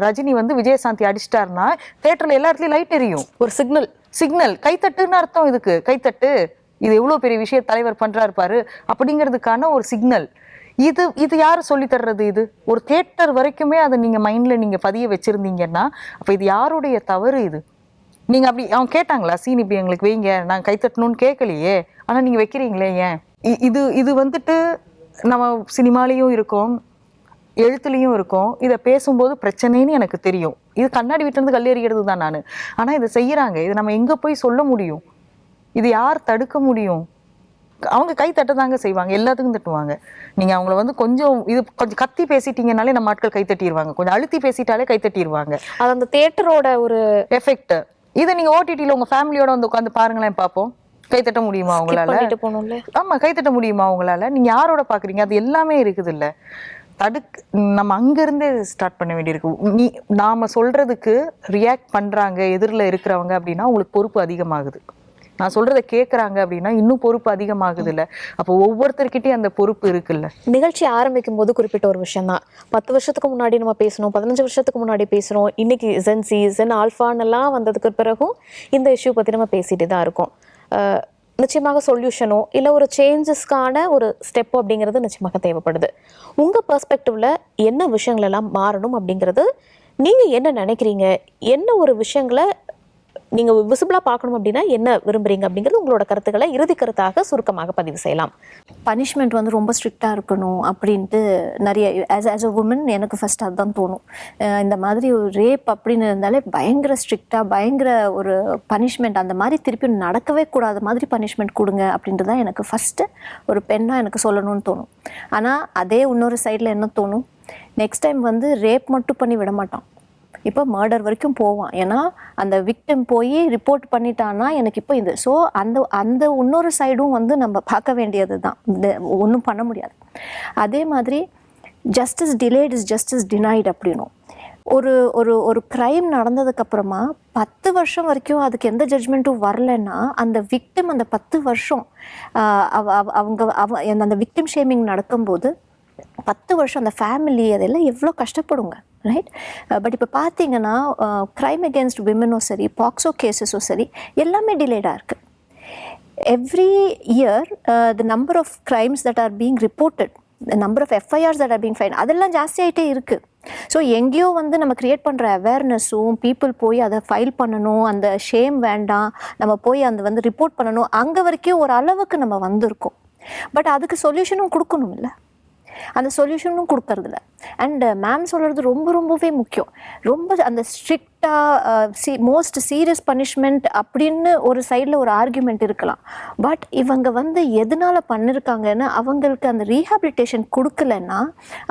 ரஜினி வந்து விஜயசாந்தி அடிச்சிட்டாருன்னா தியேட்டர்ல எல்லா இடத்துலயும் லைட் எரியும், ஒரு சிக்னல் கைத்தட்டுன்னு அர்த்தம். இதுக்கு கைத்தட்டு, இது எவ்வளவு பெரிய விஷயம் தலைவர் பண்றாரு பாரு அப்படிங்கிறதுக்கான ஒரு சிக்னல். இது யாரு சொல்லி தர்றது? இது ஒரு தியேட்டர் வரைக்குமே அதை நீங்க மைண்ட்ல நீங்க பதிய வச்சிருந்தீங்கன்னா அப்ப இது யாருடைய தவறு? இது நீங்க அப்படி அவங்க கேட்டாங்களா, சீன் இப்படி எங்களுக்கு வைங்க, நாங்கள் கைத்தட்டணும்னு கேட்கலையே, ஆனா நீங்க வைக்கிறீங்களே ஏன்? இது வந்துட்டு நம்ம சினிமாலேயும் இருக்கோம், எழுத்துலையும் இருக்கும். இதை பேசும்போது பிரச்சனைன்னு எனக்கு தெரியும். இது கண்ணாடி வீட்டிலேருந்து கல்லெறிகிறது தான் நான். ஆனால் இதை செய்கிறாங்க, இதை நம்ம எங்கே போய் சொல்ல முடியும்? இது யார் தடுக்க முடியும்? அவங்க கை தட்டதாங்க செய்வாங்க, எல்லாத்துக்கும் தட்டுவாங்க. நீங்கள் அவங்கள வந்து கொஞ்சம் கத்தி பேசிட்டீங்கனாலே நம்ம ஆட்கள் கை தட்டிடுவாங்க, கொஞ்சம் அழுத்தி பேசிட்டாலே கை தட்டிடுவாங்க. அது அந்த தியேட்டரோட ஒரு எஃபெக்ட். இதை நீங்கள் ஓடிடியில் உங்கள் ஃபேமிலியோட வந்து உட்காந்து பாருங்களேன், பார்ப்போம். கைத்தட்ட முடியுமா அவங்களால? ஆமாம், கைத்தட்ட முடியுமா அவங்களால? நீங்கள் யாரோட பார்க்குறீங்க? அது எல்லாமே இருக்குது இல்லை. நம்ம அங்கிருந்தே ஸ்டார்ட் பண்ண வேண்டியிருக்கு. நாம சொல்றதுக்கு ரியாக்ட் பண்றாங்க எதிரில் இருக்கிறவங்க அப்படின்னா உங்களுக்கு பொறுப்பு அதிகமாகுது. நான் சொல்றதை கேட்குறாங்க அப்படின்னா இன்னும் பொறுப்பு அதிகமாகுது இல்லை? அப்போ ஒவ்வொருத்தர்கிட்டயும் அந்த பொறுப்பு இருக்குல்ல. நிகழ்ச்சி ஆரம்பிக்கும் போது குறிப்பிட்ட ஒரு விஷயம் தான், 10 வருஷத்துக்கு முன்னாடி நம்ம பேசணும், 15 வருஷத்துக்கு முன்னாடி பேசுகிறோம், இன்னைக்கு ஜென்சி ஜென் ஆல்ஃபான்னெல்லாம் வந்ததுக்கு பிறகும் இந்த இஷ்யூ பற்றி நம்ம பேசிட்டு தான் இருக்கோம். நிச்சயமாக சொல்யூஷனோ இல்லை ஒரு சேஞ்சஸ்க்கான ஒரு ஸ்டெப் அப்படிங்கிறது நிச்சயமாக தேவைப்படுது. உங்கள் பெர்ஸ்பெக்டிவில் என்ன விஷயங்கள் எல்லாம் மாறணும் அப்படிங்கிறது நீங்கள் என்ன நினைக்கிறீங்க? என்ன ஒரு விஷயங்களை நீங்கள் விசிபிளாக பார்க்கணும் அப்படின்னா என்ன விரும்புகிறீங்க அப்படிங்கிறது உங்களோட கருத்துக்களை இறுதி கருத்தாக சுருக்கமாக பதிவு செய்யலாம். பனிஷ்மெண்ட் வந்து ரொம்ப ஸ்ட்ரிக்டாக இருக்கணும் அப்படின்ட்டு நிறைய ஆஸ் அ உமன் எனக்கு ஃபஸ்ட் அதுதான் தோணும். இந்த மாதிரி ஒரு ரேப் அப்படின்னு இருந்தாலே பயங்கர ஸ்ட்ரிக்டாக பயங்கர ஒரு பனிஷ்மெண்ட், அந்த மாதிரி திருப்பி நடக்கவே கூடாத மாதிரி பனிஷ்மெண்ட் கொடுங்க அப்படின்ட்டு தான் எனக்கு ஃபஸ்ட்டு ஒரு பெண்ணாக எனக்கு சொல்லணும்னு தோணும். ஆனால் அதே இன்னொரு சைடில் என்ன தோணும், நெக்ஸ்ட் டைம் வந்து ரேப் மட்டும் பண்ணி விட மாட்டான், இப்போ மர்டர் வரைக்கும் போவான். ஏன்னா அந்த விக்டிம் போய் ரிப்போர்ட் பண்ணிட்டான்னா எனக்கு இப்போ இது. ஸோ அந்த இன்னொரு சைடும் வந்து நம்ம பார்க்க வேண்டியது தான், ஒன்றும் பண்ண முடியாது. அதே மாதிரி justice delayed is justice denied அப்படின்னும். ஒரு ஒரு ஒரு க்ரைம் நடந்ததுக்கப்புறமா 10 வருஷம் வரைக்கும் அதுக்கு எந்த ஜட்ஜ்மெண்ட்டும் வரலைன்னா அந்த விக்டிம் அந்த 10 வருஷம் அந்த விக்டிம் ஷேமிங் நடக்கும்போது 10 வருஷம் அந்த ஃபேமிலி அதெல்லாம் எவ்வளோ கஷ்டப்படுங்க, ரைட்? பட் இப்போ பார்த்தீங்கன்னா க்ரைம் அகேன்ஸ்ட் விமனும் சரி, பாக்ஸோ கேசஸும் சரி, எல்லாமே டிலேடாக இருக்குது. Every year the number of crimes that are being reported, the number of FIRs that are being fine, அதெல்லாம் ஜாஸ்தியாகிட்டே இருக்குது. ஸோ எங்கேயோ வந்து நம்ம க்ரியேட் பண்ணுற அவேர்னஸும், பீப்புள் போய் அதை ஃபைல் பண்ணணும், அந்த ஷேம் வேண்டாம், நம்ம போய் அந்த வந்து ரிப்போர்ட் பண்ணணும், அங்கே வரைக்கும் ஒரு அளவுக்கு நம்ம வந்திருக்கோம். பட் அதுக்கு சொல்யூஷனும் கொடுக்கணும் இல்லை, அந்த சொல்யூஷனும் கொடுக்கறதில்ல. அண்ட் மேம் சொல்கிறது ரொம்பவே முக்கியம். ரொம்ப அந்த ஸ்ட்ரிக்டாக மோஸ்ட் சீரியஸ் பனிஷ்மெண்ட் அப்படின்னு ஒரு சைடில் ஒரு ஆர்குமெண்ட் இருக்கலாம். பட் இவங்க வந்து எதனால் பண்ணியிருக்காங்கன்னு அவங்களுக்கு அந்த ரீஹாபிலிட்டேஷன் கொடுக்கலன்னா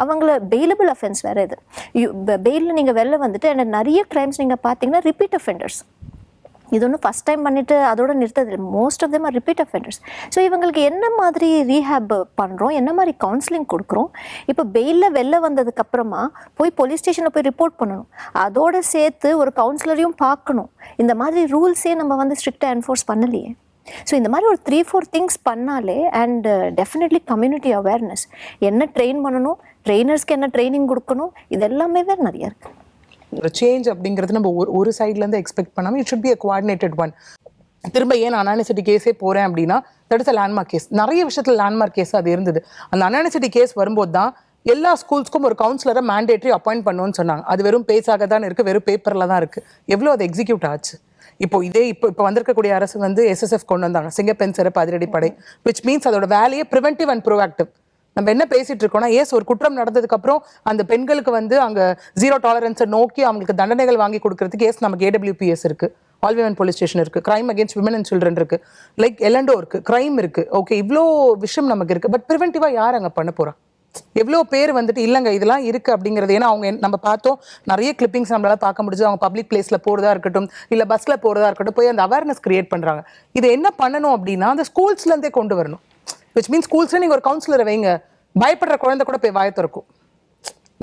அவங்கள பெயிலபிள் அஃபென்ஸ் வேறு இது. பெயிலில் நீங்கள் வெளில வந்துட்டு எனக்கு நிறைய க்ரைம்ஸ் நீங்கள் பார்த்தீங்கன்னா ரிப்பீட் அஃபெண்டர்ஸ். இது ஒன்றும் ஃபஸ்ட் டைம் பண்ணிவிட்டு அதோட நிறுத்தது, most of them are repeat offenders. So இவங்களுக்கு என்ன மாதிரி ரீஹேப் பண்ணுறோம், என்ன மாதிரி கவுன்சிலிங் கொடுக்குறோம்? இப்போ பெயிலில் வெளில வந்ததுக்கப்புறமா போய் போலீஸ் ஸ்டேஷனில் போய் ரிப்போர்ட் பண்ணணும், அதோடு சேர்த்து ஒரு கவுன்சிலரையும் பார்க்கணும். இந்த மாதிரி ரூல்ஸே நம்ம வந்து ஸ்ட்ரிக்டாக என்ஃபோர்ஸ் பண்ணலையே. ஸோ இந்த மாதிரி ஒரு 3-4 திங்ஸ் பண்ணாலே, அண்ட் டெஃபினெட்லி கம்யூனிட்டி அவேர்னஸ், என்ன ட்ரெயின் பண்ணணும், ட்ரெயினர்ஸ்க்கு என்ன ட்ரைனிங் கொடுக்கணும், இது எல்லாமே வேறு நிறையா இருக்குது. ஒரு சேஞ்ச் அப்படிங்கிறது நம்ம ஒரு சைட்லேருந்து எக்ஸ்பெக்ட் பண்ணாமல் it should be a coordinated one. திரும்ப ஏன் அனானிசிட்டி கேஸே போகிறேன் அப்படின்னா that is a landmark case. நிறைய விஷயத்தில் லேண்ட்மார்க் கேஸ் அது இருந்தது. அந்த அனானிசிட்டி கேஸ் வரும்போது தான் எல்லா ஸ்கூல்ஸ்க்கும் ஒரு கவுன்சிலரை மேண்டேட்ரி அப்பாயிண்ட் பண்ணணும்னு சொன்னாங்க. அது வெறும் பேச்சாக தான் இருக்குது, வெறும் பேப்பரில் தான் இருக்குது. எவ்வளோ அது எக்ஸிக்யூட் ஆச்சு? இப்போ வந்திருக்கக்கூடிய அரசு வந்து SSF கொண்டு வந்தாங்க, சிங்கப்பெண் சிறப்பு அதிரடிப்படை, விச் மீன்ஸ் அதோட வேலையே ப்ரிவென்டிவ் அண்ட் ப்ரோஆக்டிவ். நம்ம என்ன பேசிட்டு இருக்கோம்னா, ஒரு குற்றம் நடந்ததுக்கு அப்புறம் அந்த பெண்களுக்கு வந்து அங்கே 0 டாலரன்ஸை நோக்கி அவங்களுக்கு தண்டனைகள் வாங்கி கொடுக்கறதுக்கு நமக்கு AWPS இருக்கு, ஆல் விமன் போலீஸ் ஸ்டேஷன் இருக்கு, crime against women and children இருக்கு, லைக் எலண்டோ இருக்கு, கிரைம் இருக்கு. ஓகே, இவ்வளோ விஷயம் நமக்கு இருக்கு. பட் ப்ரிவென்டிவா யார் அங்கே பண்ண போறா? எவ்வளோ பேர் வந்துட்டு இல்லைங்க இதெல்லாம் இருக்கு அப்படிங்கிறது. ஏன்னா அவங்க நம்ம பார்த்தோம், நிறைய கிளிப்பிங்ஸ் நம்மளால பார்க்க முடிஞ்சு, அவங்க பப்ளிக் பிளேஸ்ல போறதா இருக்கட்டும், இல்லை பஸ்ல போறதா இருக்கட்டும், போய் அந்த அவேர்னஸ் கிரியேட் பண்றாங்க. இது என்ன பண்ணணும் அப்படின்னா அந்த ஸ்கூல்ஸ்ல இருந்தே கொண்டு வரணும். விச் மீன்ஸ் ஸ்கூல்ஸ்ல நீங்க ஒரு கவுன்சிலரை வைங்க, பயப்படுற குழந்தை கூட போய் வாய திறக்கும்,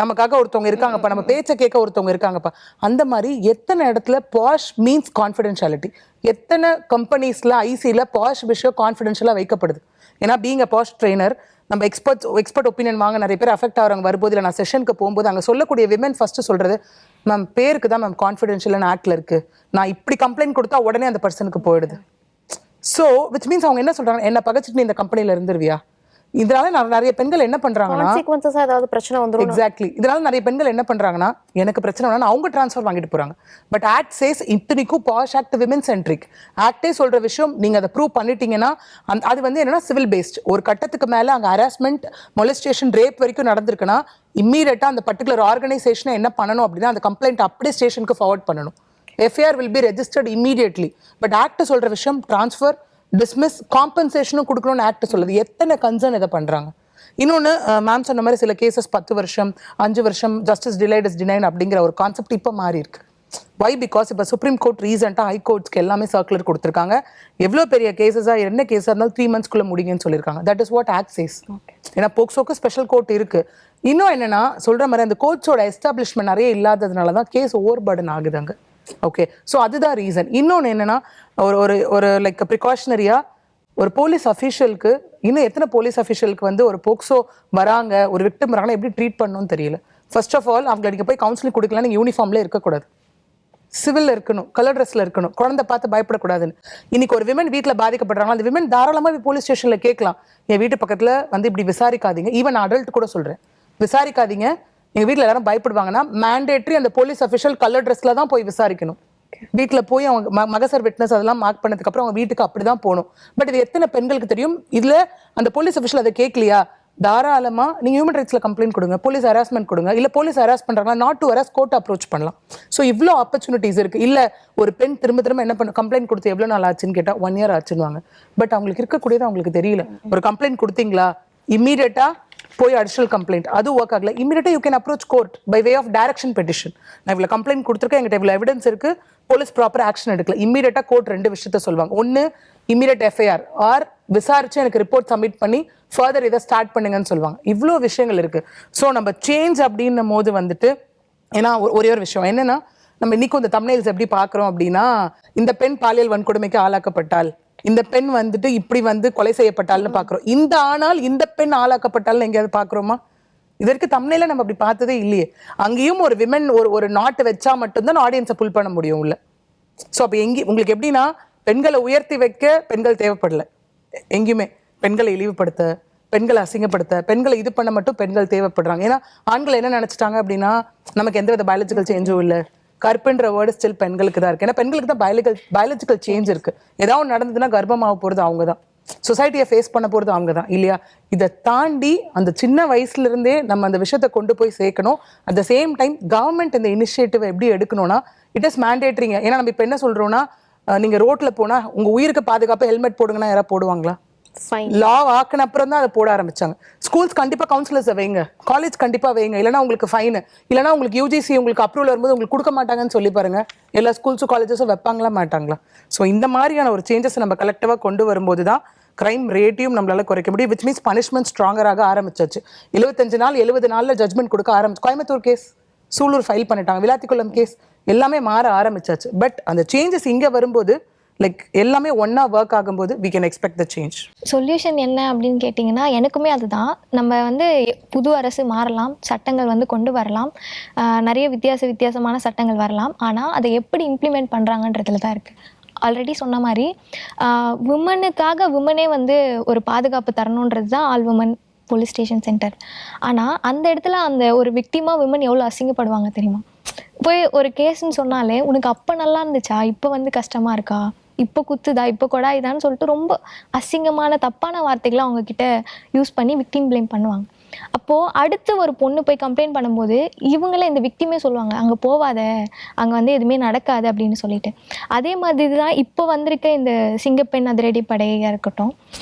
நமக்காக ஒருத்தவங்க இருக்காங்கப்பா, நம்ம பேச்சை கேட்க ஒருத்தவங்க இருக்காங்கப்பா. அந்த மாதிரி எத்தனை இடத்துல பாஷ் மீன்ஸ் கான்ஃபிடென்ஷியாலிட்டி, எத்தனை கம்பெனிஸ்ல ஐசியில் பாஷ் விஷயம் கான்ஃபிடென்ஷியலாக வைக்கப்படுது. ஏன்னா பீங் அ பாஷ் ட்ரெயினர், நம்ம எக்ஸ்பர்ட் ஒப்பீனியன் வாங்க நிறைய பேர் அஃபெக்ட் ஆகிறவங்க வரும்போது, இல்லை நான் செஷனுக்கு போகும்போது அங்கே சொல்லக்கூடிய விமன் ஃபர்ஸ்ட் சொல்றது, மேம் பேருக்கு தான் மேம் கான்ஃபிடென்ஷியலான ஆக்டில் இருக்கு, நான் இப்படி கம்ப்ளைண்ட் கொடுத்தா உடனே அந்த பர்சனுக்கு போயிடுது. ஸோ விச் மீன்ஸ் அவங்க என்ன சொல்றாங்க, என்ன பகச்சிட்டு நீ இந்த கம்பெனியில் இருந்துருவியா? இதனால நிறைய பெண்கள் என்ன பண்றாங்கன்னா, ஏதாவது பிரச்சனை வந்துரும். எக்ஸாக்ட்லி, இதனால நிறைய பெண்கள் என்ன பண்றாங்கன்னா, எனக்கு பிரச்சனை வேணா அவங்க டிரான்ஸ்ஃபர் வாங்கிட்டு போறாங்க. பட் ஆக்ட் சேஸ் இத்தனைக்கும் பாஷ் ஆக்ட் விமன் சென்ட்ரிக். ஆக்டே சொல்ற விஷயம் நீங்க அதை ப்ரூவ் பண்ணிட்டீங்கன்னா அது வந்து என்னன்னா சிவில் பேஸ்ட். ஒரு கட்டத்துக்கு மேல அங்க ஹராஸ்மெண்ட், மொலஸ்டேஷன், ரேப் வரைக்கும் நடந்திருக்குன்னா இம்மீடியட்டா அந்த பர்டிகுலர் ஆர்கனைசேஷனை என்ன பண்ணணும் அப்படின்னா அந்த கம்ப்ளைண்ட் அப்படியே ஸ்டேஷனுக்கு ஃபார்வர்ட் பண்ணணும். FIR will be registered immediately. But act சொல்ற விஷயம் டிரான்ஸ்ஃபர், டிஸ்மிஸ், காம்பன்சேஷனும் கொடுக்கணும்னு ஆக்ட் சொல்லுது. எத்தனை கன்சர்ன் இதை பண்றாங்க. இன்னொன்று மேம் சொன்ன மாதிரி சில கேசஸ் 10 வருஷம் 5 வருஷம் ஜஸ்டிஸ் டிலேட் இஸ் டினைன் அப்படிங்கிற ஒரு கான்செப்ட் இப்போ மாறி இருக்கு. வை? பிகாஸ் இப்போ சுப்ரீம் கோர்ட் ரீசெண்டாக ஹை கோர்ட்ஸ்க்கு எல்லாமே சர்க்குலர் கொடுத்துருக்காங்க. எவ்வளோ பெரிய கேசஸாக என்ன கேஸாக இருந்தாலும் 3 months முடியுங்கன்னு சொல்லியிருக்காங்க. That is what act says. ஏன்னா போக்சோக்கு ஸ்பெஷல் கோர்ட் இருக்கு. இன்னும் என்னன்னா சொல்ற மாதிரி அந்த கோர்ட்ஸோட எஸ்டாப்ளிஷ்மெண்ட் நிறைய இல்லாததுனால தான் கேஸ் ஓவர் பர்டன் ஆகுதாங்க. ஓகே, ஸோ அதுதான் ரீசன். இன்னொன்று என்னன்னா, ஒரு ஒரு ஒரு லைக் ப்ரிகாஷனரியா ஒரு போலீஸ் அஃபீஷியலுக்கு, இன்னும் எத்தனை போலீஸ் அஃபீஷியலுக்கு வந்து ஒரு போக்சோ வராங்க, ஒரு விக்டிம் வராங்கன்னா எப்படி ட்ரீட் பண்ணணும்னு தெரியல. ஃபர்ஸ்ட் ஆஃப் ஆல் அவங்களை நீங்கள் போய் கவுன்சிலிங் கொடுக்கலாம், நீங்கள் யூனிஃபார்ம்ல இருக்கக்கூடாது, சிவில்ல இருக்கணும், கலர் ட்ரெஸ்ல இருக்கணும், குழந்தை பார்த்து பயப்படக்கூடாதுன்னு. இன்னைக்கு ஒரு விமன் வீட்டில் பாதிக்கப்படுறாங்க, அந்த விமன் தாராளமாக போலீஸ் ஸ்டேஷன்ல கேட்கலாம், என் வீட்டு பக்கத்துல வந்து இப்படி விசாரிக்காதீங்க. ஈவன் அடல்ட் கூட சொல்றேன், விசாரிக்காதீங்க, எங்க வீட்டில் எல்லாரும் பயப்படுவாங்கன்னா மேண்டேட்ரி அந்த போலீஸ் அஃபிஷியல் கலர் ட்ரெஸ்ல தான் போய் விசாரிக்கணும். வீட்டில் போய் அவங்க மகசர் விட்னஸ் அதெல்லாம் மார்க் பண்ணதுக்கு அப்புறம் அவங்க வீட்டுக்கு அப்படிதான் போகணும். பட் இது எத்தனை பெண்களுக்கு தெரியும்? இதுல அந்த போலீஸ் அஃபிஷியல் அதை கேட்கலையா, தாராளமா நீங்க ஹியூமன் ரைட்ஸ்ல கம்ப்ளைண்ட் கொடுங்க, போலீஸ் ஹராஸ்மெண்ட் கொடுங்க, இல்ல போலீஸ் ஹராஸ் பண்றாங்களா not to harass court approach பண்ணலாம். ஸோ இவ்வளோ ஆப்பர்ச்சுனிட்டிஸ் இருக்கு. இல்ல ஒரு பெண் திரும்ப திரும்ப என்ன பண்ண கம்ப்ளைண்ட் கொடுத்து எவ்வளவு நாள் ஆச்சுன்னு கேட்டா 1 year ஆச்சுன்னுவாங்க. பட் அவங்களுக்கு இருக்கக்கூடியது அவங்களுக்கு தெரியல. ஒரு கம்ப்ளைண்ட் கொடுத்தீங்களா, இம்மீடியட்டா போய் அடிஷனல் கம்ப்ளைண்ட், அது ஒர்க் ஆகல, இமீடியட்டா you can approach court by way of direction petition. நான் இவ்வளவு கம்ப்ளைண்ட் கொடுத்துருக்கேன், எங்கிட்ட இவ்வளவு எவிடன்ஸ் இருக்கு, போலீஸ் ப்ராப்பர் ஆக்ஷன் எடுக்கல, இமீடியட்டா கோர்ட் 2 விஷயத்த சொல்லுவாங்க. ஒன்னு இமீடியட் எஃப்ஐஆர் ஆர் விசாரிச்சு எனக்கு ரிப்போர்ட் சப்மிட் பண்ணி ஃபர்தர் இதை ஸ்டார்ட் பண்ணுங்கன்னு சொல்லுவாங்க. இவ்வளோ விஷயங்கள் இருக்கு. ஸோ நம்ம சேஞ்ச் அப்படின்னும் போது வந்துட்டு, ஏன்னா ஒரே ஒரு விஷயம் என்னன்னா, நம்ம இன்னைக்கும் இந்த தம்ப்நெயில்ஸ் எப்படி பார்க்குறோம் அப்படின்னா, இந்த பெண் பாலியல் வன்கொடுமைக்கு ஆளாக்கப்பட்டால், இந்த பெண் வந்துட்டு இப்படி வந்து கொலை செய்யப்பட்டால்னு பார்க்குறோம். இந்த ஆனால் இந்த பெண் ஆளாக்கப்பட்டால்னு எங்கேயாவது பார்க்குறோமா? இதற்கு தம்ப்நெயில நம்ம அப்படி பார்த்ததே இல்லையே. அங்கேயும் ஒரு விமன் ஒரு நாட்டை வச்சா மட்டும்தான் ஆடியன்ஸை புல் பண்ண முடியும் உள்ள. ஸோ அப்போ உங்களுக்கு எப்படின்னா, பெண்களை உயர்த்தி வைக்க பெண்கள் தேவைப்படல. எங்கேயுமே பெண்களை இழிவுபடுத்த, பெண்களை அசிங்கப்படுத்த, பெண்களை இது பண்ண மட்டும் பெண்கள் தேவைப்படுறாங்க. ஏன்னா ஆண்கள் என்ன நினைச்சிட்டாங்க அப்படின்னா, நமக்கு எந்த வித பயாலஜிக்கல் சேஞ்சும் இல்லை, கற்புன்ற வேர்டு ஸ்டில் பெண்களுக்கு தான் இருக்கு. ஏன்னா பெண்களுக்கு தான் பயாலஜிக்கல் சேஞ்ச் இருக்கு. ஏதாவது ஒன்று நடந்ததுன்னா கர்ப்பமாக போகிறது அவங்க தான், சொசைட்டியை ஃபேஸ் பண்ண போகிறது அவங்க தான், இல்லையா? இதை தாண்டி அந்த சின்ன வயசுல இருந்தே நம்ம அந்த விஷயத்தை கொண்டு போய் சேர்க்கணும். At the same time government இந்த இனிஷியேட்டிவ் எப்படி எடுக்கணும்னா, இட் இஸ் மேண்டேட்ரிங்க. ஏன்னா நம்ம இப்போ என்ன சொல்றோம்னா, நீங்க ரோட்ல போனா உங்க உயிருக்கு பாதுகாப்பு ஹெல்மெட் போடுங்கன்னா யாராவது போடுவாங்களா? லா ஆக்கின அப்புறம் தான் அதை போட ஆரம்பிச்சாங்க. ஸ்கூல்ஸ் கண்டிப்பா கவுன்சிலர்ஸ் வைங்க, காலேஜ் கண்டிப்பா வைங்க, இல்லைன்னா உங்களுக்கு ஃபைன், இல்லைன்னா உங்களுக்கு யூஜிசி உங்களுக்கு அப்ரூவல் வரும்போது உங்களுக்கு கொடுக்க மாட்டாங்கன்னு சொல்லி பாருங்க. எல்லா ஸ்கூல்ஸும் காலேஜஸும் வைப்பாங்களா மாட்டாங்களா? ஸோ இந்த மாதிரியான ஒரு சேஞ்சஸ் நம்ம கலெக்டிவா கொண்டு வரும்போது தான் கிரைம் ரேட்டையும் நம்மளால குறைக்க முடியும். விச் மீன்ஸ் பனிஷ்மெண்ட் ஸ்ட்ராங்கராக ஆரம்பிச்சாச்சு. 75 நாள் 70 நாள்ல ஜட்மெண்ட் கொடுக்க ஆரம்பிச்சு. கோயம்புத்தூர் கேஸ், சூலூர் ஃபைல் பண்ணிட்டாங்க, விளாத்திக்குளம் கேஸ் எல்லாமே மாற ஆரம்பிச்சாச்சு. பட் அந்த சேஞ்சஸ் இங்க வரும்போது லைக் எல்லாமே ஒன்னா ஒர்க் ஆகும்போது we can expect the change. Solution என்ன அப்படின்னு கேட்டிங்கன்னா, எனக்குமே அதுதான். நம்ம வந்து புது அரசு மாறலாம், சட்டங்கள் வந்து கொண்டு வரலாம், நிறைய வித்தியாசமான சட்டங்கள் வரலாம். ஆனால் அதை எப்படி இம்ப்ளிமெண்ட் பண்ணுறாங்கன்றதுல தான் இருக்குது. ஆல்ரெடி சொன்ன மாதிரி விமனுக்காக விமனே வந்து ஒரு பாதுகாப்பு தரணுன்றது தான் all women police station centre. ஆனால் அந்த இடத்துல அந்த ஒரு விக்டிமாக விமன் எவ்வளோ அசிங்கப்படுவாங்க தெரியுமா? போய் ஒரு கேஸ்ன்னு சொன்னாலே, உனக்கு அப்போ நல்லா இருந்துச்சா, இப்போ வந்து கஷ்டமாக இருக்கா, இப்போ குத்துதா, இப்போ கொடாயுதான்னு சொல்லிட்டு ரொம்ப அசிங்கமான தப்பான வார்த்தைகளை அவங்க கிட்ட யூஸ் பண்ணி விக்டிம் ப்ளேம் பண்ணுவாங்க. அப்போது அடுத்து ஒரு பொண்ணு போய் கம்ப்ளைண்ட் பண்ணும்போது இவங்களே இந்த விக்டிமே சொல்லுவாங்க, அங்கே போவாத, அங்கே வந்து எதுவுமே நடக்காது அப்படின்னு சொல்லிட்டு. அதே மாதிரி தான் இப்போ வந்திருக்க இந்த சிங்கப்பெண் அதிரடி படையாக இருக்கட்டும்,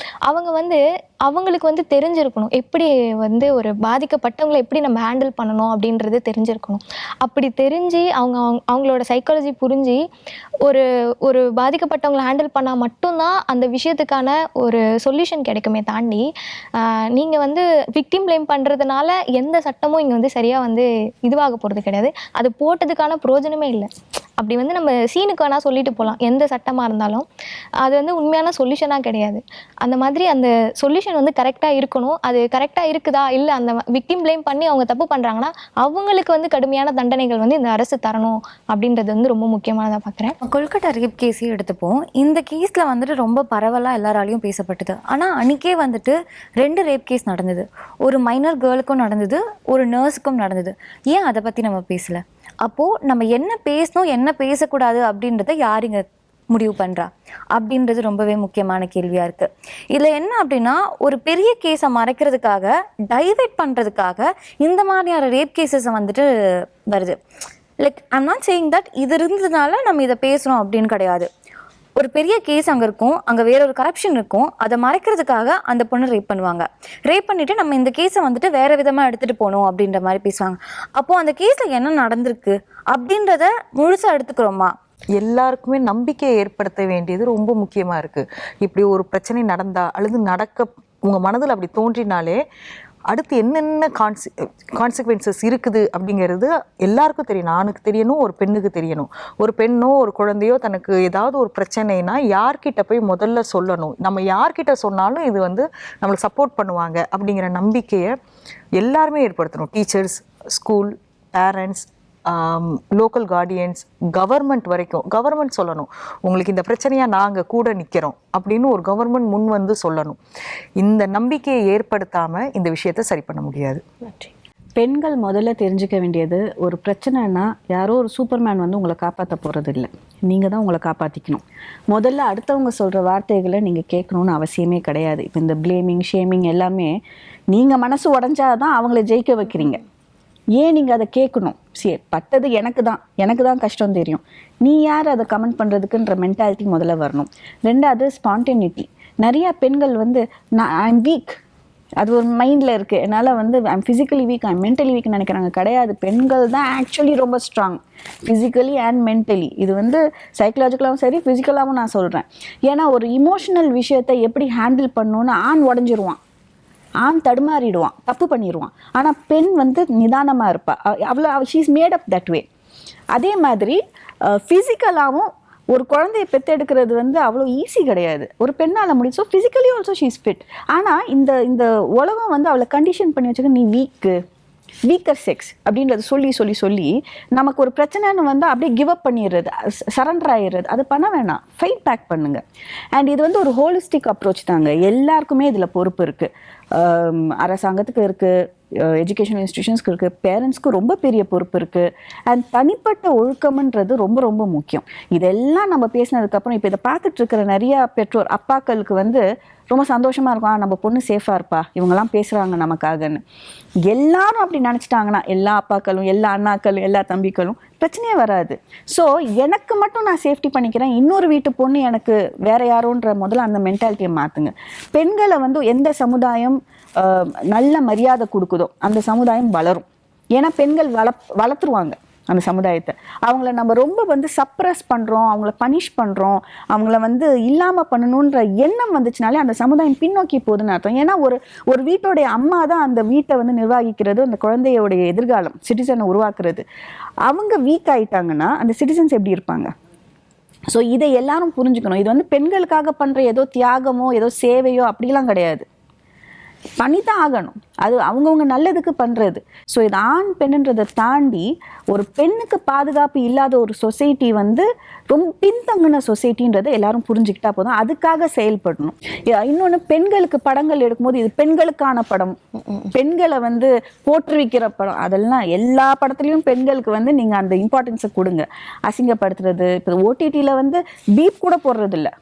அவங்க வந்து அவங்களுக்கு வந்து தெரிஞ்சிருக்கணும் எப்படி வந்து ஒரு பாதிக்கப்பட்டவங்களை எப்படி நம்ம ஹேண்டில் பண்ணணும் அப்படின்றது தெரிஞ்சிருக்கணும். அப்படி தெரிஞ்சு அவங்களோட சைக்காலஜி புரிஞ்சு ஒரு பாதிக்கப்பட்டவங்களை ஹேண்டில் பண்ணால் மட்டும்தான் அந்த விஷயத்துக்கான ஒரு சொல்யூஷன் கிடைக்குமே தாண்டி, நீங்கள் வந்து விக்டிம் ப்ளேம் பண்ணுறதுனால எந்த சட்டமும் இங்கே வந்து சரியாக வந்து இதுவாக போகிறது கிடையாது. அது போட்டதுக்கான பிரயோஜனமே இல்லை. அப்படி வந்து நம்ம சீனுக்கு வேணால் சொல்லிட்டு போகலாம், எந்த சட்டமாக இருந்தாலும் அது வந்து உண்மையான சொல்யூஷனாக கிடையாது. அந்த மாதிரி அந்த சொல்யூஷன் வந்து கரெக்டாக இருக்கணும். அது கரெக்டாக இருக்குதா, இல்லை அந்த விக்டிம் ப்ளேம் பண்ணி அவங்க தப்பு பண்ணுறாங்கன்னா அவங்களுக்கு வந்து கடுமையான தண்டனைகள் வந்து இந்த அரசு தரணும் அப்படின்றது வந்து ரொம்ப முக்கியமானதாக பார்க்குறேன். கொல்கட்டா ரேப் கேஸே எடுத்துப்போம். இந்த கேஸில் வந்துட்டு ரொம்ப பரவலாக எல்லாராலையும் பேசப்பட்டது. ஆனால் அன்றைக்கே வந்துட்டு 2 ரேப் கேஸ் நடந்தது. ஒரு மைனர் கேர்ளுக்கும் நடந்தது, ஒரு நர்ஸுக்கும் நடந்தது. ஏன் அதை பற்றி நம்ம பேசலை? அப்போது நம்ம என்ன பேசணும் என்ன பேசக்கூடாது அப்படின்றத யார் இங்கே முடிவு பண்ணுறா அப்படின்றது ரொம்பவே முக்கியமான கேள்வியாக இருக்குது. இதில் என்ன அப்படின்னா, ஒரு பெரிய கேஸை மறைக்கிறதுக்காக, டைவர்ட் பண்ணுறதுக்காக இந்த மாதிரியான ரேப் கேஸஸை வந்துட்டு வருது. Like I'm not saying that இது இருந்ததுனால நம்ம இதை பேசுகிறோம் அப்படின்னு கிடையாது. ஒரு பெரிய கேஸ் அங்கே இருக்கும், அங்கே வேற ஒரு கரப்ஷன் இருக்கும், அதை மறைக்கிறதுக்காக அந்த பொண்ணு ரேப் பண்ணுவாங்க. ரேப் பண்ணிவிட்டு நம்ம இந்த கேஸை வந்துட்டு வேறு விதமாக எடுத்துகிட்டு போகணும் அப்படின்ற மாதிரி பேசுவாங்க. அப்போது அந்த கேஸில் என்ன நடந்திருக்கு அப்படின்றத முழுசாக எடுத்துக்கிறோமா? எல்லாருக்குமே நம்பிக்கையை ஏற்படுத்த வேண்டியது ரொம்ப முக்கியமாக இருக்குது. இப்படி ஒரு பிரச்சனை நடந்தா அல்லது நடக்க உங்கள் மனதில் அப்படி தோன்றினாலே அடுத்து என்னென்ன கான்சிக்வன்சஸ் இருக்குது அப்படிங்கிறது எல்லாருக்கும் தெரியும். ஆணுக்கு தெரியணும், ஒரு பெண்ணுக்கு தெரியணும். ஒரு பெண்ணோ ஒரு குழந்தையோ தனக்கு ஏதாவது ஒரு பிரச்சனைனா யார்கிட்ட போய் முதல்ல சொல்லணும், நம்ம யார்கிட்ட சொன்னாலும் இது வந்து நம்மளுக்கு சப்போர்ட் பண்ணுவாங்க அப்படிங்கிற நம்பிக்கையை எல்லாருமே ஏற்படுத்தணும். Teachers, school, parents, local guardians, government வரைக்கும். கவர்மெண்ட் சொல்லணும், உங்களுக்கு இந்த பிரச்சனையாக நாங்கள் கூட நிற்கிறோம் அப்படின்னு ஒரு கவர்மெண்ட் முன் வந்து சொல்லணும். இந்த நம்பிக்கையை ஏற்படுத்தாமல் இந்த விஷயத்தை சரி பண்ண முடியாது. பெண்கள் முதல்ல தெரிஞ்சுக்க வேண்டியது, ஒரு பிரச்சனைனா யாரோ ஒரு சூப்பர்மேன் வந்து உங்களை காப்பாற்ற போகிறது இல்லை, நீங்கள் தான் உங்களை காப்பாற்றிக்கணும். முதல்ல அடுத்தவங்க சொல்கிற வார்த்தைகளை நீங்கள் கேட்கணுன்னு அவசியமே கிடையாது. இப்போ இந்த பிளேமிங், ஷேமிங் எல்லாமே நீங்கள் மனசு உடஞ்சாதான் அவங்கள ஜெயிக்க வைக்கிறீங்க. ஏன் நீங்கள் அதை கேட்கணும்? சரி, பட்டது எனக்கு தான் கஷ்டம் தெரியும், நீ யார் அதை கமெண்ட் பண்ணுறதுக்குன்ற மென்டாலிட்டி முதல்ல வரணும். ரெண்டாவது ஸ்பான்டேனிட்டி. நிறையா பெண்கள் வந்து ஐம் வீக், அது ஒரு மைண்டில் இருக்குது, என்னால் வந்து I'm physically weak, I'm mentally வீக்னு நினைக்கிறாங்க. கிடையாது, பெண்கள் தான் ஆக்சுவலி ரொம்ப ஸ்ட்ராங், ஃபிசிக்கலி அண்ட் மென்டலி. இது வந்து சைக்கலாஜிக்கலாகவும் சரி, ஃபிசிக்கலாகவும் நான் சொல்கிறேன். ஏன்னா ஒரு இமோஷனல் விஷயத்தை எப்படி ஹேண்டில் பண்ணணுன்னு ஆண் உடஞ்சிருவான், ஆண் தடுமாறிடுவான், தப்பு பண்ணிடுவான். ஆனால் பெண் வந்து நிதானமாக இருப்பாள். அவ்வளோ she is made up that way. அதே மாதிரி ஃபிசிக்கலாகவும் ஒரு குழந்தையை பெற்றெடுக்கிறது வந்து அவ்வளோ ஈஸி கிடையாது, ஒரு பெண்ணால் முடியும். So physically also she is fit. ஆனால் இந்த உலகம் வந்து அவளை கண்டிஷன் பண்ணி வச்சுக்க, நீ வீக்கர் செக்ஸ் அப்படின்றத சொல்லி நமக்கு ஒரு பிரச்சனைன்னு வந்து அப்படியே கிவ் அப் பண்ணிடுறது, சரண்டர் ஆகிடுறது. அது பண்ண வேணாம், ஃபைட் பேக் பண்ணுங்க. அண்ட் இது வந்து ஒரு ஹோலிஸ்டிக் அப்ரோச் தாங்க. எல்லாருக்குமே இதில் பொறுப்பு இருக்குது. அரசாங்கத்துக்கு இருக்குது, எஜுகேஷனல் இன்ஸ்டிடியூஷன்ஸ்க்கு இருக்குது, பேரண்ட்ஸ்க்கு ரொம்ப பெரிய பொறுப்பு இருக்குது. அண்ட் தனிப்பட்ட ஒழுக்கம்ன்றது ரொம்ப ரொம்ப முக்கியம். இதெல்லாம் நம்ம பேசினதுக்கப்புறம் இப்போ இதை பார்த்துட்டு இருக்கிற நிறையா பெற்றோர் அப்பாக்களுக்கு வந்து ரொம்ப சந்தோஷமாக இருக்கும், நம்ம பொண்ணு சேஃபாக இருப்பா, இவங்கெல்லாம் பேசுகிறாங்க நமக்காகன்னு. எல்லாரும் அப்படி நினச்சிட்டாங்கன்னா, எல்லா அப்பாக்களும், எல்லா அண்ணாக்களும், எல்லா தம்பிகளும் பிரச்சனையே வராது. ஸோ எனக்கு மட்டும் நான் சேஃப்டி பண்ணிக்கிறேன், இன்னொரு வீட்டு பொண்ணு எனக்கு வேற யாரோன்ற முதல்ல அந்த மென்டாலிட்டியை மாற்றுங்க. பெண்களை வந்து எந்த சமுதாயம் நல்ல மரியாதை கொடுக்குதோ அந்த சமுதாயம் வளரும். ஏன்னா பெண்கள் வளர்த்துருவாங்க அந்த சமுதாயத்தை. அவங்கள நம்ம ரொம்ப வந்து சப்ரஸ் பண்ணுறோம், அவங்கள பனிஷ் பண்ணுறோம், அவங்கள வந்து இல்லாமல் பண்ணணுன்ற எண்ணம் வந்துச்சுனாலே அந்த சமுதாயம் பின்னோக்கி போகுதுன்னு அர்த்தம். ஏன்னா ஒரு வீட்டோடைய அம்மா தான் அந்த வீட்டை வந்து நிர்வகிக்கிறது, அந்த குழந்தையோடைய எதிர்காலம், சிட்டிசனை உருவாக்குறது. அவங்க வீக் ஆகிட்டாங்கன்னா அந்த சிட்டிசன்ஸ் எப்படி இருப்பாங்க? ஸோ இதை எல்லாரும் புரிஞ்சுக்கணும். இது வந்து பெண்களுக்காக பண்ணுற ஏதோ தியாகமோ ஏதோ சேவையோ அப்படிலாம் கிடையாது, பண்ணித்தான் ஆகணும். அது அவங்கவுங்க நல்லதுக்கு பண்ணுறது. ஸோ இது ஆண் பெண்ணுன்றதை தாண்டி ஒரு பெண்ணுக்கு பாதுகாப்பு இல்லாத ஒரு சொசைட்டி வந்து ரொம்ப பின்தங்கின சொசைட்டின்றதை எல்லாரும் புரிஞ்சுக்கிட்டா போதும். அதுக்காக செயல்படணும். இன்னொன்று, பெண்களுக்கு படங்கள் எடுக்கும்போது இது பெண்களுக்கான படம், பெண்களை வந்து போற்றுவிக்கிற படம், அதெல்லாம் எல்லா படத்துலையும் பெண்களுக்கு வந்து நீங்கள் அந்த இம்பார்ட்டன்ஸை கொடுங்க. அசிங்கப்படுத்துறது, இப்போ ஓடிடியில் வந்து பீப் கூட போடுறது இல்லை,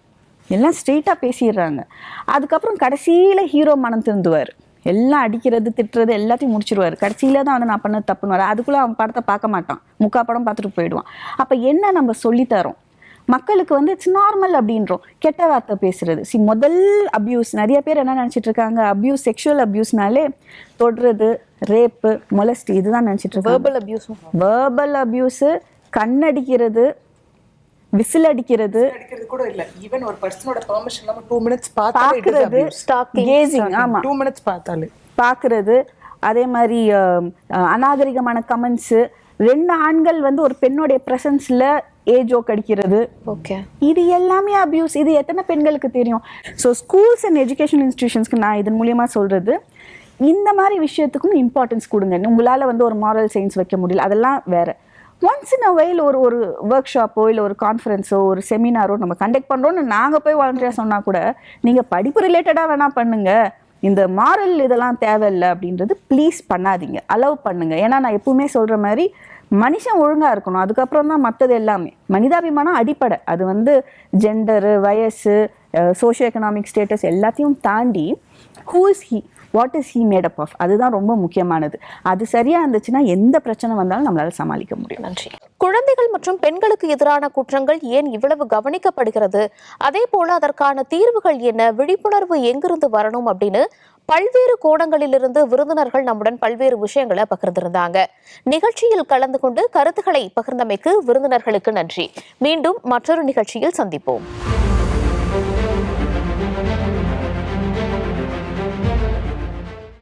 எல்லாம் ஸ்ட்ரெயிட்டாக பேசிடுறாங்க. அதுக்கப்புறம் கடைசியில் ஹீரோ மனம் திருந்துவார், எல்லாம் அடிக்கிறது திட்டுறது எல்லாத்தையும் முடிச்சிருவார். கடைசியில் தான் வந்து நான் பண்ண தப்புன்னு அதுக்குள்ளே அவன் படத்தை பார்க்க மாட்டான், முக்கா படம் பார்த்துட்டு போயிடுவான். அப்போ என்ன நம்ம சொல்லித்தரோம் மக்களுக்கு? வந்து இட்ஸ் நார்மல் அப்படின்றோம். கெட்ட வார்த்தை பேசுறது, முதல் அப்யூஸ். நிறைய பேர் என்ன நினச்சிட்டு இருக்காங்க, அப்யூஸ், செக்ஷுவல் அப்யூஸ்னாலே தொடுறது, ரேப்பு, மொலஸ்டி, இதுதான் நினச்சிட்டு இருக்காங்க. வேர்பல் அப்யூஸு, கண்ணடிக்கிறது, விசில் அடிக்கிறது கூட இல்ல, ஈவன் ஒரு பர்சனோட பெர்மிஷன் இல்லாம 2 minutes பார்க்கிறது, ஸ்டாக்கிங், கேசிங், ஆமா 2 minutes பார்த்தாலே பார்க்கிறது. அதே மாதிரி அநாகரிகமான கமெண்ட்ஸ். 2 ஆண்கள் வந்து ஒரு பெண்ணுடைய பிரசன்ஸ்ல ஏஜோக் அடிக்கிறது, ஓகே, இது எல்லாமே அபியூஸ். இது எத்தனை பெண்களுக்கு தெரியும்? ஸோ ஸ்கூல்ஸ் அண்ட் எஜுகேஷனல் இன்ஸ்டிடியூஷன்ஸ்க்கு நான் இதன் மூலியமா சொல்றது, இந்த மாதிரி விஷயத்துக்கும் இம்பார்ட்டன்ஸ் கொடுங்க. உங்களால வந்து ஒரு மாரல் சயின்ஸ் வைக்க முடியல, அதெல்லாம் வேற. ஒன்ஸ் இன் அ வைல் ஒரு ஒர்க் ஷாப்போ இல்லை ஒரு கான்ஃபரன்ஸோ ஒரு செமினாரோ நம்ம கண்டக்ட் பண்ணுறோன்னு நாங்கள் போய் வாலண்டியராக சொன்னால் கூட நீங்கள் படிப்பு ரிலேட்டடாக வேணால் பண்ணுங்கள், இந்த மாரல் இதெல்லாம் தேவையில்லை அப்படின்றது ப்ளீஸ் பண்ணாதீங்க, அலோவ் பண்ணுங்கள். ஏன்னா நான் எப்பவுமே சொல்கிற மாதிரி மனுஷன் ஒழுங்காக இருக்கணும், அதுக்கப்புறம் தான் மற்றது எல்லாமே. மனிதாபிமானம் அடிப்படை. அது வந்து ஜெண்டரு, வயசு, சோஷியோ எக்கனாமிக் ஸ்டேட்டஸ் எல்லாத்தையும் தாண்டி who is he, what is he made up of, அதுதான் ரொம்ப முக்கியமானது. அது சரியாக இருந்துச்சுன்னா எந்த பிரச்சனை வந்தாலும் நம்மளால் சமாளிக்க முடியும். நன்றி. குழந்தைகள் மற்றும் பெண்களுக்கு எதிரான குற்றங்கள் ஏன் இவ்வளவு கவனிக்கப்படுகிறது, அதே போல அதற்கான தீர்வுகள் என்ன, விழிப்புணர்வு எங்கிருந்து வரணும் அப்படின்னு பல்வேறு கோணங்களிலிருந்து விருந்தினர்கள் நம்முடன் பல்வேறு விஷயங்களை பகிர்ந்திருந்தாங்க. நிகழ்ச்சியில் கலந்து கொண்டு கருத்துக்களை பகிர்ந்தமைக்கு விருந்தினர்களுக்கு நன்றி. மீண்டும் மற்றொரு நிகழ்ச்சியில் சந்திப்போம்.